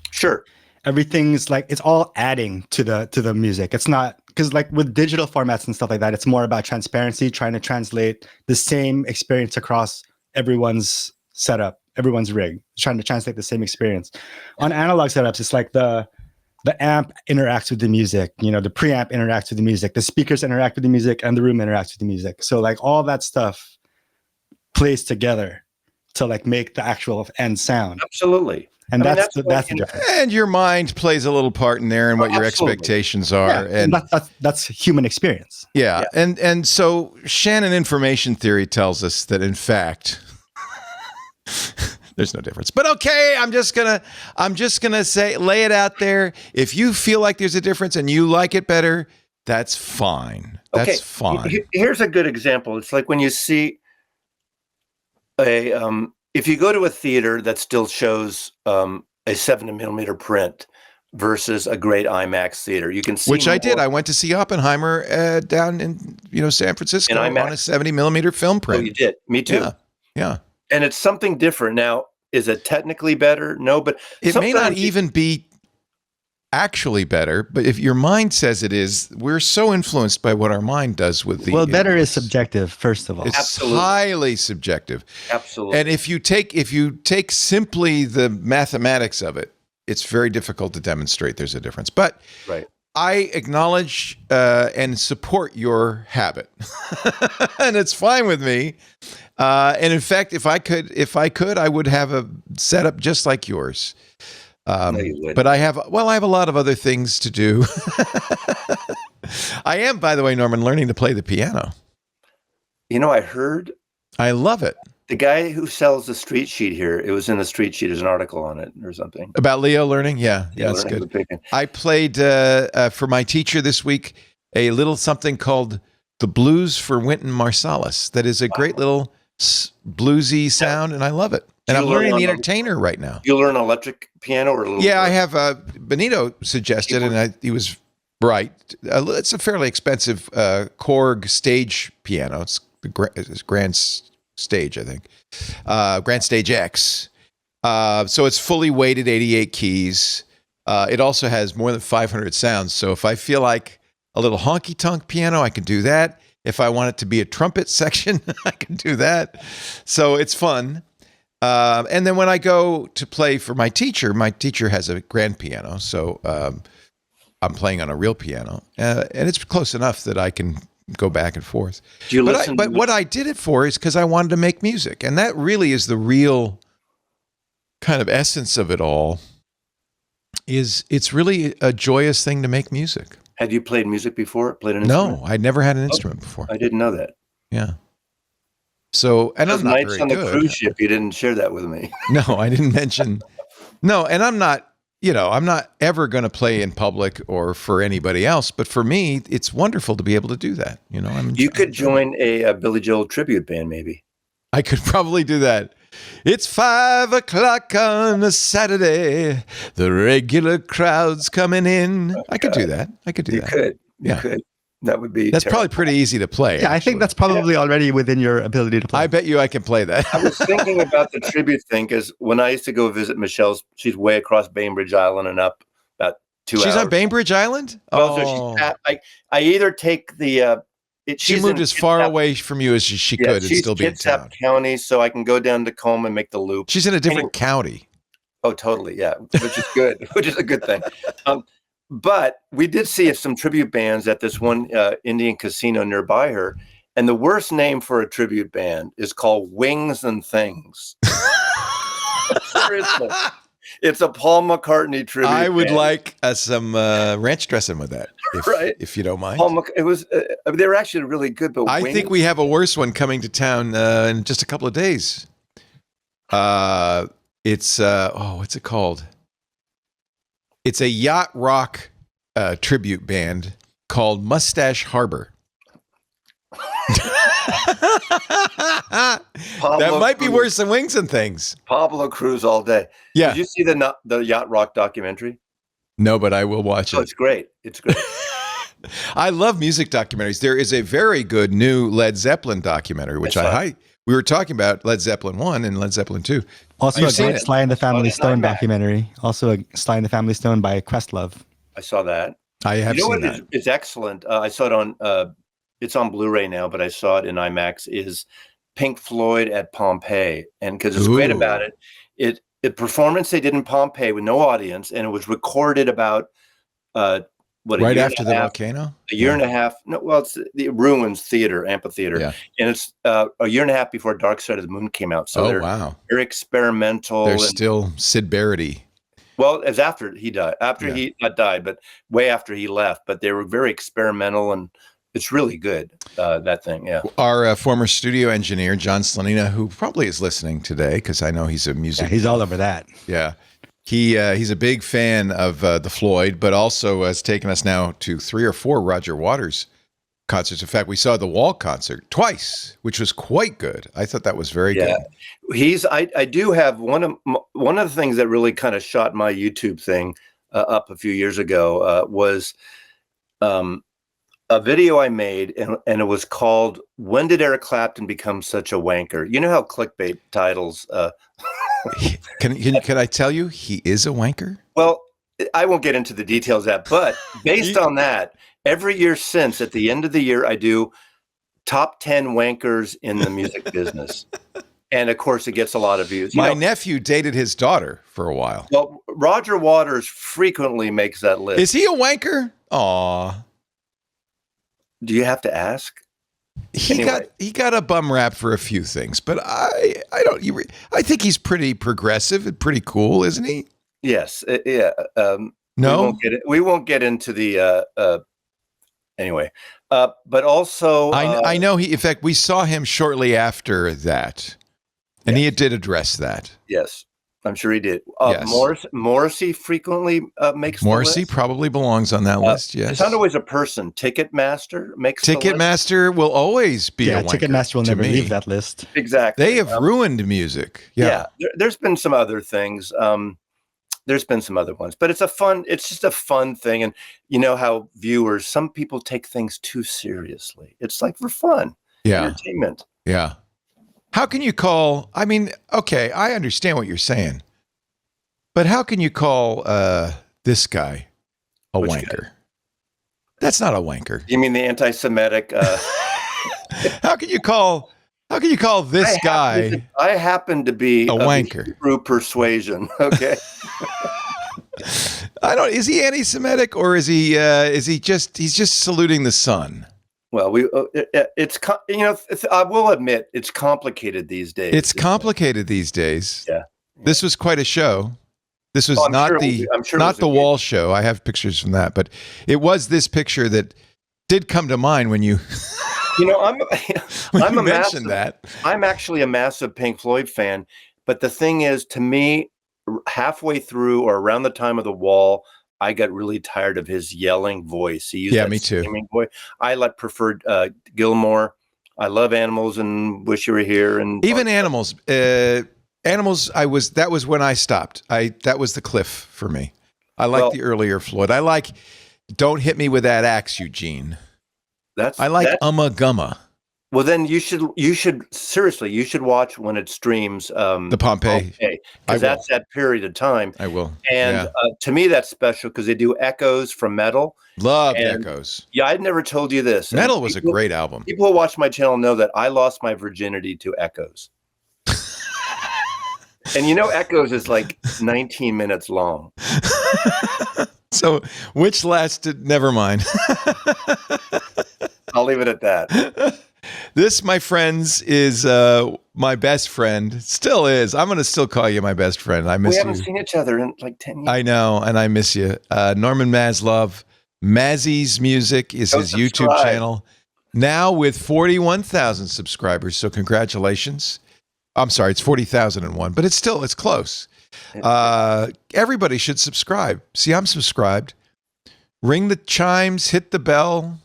sure, everything's like it's all adding to the music. It's not because like with digital formats and stuff like that, it's more about transparency, trying to translate the same experience across everyone's setup, everyone's rig, trying to translate the same experience. On analog setups, it's like the amp interacts with the music, the preamp interacts with the music, the speakers interact with the music, and the room interacts with the music. So like all that stuff plays together to like make the actual end sound. Absolutely. And that's the difference. And your mind plays a little part in there and what your expectations are. Yeah, and that's human experience. Yeah. And so Shannon information theory tells us that in fact there's no difference. But okay, I'm just gonna say, lay it out there. If you feel like there's a difference and you like it better, that's fine. That's fine. Here's a good example. It's like when you see if you go to a theater that still shows a 7mm print versus a great IMAX theater, you can see. Which I did. I went to see Oppenheimer down in San Francisco on a 70mm film print. Oh, you did. Me too. Yeah. And it's something different. Now, is it technically better? No, but it may not even be actually better, but if your mind says it is, we're so influenced by what our mind does with the. Well, better is subjective, first of all. It's Absolutely. Highly subjective. Absolutely. And if you take simply the mathematics of it, it's very difficult to demonstrate there's a difference. But right. I acknowledge and support your habit, and it's fine with me. And in fact, if I could, I would have a setup just like yours. No, you wouldn't. But I have a lot of other things to do. I am, by the way, Norman, learning to play the piano. I heard. I love it. The guy who sells the street sheet here, it was in the street sheet, there's an article on it or something. About Leo learning? Yeah, that's good. I played for my teacher this week a little something called The Blues for Wynton Marsalis. That is a great little bluesy sound, and I love it. And I'm learning the entertainer right now. You learn electric piano or a little? Yeah, I have. Benito suggested, and he was right. It's a fairly expensive Korg stage piano. It's Grand Stage, I think. Grand Stage X. So it's fully weighted, 88 keys. It also has more than 500 sounds. So if I feel like a little honky-tonk piano, I can do that. If I want it to be a trumpet section, I can do that. So it's fun. And then when I go to play for my teacher has a grand piano. So I'm playing on a real piano. And it's close enough that I can go back and forth. But what I did it for is because I wanted to make music. And that really is the real kind of essence of it all. It's really a joyous thing to make music. Had you played music before? Played an instrument? No, I'd never had an instrument before. I didn't know that. Yeah. So, and I'm not very good. On the cruise ship, you didn't share that with me. No, I didn't mention. No, and I'm not ever going to play in public or for anybody else. But for me, it's wonderful to be able to do that. You could join a Billy Joel tribute band, maybe. I could probably do that. It's 5 o'clock on a Saturday. The regular crowd's coming in. I could do that. You could. That would be. That's probably pretty easy to play. Yeah, actually. I think that's probably already within your ability to play. I bet you I can play that. I was thinking about the tribute thing because when I used to go visit Michelle's, she's way across Bainbridge Island and up about 2 hours. She's on Bainbridge Island? Well, so she's I either take the. She moved as far away from you as she could and still be in town. County, so I can go down to Tacoma and make the loop. She's in a different county. Oh, totally, yeah, which is good, which is a good thing. But we did see some tribute bands at this one Indian casino nearby her, and the worst name for a tribute band is called Wings and Things. Seriously. It's a Paul McCartney tribute. I would like some ranch dressing with that, if you don't mind. It was. They were actually really good, but I think we have a worse one coming to town in just a couple of days. It's what's it called? It's a yacht rock tribute band called Mustache Harbor. That might be worse than Wings and Things. Pablo Cruz all day. Yeah. Did you see the Yacht Rock documentary? No, but I will watch it. Oh, it's great. It's great. I love music documentaries. There is a very good new Led Zeppelin documentary, which we were talking about Led Zeppelin 1 and Led Zeppelin 2. Also, a great Sly and the Family Stone documentary. Also, a Sly and the Family Stone by Questlove. I saw that. I have seen that. It's excellent. I saw it on. It's on Blu-ray now, but I saw it in IMAX. Is Pink Floyd at Pompeii, and because it's great about it, the performance they did in Pompeii with no audience, and it was recorded about right after the volcano. A year and a half. No, well, it's the Ruins Theater, amphitheater, and it's a year and a half before Dark Side of the Moon came out. So they're very experimental. They're still Sid Barrett-y. Well, as after he died, he not died, but way after he left. But they were very experimental, and it's really good. That thing, yeah. Our former studio engineer, John Slanina, who probably is listening today, because I know he's a music. Yeah, he's all over that. Yeah, he's a big fan of the Floyd, but also has taken us now to 3 or 4 Roger Waters concerts. In fact, we saw the Wall concert twice, which was quite good. I thought that was very good. I do have one of the things that really kind of shot my YouTube thing up a few years ago was a video I made, and it was called "When Did Eric Clapton Become Such a Wanker?" You know how clickbait titles. Can I tell you he is a wanker? Well, I won't get into the details of that, but based on that, every year since, at the end of the year, I do top 10 wankers in the music business. And of course, it gets a lot of views. My nephew dated his daughter for a while. Well, Roger Waters frequently makes that list. Is he a wanker? Aw. Do you have to ask? He got a bum rap for a few things, but I think he's pretty progressive and pretty cool, isn't he? Yes. Yeah. No, we won't get into the anyway. But also, I know he. In fact, we saw him shortly after that, and he did address that. Yes, I'm sure he did. Yes. Morrissey frequently makes Morrissey the list. Probably belongs on that list. Yes, it's not always a person. Ticketmaster makes Ticketmaster will always be a wanker. Ticketmaster will never leave that list. Exactly. They have ruined music. Yeah. There's been some other things. There's been some other ones, but it's just a fun thing. And you know how viewers, some people take things too seriously. It's like for fun, entertainment. Yeah. How can you call, I mean, okay, I understand what you're saying, but how can you call this guy a wanker? That's not a wanker. You mean the anti-Semitic? How can you call this guy? I happen to be a wanker through persuasion. Okay. Is he anti-Semitic or is he he's just saluting the sun? Well, I will admit it's complicated these days. It's complicated these days. Yeah. This was quite a show. This was not the Wall show. I have pictures from that, but it was this picture that did come to mind when you I'm actually a massive Pink Floyd fan, but the thing is, to me, halfway through or around the time of the Wall, I got really tired of his yelling voice. He used me too. Voice. I preferred Gilmore. I love Animals and Wish You Were Here, and even Animals. Animals. That was when I stopped. That was the cliff for me. I like the earlier Floyd. I like Don't Hit Me With That Axe, Eugene. I like Umma Gumma. Well, then you should seriously watch when it streams the Pompeii, because that's that period of time. I will. And to me, that's special because they do echoes from Metal. Love Echoes. Yeah, I'd never told you this. Metal was a great album. People who watch my channel know that I lost my virginity to Echoes. And Echoes is like 19 minutes long. So, which lasted? Never mind. I'll leave it at that. This, my friends, is my best friend. Still is. I'm going to still call you my best friend. I miss you. We haven't seen each other in like 10 years. I know, and I miss you. Norman Maslov. Mazzy's Music is his YouTube channel. Now with 41,000 subscribers, so congratulations. I'm sorry, it's 40,001, but it's close. Everybody should subscribe. See, I'm subscribed. Ring the chimes, hit the bell.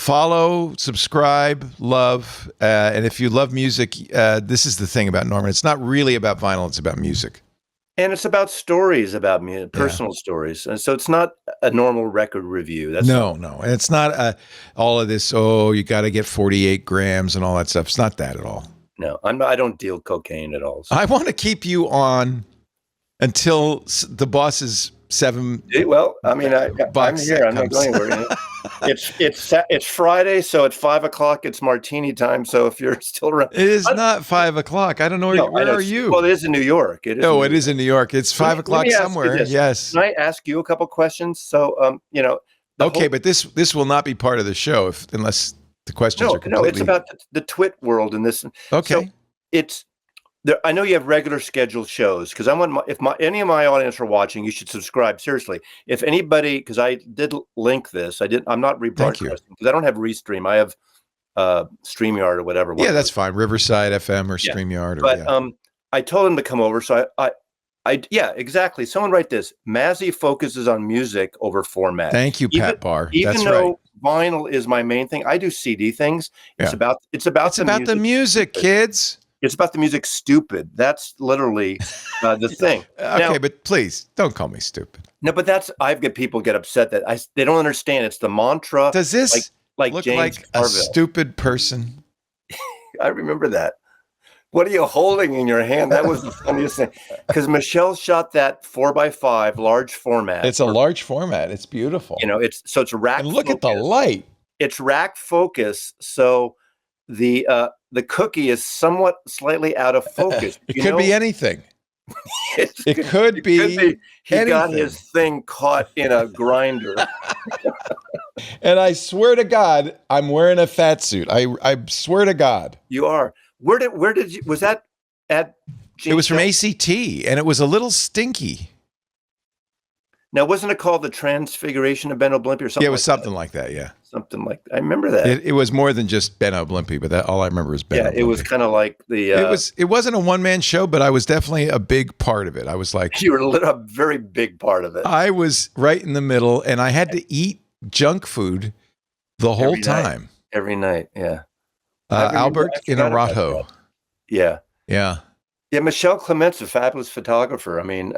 Follow, subscribe, love. And if you love music, this is the thing about Norman. It's not really about vinyl. It's about music. And it's about stories about me, personal stories. And so it's not a normal record review. That's no. And it's not all of this, you got to get 48 grams and all that stuff. It's not that at all. No, I don't deal cocaine at all. So. I want to keep you on until the boss's 7. Well, I mean, I'm here. I'm not going anywhere. It's Friday, so at 5 o'clock it's martini time. So if you're still around, it is not 5 o'clock. I don't know where are you? Well, it is in New York. It is in New York. It's 5 o'clock somewhere. Yes. Can I ask you a couple questions? So, okay, but this will not be part of the show unless the questions are completely. No, it's about the TWiT world and this. Okay. So it's. I know you have regular scheduled shows because I want any of my audience are watching, you should subscribe. Seriously, if anybody, because I did link this, I'm not rebroadcasting because I don't have Restream. I have StreamYard or whatever. Yeah, that's fine. Riverside FM or StreamYard. But I told him to come over, so yeah, exactly. Someone write this. Mazzy focuses on music over format. Thank you, Pat Barr. Even though vinyl is my main thing, I do CD things. It's about the music, kids. It's about the music, stupid. That's literally the thing. Okay, now, but please don't call me stupid. No, but I've got people get upset that they don't understand. It's the mantra. Does this look James like Carville. A stupid person? I remember that. What are you holding in your hand? That was the funniest thing. Because Michelle shot that 4x5 large format. It's a large format. It's beautiful. It's rack. And look focus. At the light. It's rack focus. So the cookie is somewhat slightly out of focus. It could be anything. It could be he anything. Got his thing caught in a grinder. And I swear to God, I'm wearing a fat suit. I swear to God. You are. Where did you, was that at? It was from ACT, and it was a little stinky. Now, wasn't it called the Transfiguration of Ben Oblimpia or something? Yeah, it was something like that. Yeah. Something like that. I remember that. It was more than just Ben Oblimpia, but all I remember is Ben Oblimpia. It was kind of like the... It wasn't a one-man show, but I was definitely a big part of it. I was like... You were a very big part of it. I was right in the middle, and I had to eat junk food the whole time. Every night, yeah. Albert Inarato. Yeah. Yeah. Yeah, Michelle Clement's a fabulous photographer. I mean...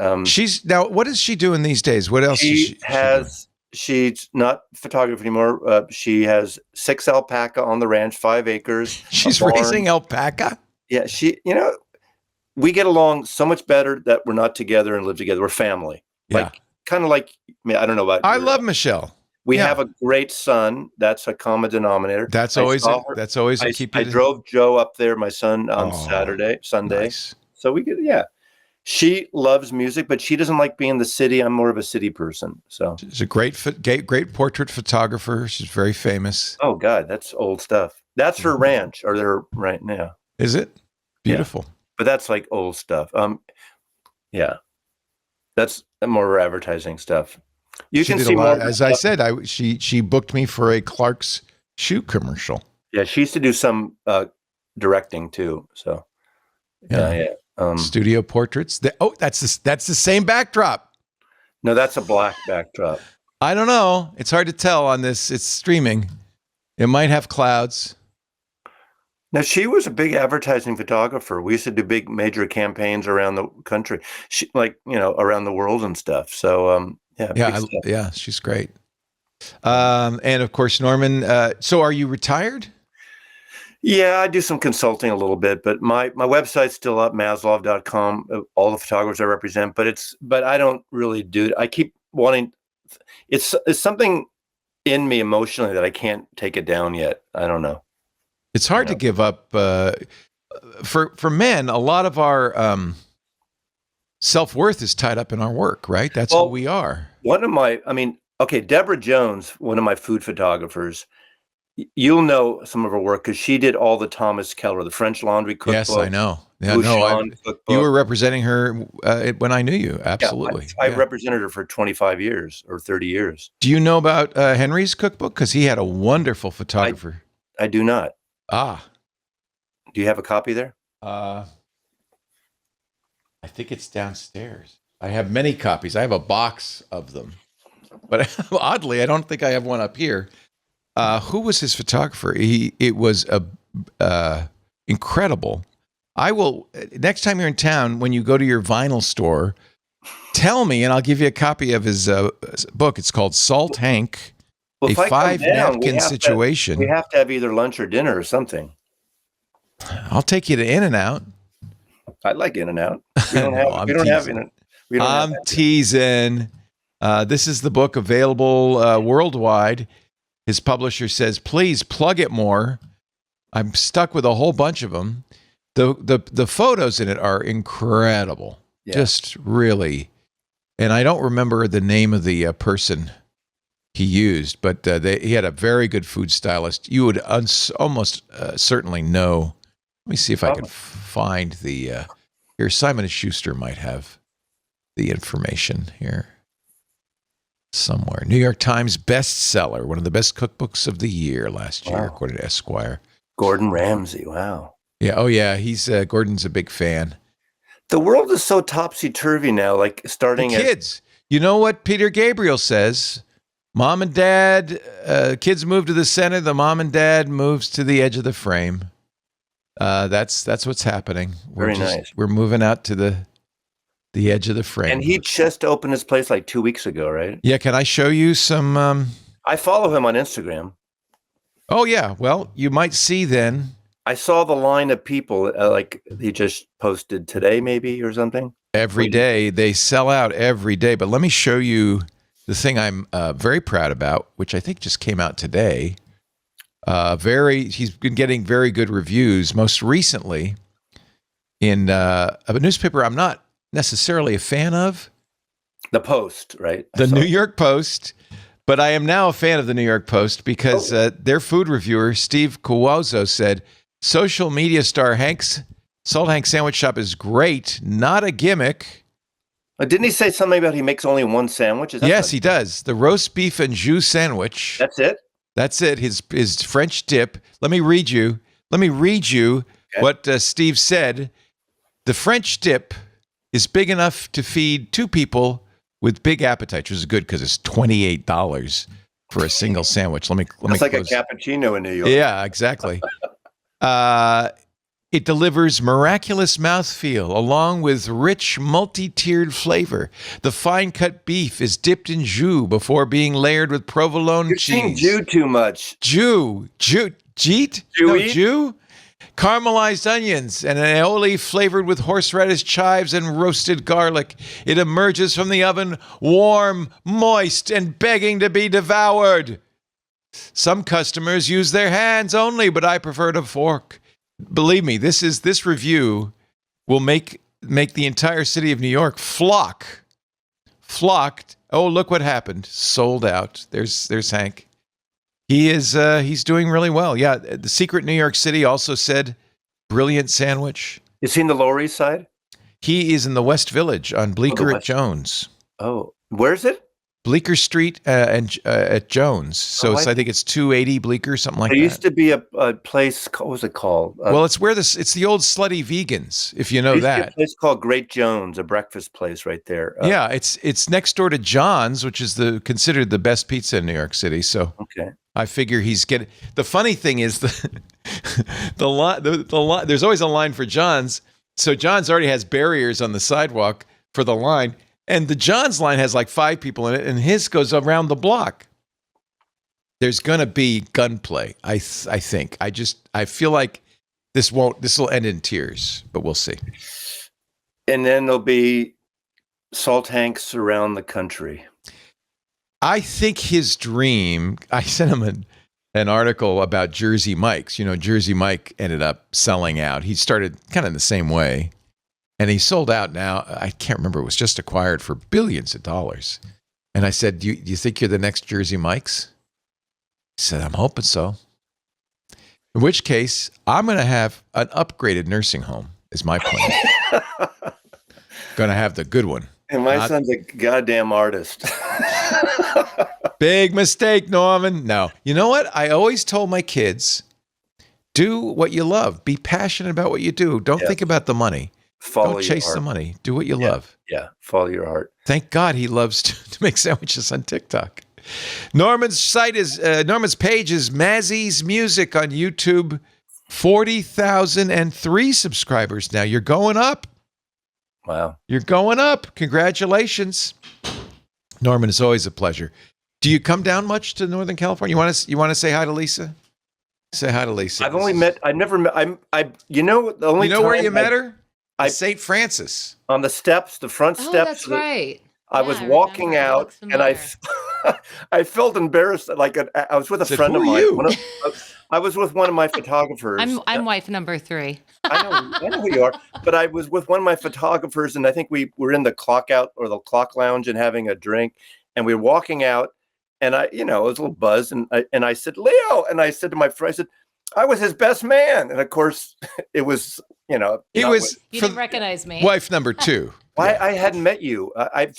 now, what is she doing these days? What else is she She's not photography anymore. She has 6 alpaca on the ranch, 5 acres. She's raising alpaca? Yeah, we get along so much better that we're not together and live together. We're family. Yeah. I don't know about I love Michelle. We have a great son. That's a common denominator. That's always a keep. I drove Joe up there, my son, on Sunday. Nice. So we get, She loves music, but she doesn't like being in the city. I'm more of a city person. So she's a great portrait photographer. She's very famous. Oh God, that's old stuff. That's her ranch, or their right now. Is it beautiful? Yeah. But that's like old stuff. Yeah, that's more advertising stuff. You can see more. As I said, she booked me for a Clark's shoe commercial. Yeah, she used to do some directing too. So yeah. Studio portraits. That's the same backdrop. No, that's a black backdrop. I don't know. It's hard to tell on this. It's streaming. It might have clouds. Now, she was a big advertising photographer. We used to do big major campaigns around the country, around the world and stuff. So, she's great. And of course, Norman. So are you retired? Yeah, I do some consulting a little bit, but my website's still up, maslov.com, all the photographers I represent, but I don't really do it. I keep wanting, it's something in me emotionally that I can't take it down yet. I don't know. It's hard to give up. For men, a lot of our self-worth is tied up in our work, right? That's who we are. Deborah Jones, one of my food photographers, you'll know some of her work because she did all the Thomas Keller, the French Laundry Cookbook. Yes, I know. Yeah, you were representing her when I knew you. Absolutely. I represented her for 25 years or 30 years. Do you know about Henry's cookbook? Because he had a wonderful photographer. I do not. Ah. Do you have a copy there? I think it's downstairs. I have many copies. I have a box of them. But oddly, I don't think I have one up here. Who was his photographer? It was incredible. I will, next time you're in town, when you go to your vinyl store, tell me and I'll give you a copy of his book. It's called Salt Hank, a 5-napkin situation. We have to have either lunch or dinner or something. I'll take you to In-N-Out. I like In-N-Out. We don't have In-N-Out. I'm teasing. This is the book available worldwide. His publisher says, please plug it more. I'm stuck with a whole bunch of them. The photos in it are incredible. Yeah. Just really. And I don't remember the name of the person he used, but he had a very good food stylist. You would almost certainly know. Let me see if I can find the... here, Simon & Schuster might have the information here somewhere. New York Times bestseller, one of the best cookbooks of the year last year, according to Esquire. Gordon Ramsay, wow. Yeah, oh yeah, he's Gordon's a big fan. The world is so topsy-turvy now, like starting kids. You know what Peter Gabriel says? Mom and dad, kids move to the center, the mom and dad moves to the edge of the frame. That's what's happening. Very nice. We're moving out to the edge of the frame. And he just opened his place like 2 weeks ago, right? Yeah, can I show you some... I follow him on Instagram. Oh, yeah. Well, you might see then... I saw the line of people, like he just posted today maybe or something. Every day. They sell out every day. But let me show you the thing I'm very proud about, which I think just came out today. He's been getting very good reviews. Most recently in a newspaper I'm not necessarily a fan of. The Post, right? The New York Post. But I am now a fan of the New York Post because their food reviewer, Steve Cuozzo, said, social media star Salt Hank Sandwich Shop is great, not a gimmick. Didn't he say something about he makes only one sandwich? Yes, he does. The roast beef and jus sandwich. That's it? That's it. His French dip. Let me read you what Steve said. The French dip is big enough to feed 2 people with big appetites, which is good because it's $28 for a single sandwich. It's like a cappuccino in New York. Yeah, exactly. It delivers miraculous mouthfeel along with rich, multi-tiered flavor. The fine-cut beef is dipped in jus before being layered with provolone You're cheese. saying jus too much. Jeet? No, jus? Caramelized onions and an aioli flavored with horseradish, chives, and roasted garlic. It emerges from the oven warm, moist, and begging to be devoured. Some customers use their hands only, but I prefer to fork. Believe me, this review will make the entire city of New York flocked. Oh, look what happened. Sold out. There's Hank. He's doing really well. Yeah, the Secret New York City also said brilliant sandwich. Is he in the Lower East Side? He is in the West Village on Bleecker at Jones. Oh, where is it? Bleecker Street and at Jones. So I think it's 280 Bleecker, something like that. There used to be a place. What was it called? Well, it's it's the old Slutty Vegans, if you know that. A place called Great Jones, a breakfast place right there. Yeah, it's next door to John's, which is considered the best pizza in New York City. So okay. I figure he's getting. The funny thing is the line. There's always a line for John's. So John's already has barriers on the sidewalk for the line. And the John's line has like 5 people in it, and his goes around the block. There's going to be gunplay, I think. I feel like this will end in tears, but we'll see. And then there'll be Salt Hanks around the country. I think his dream, I sent him an article about Jersey Mike's. You know, Jersey Mike ended up selling out. He started kind of in the same way. And he sold out now. I can't remember. It was just acquired for billions of dollars. And I said, do you think you're the next Jersey Mike's? He said, I'm hoping so. In which case, I'm going to have an upgraded nursing home is my plan. Going to have the good one. And my son's a goddamn artist. Big mistake, Norman. No. You know what? I always told my kids, do what you love. Be passionate about what you do. Don't think about the money. Don't chase the money. Do what you love. Yeah, follow your heart. Thank God he loves to make sandwiches on TikTok. Norman's site is Norman's page is Mazzy's Music on YouTube. 40,003 subscribers now. You're going up. Wow. You're going up. Congratulations. Norman, it's always a pleasure. Do you come down much to Northern California? You want to say hi to Lisa? Say hi to Lisa. I've never met, you know, the only where you met her? St. Francis. On the steps, the front steps. Oh, that's right. I was walking out and I felt embarrassed. Like I was with a friend of mine. I was with one of my photographers. I'm wife number 3. I know who you are. But I was with one of my photographers, and I think we were in the clock out or the clock lounge and having a drink, and we were walking out, and I was a little buzzed, and I said, Leo, and I said to my friend, I said, I was his best man, and of course, it was, he was. You didn't recognize me. Wife number 2. I hadn't met you. I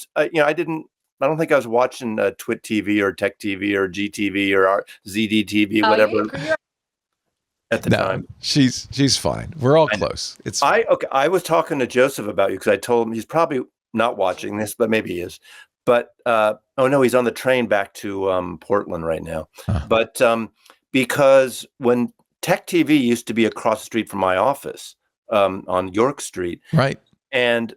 don't think I was watching TWiT TV or Tech TV or GTV or ZD TV, whatever. At the time, she's fine. We're all close. I was talking to Joseph about you because I told him he's probably not watching this, but maybe he is. But oh no, he's on the train back to Portland right now. Huh. But because when Tech TV used to be across the street from my office on York Street, right, and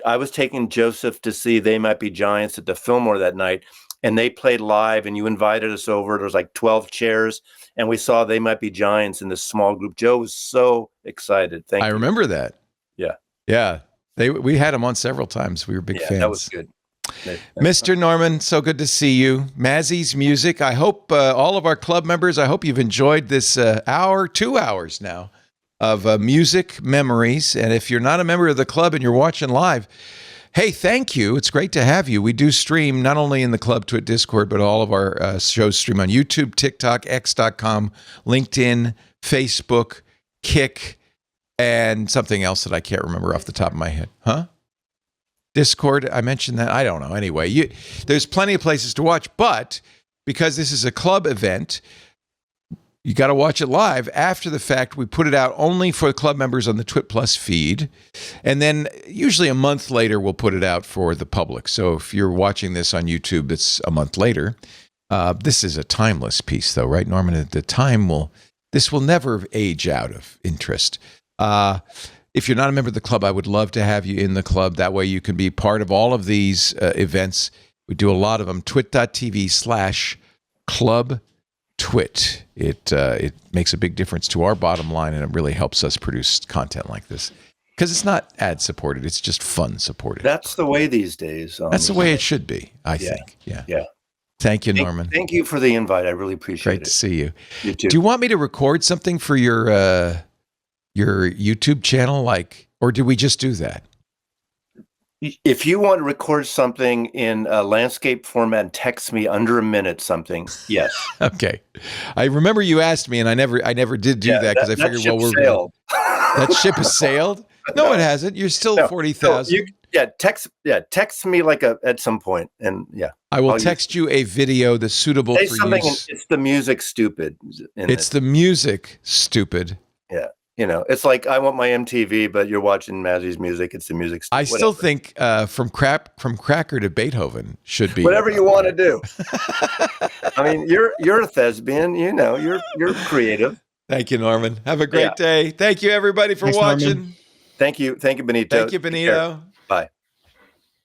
I was taking Joseph to see They Might Be Giants at the Fillmore that night, and they played live, and you invited us over. There was like 12 chairs, and we saw They Might Be Giants in this small group. Joe was so excited. Thank you. I remember that. Yeah. Yeah. We had him on several times. We were big fans. That was good. Mr. Norman, so good to see you. Mazzy's Music. I hope all of our club members, I hope you've enjoyed this 2 hours now of music memories. And if you're not a member of the club and you're watching live, hey, thank you. It's great to have you. We do stream not only in the Club TWiT Discord, but all of our shows stream on YouTube, TikTok, X.com, LinkedIn, Facebook, Kick, and something else that I can't remember off the top of my head. Huh? Discord, I mentioned that. I don't know. Anyway, there's plenty of places to watch, but because this is a club event, you got to watch it live. After the fact, we put it out only for club members on the TWiT Plus feed. And then usually a month later, we'll put it out for the public. So if you're watching this on YouTube, it's a month later. This is a timeless piece, though, right, Norman? This will never age out of interest. If you're not a member of the club, I would love to have you in the club. That way you can be part of all of these events. We do a lot of them. twit.tv/clubtwit. It makes a big difference to our bottom line, and it really helps us produce content like this. Because it's not ad-supported. It's just fun-supported. That's the way these days. That's the way it should be, I think. Yeah. Thank you, Norman. Thank you for the invite. I really appreciate it. Great to see you. You too. Do you want me to record something for your YouTube channel, or do we just do that? If you want to record something in a landscape format and text me under a minute something, yes. Okay. I remember you asked me, and I never did do that because I figured, sailed. That ship has sailed? No, it hasn't. You're still 40,000. Text me at some point, and I will text you a video that's suitable for use. It's the music, stupid. It's the music, stupid. Yeah. It's like I want my MTV, but you're watching Mazzy's Music. It's the music. I still think from Cracker to Beethoven should be whatever you want to do. I mean, you're a thespian. You're creative. Thank you, Norman. Have a great day. Thank you, everybody, for watching. Norman. Thank you, Benito. Thank you, Benito. Bye.